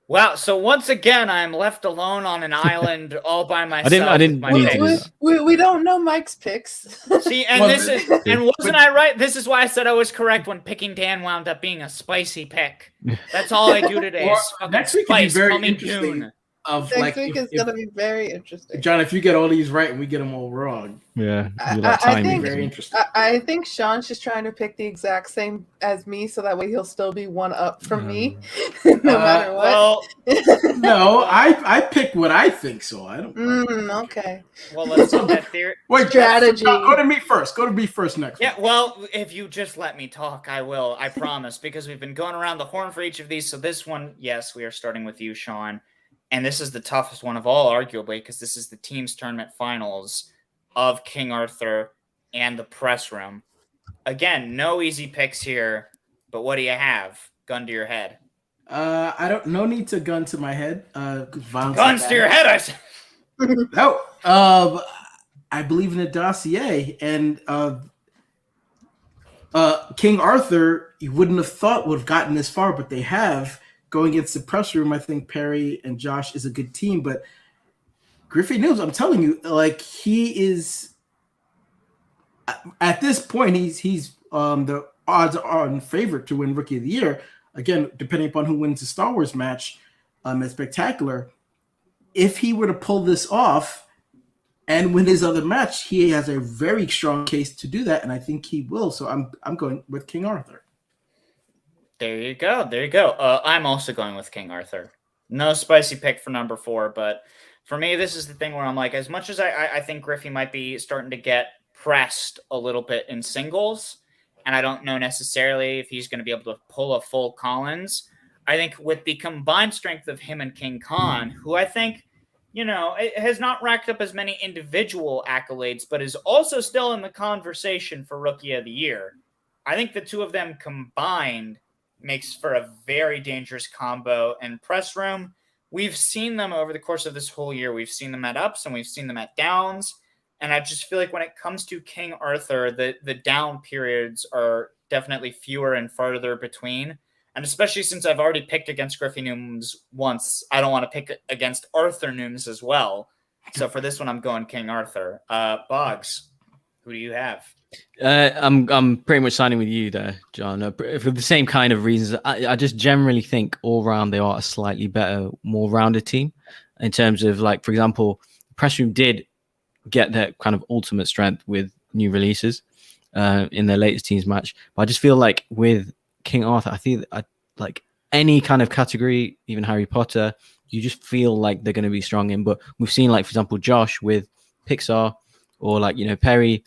Wow. So once again, I'm left alone on an island all by myself. I didn't need to do that. We don't know Mike's picks. See, and wasn't I right? This is why I said I was correct when picking Dan wound up being a spicy pick. That's all I do today. Next week spice, will be very coming interesting. June. Next week is going to be very interesting. John, if you get all these right and we get them all wrong, yeah, I think very interesting. I think Sean's just trying to pick the exact same as me, so that way he'll still be one up from me, no matter what. Well, no, I pick what I think, so I don't. Okay. Well, let's look at theory. Wait, strategy. Go to me first. Go to me first next. Yeah, well, if you just let me talk, I will. I promise, because we've been going around the horn for each of these. So this one, yes, we are starting with you, Sean. And this is the toughest one of all, arguably, because this is the team's tournament finals of King Arthur and the press room. Again, no easy picks here, but what do you have? Gun to your head. I don't. No need to gun to my head. Guns to your head, I said. No. I believe in the dossier, and King Arthur, you wouldn't have thought would have gotten this far, but they have. Going against the press room, I think Perri and Josh is a good team, but Griffey Nooms, I'm telling you, like he is at this point, he's the odds are on favorite to win Rookie of the Year. Again, depending upon who wins the Star Wars match at Spectacular. If he were to pull this off and win his other match, he has a very strong case to do that, and I think he will. So I'm going with King Arthur. There you go. There you go. I'm also going with King Arthur. No spicy pick for number 4, but for me, this is the thing where I'm like, as much as I think Griffey might be starting to get pressed a little bit in singles, and I don't know necessarily if he's going to be able to pull a full Collins, I think with the combined strength of him and King Khan, who I think, has not racked up as many individual accolades, but is also still in the conversation for Rookie of the Year. I think the two of them combined makes for a very dangerous combo and press room. We've seen them over the course of this whole year. We've seen them at ups and we've seen them at downs. And I just feel like when it comes to King Arthur, the down periods are definitely fewer and farther between. And especially since I've already picked against Griffey Nooms once, I don't want to pick against Arthur Nooms as well. So for this one, I'm going King Arthur. Boggs, who do you have? I'm pretty much signing with you there, John, for the same kind of reasons. I just generally think all round they are a slightly better, more rounded team. in terms of like, for example, Press Room did get that kind of ultimate strength with new releases in their latest teams match. But I just feel like with King Arthur, I think like any kind of category, even Harry Potter, you just feel like they're going to be strong in. But we've seen, like, for example, Josh with Pixar, or like, you know, Perri,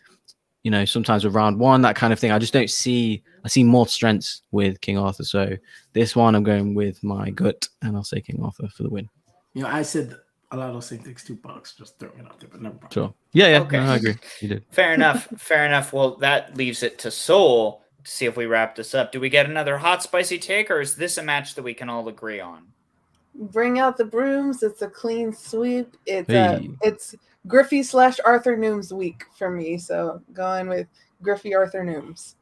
you know, sometimes with round one, that kind of thing. I just don't see, I see more strengths with King Arthur. So this one, I'm going with my gut, and I'll say King Arthur for the win. You know, I said a lot of those same things too, Bugs. Just throwing it out there, but never mind. Sure. Yeah. Okay. No, I agree. You did. Fair enough. Fair enough. Well, that leaves it to Soul to see if we wrap this up. Do we get another hot, spicy take, or is this a match that we can all agree on? Bring out the brooms. It's a clean sweep. It's Hey. it's Griffey / Arthur Nooms week for me. So going with Griffey Arthur Nooms.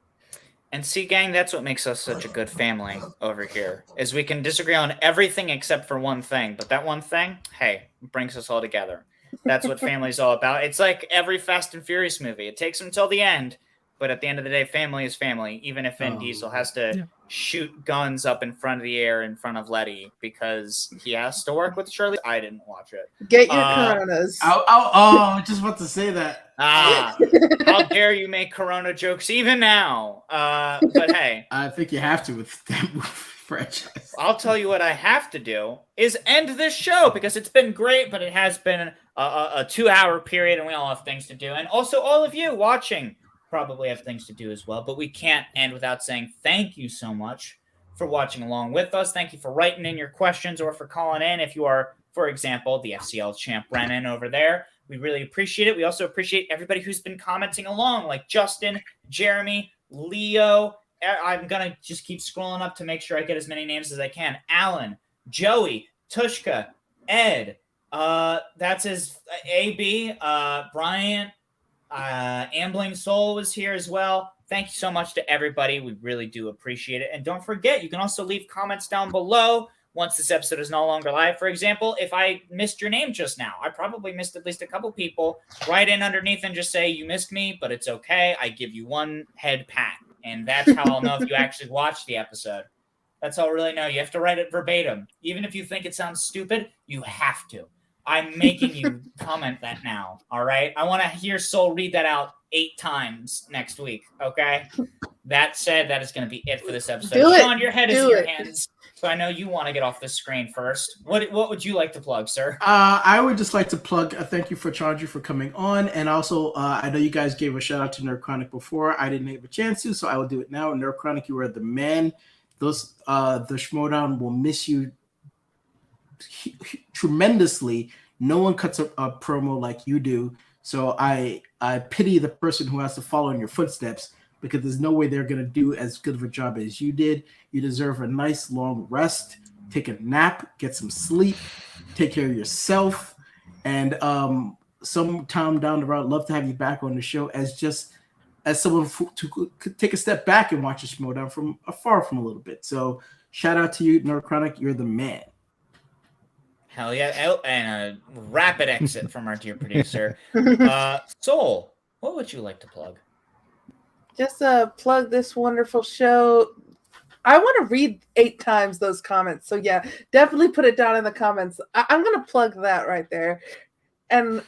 And see, gang, that's what makes us such a good family over here, is we can disagree on everything except for one thing. But that one thing, hey, brings us all together. That's what family's all about. It's like every Fast and Furious movie. It takes them till the end, but at the end of the day, family is family, even if Vin Diesel has to shoot guns up in front of the air in front of Letty because he has to work with Shirley. I didn't watch it. Get your Coronas. I was just about to say that. How dare you make Corona jokes even now? But hey, I think you have to with that movie franchise. I'll tell you what I have to do is end this show because it's been great, but it has been a 2-hour period and we all have things to do. And also all of you watching probably have things to do as well, but we can't end without saying thank you so much for watching along with us. Thank you for writing in your questions or for calling in. If you are, for example, the FCL champ Brennan over there, we really appreciate it. We also appreciate everybody who's been commenting along, like Justin, Jeremy, Leo. I'm going to just keep scrolling up to make sure I get as many names as I can. Alan, Joey, Tushka, Ed, that's his AB, Bryant, Ambling Soul was here as well. Thank you so much to everybody. We really do appreciate it. And don't forget, you can also leave comments down below once this episode is no longer live. For example, if I missed your name just now, I probably missed at least a couple people. Write in underneath and just say, you missed me, but it's okay. I give you one head pat. And that's how I'll know if you actually watched the episode. That's how I really know. You have to write it verbatim. Even if you think it sounds stupid, you have to. I'm making you comment that now, all right? I want to hear Soul read that out 8 times next week, okay? That said, that is going to be it for this episode. Sean, your head is in your hands, so I know you want to get off the screen first. What would you like to plug, sir? I would just like to plug a thank you for Chandru for coming on, and also I know you guys gave a shout out to Nerd Chronic before. I didn't have a chance to, so I will do it now. Nerd Chronic, you are the man. The Schmoedown will miss you tremendously. No one cuts a promo like you do, so I pity the person who has to follow in your footsteps, because there's no way they're going to do as good of a job as you did. You deserve a nice long rest, take a nap, get some sleep, take care of yourself, and sometime down the road, I'd love to have you back on the show as someone to take a step back and watch a Schmoedown from afar from a little bit. So shout out to you, Nerd Chronic, you're the man. Hell yeah. And a rapid exit from our dear producer. Soul, what would you like to plug? Just plug this wonderful show. I want to read 8 times those comments. So yeah, definitely put it down in the comments. I'm going to plug that right there. And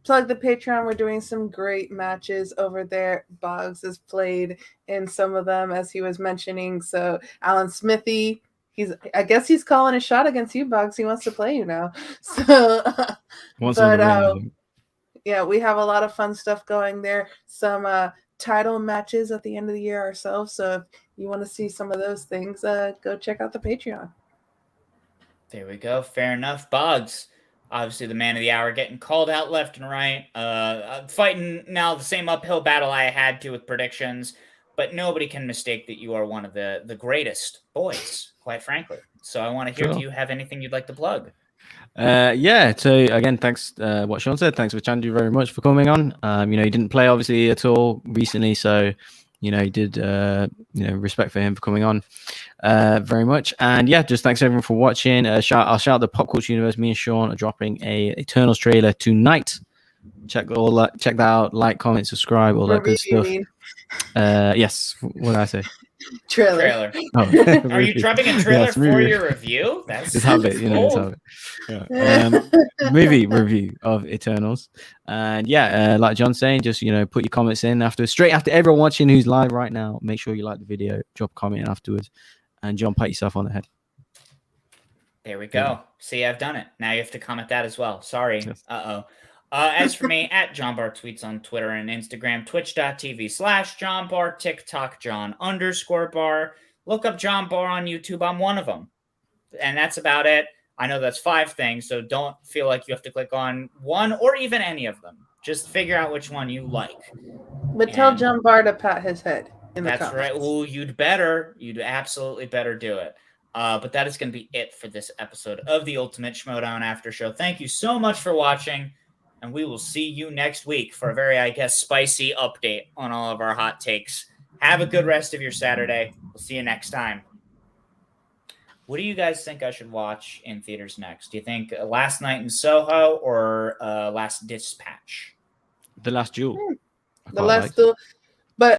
plug the Patreon. We're doing some great matches over there. Boggs has played in some of them, as he was mentioning. So Alan Smithy, I guess he's calling a shot against you, Boggs. He wants to play you now. So, yeah, we have a lot of fun stuff going there. Some title matches at the end of the year ourselves. So if you want to see some of those things, go check out the Patreon. There we go. Fair enough. Boggs, obviously the man of the hour, getting called out left and right. Fighting now the same uphill battle I had to with predictions, but nobody can mistake that you are one of the greatest boys, quite frankly. So I want to hear, do you have anything you'd like to plug? Yeah, so again, thanks what Sean said. Thanks for Chandru very much for coming on. He didn't play obviously at all recently, so he did respect for him for coming on very much. And yeah, just thanks everyone for watching. I'll shout the Pop Culture Universe. Me and Sean are dropping a Eternals trailer tonight. Check that out, like, comment, subscribe, all that good stuff. Yes, what did I say? Trailer. Oh, Are you review. dropping a trailer Yes, for review. your review? That's It's habit, you know. It's bold. habit. Yeah. Movie review of Eternals, and like John's saying, just put your comments in straight after everyone watching who's live right now. Make sure you like the video, drop a comment afterwards, and John, pat yourself on the head. There we go. Yeah. See, I've done it. Now you have to comment that as well. Sorry. Yes. As for me, at John Bar Tweets on Twitter and Instagram, twitch.tv/John Bar, TikTok, John_Bar. Look up John Bar on YouTube. I'm one of them. And that's about it. I know that's 5 things, so don't feel like you have to click on one or even any of them. Just figure out which one you like. But tell John Bar to pat his head. That's right. Oh, you'd better. You'd absolutely better do it. But that is going to be it for this episode of the Ultimate Schmoedown After Show. Thank you so much for watching, and we will see you next week for a very, I guess, spicy update on all of our hot takes. Have a good rest of your Saturday. We'll see you next time. What do you guys think I should watch in theaters next? Do you think Last Night in Soho or Last Dispatch? The Last Duel. The Last Duel.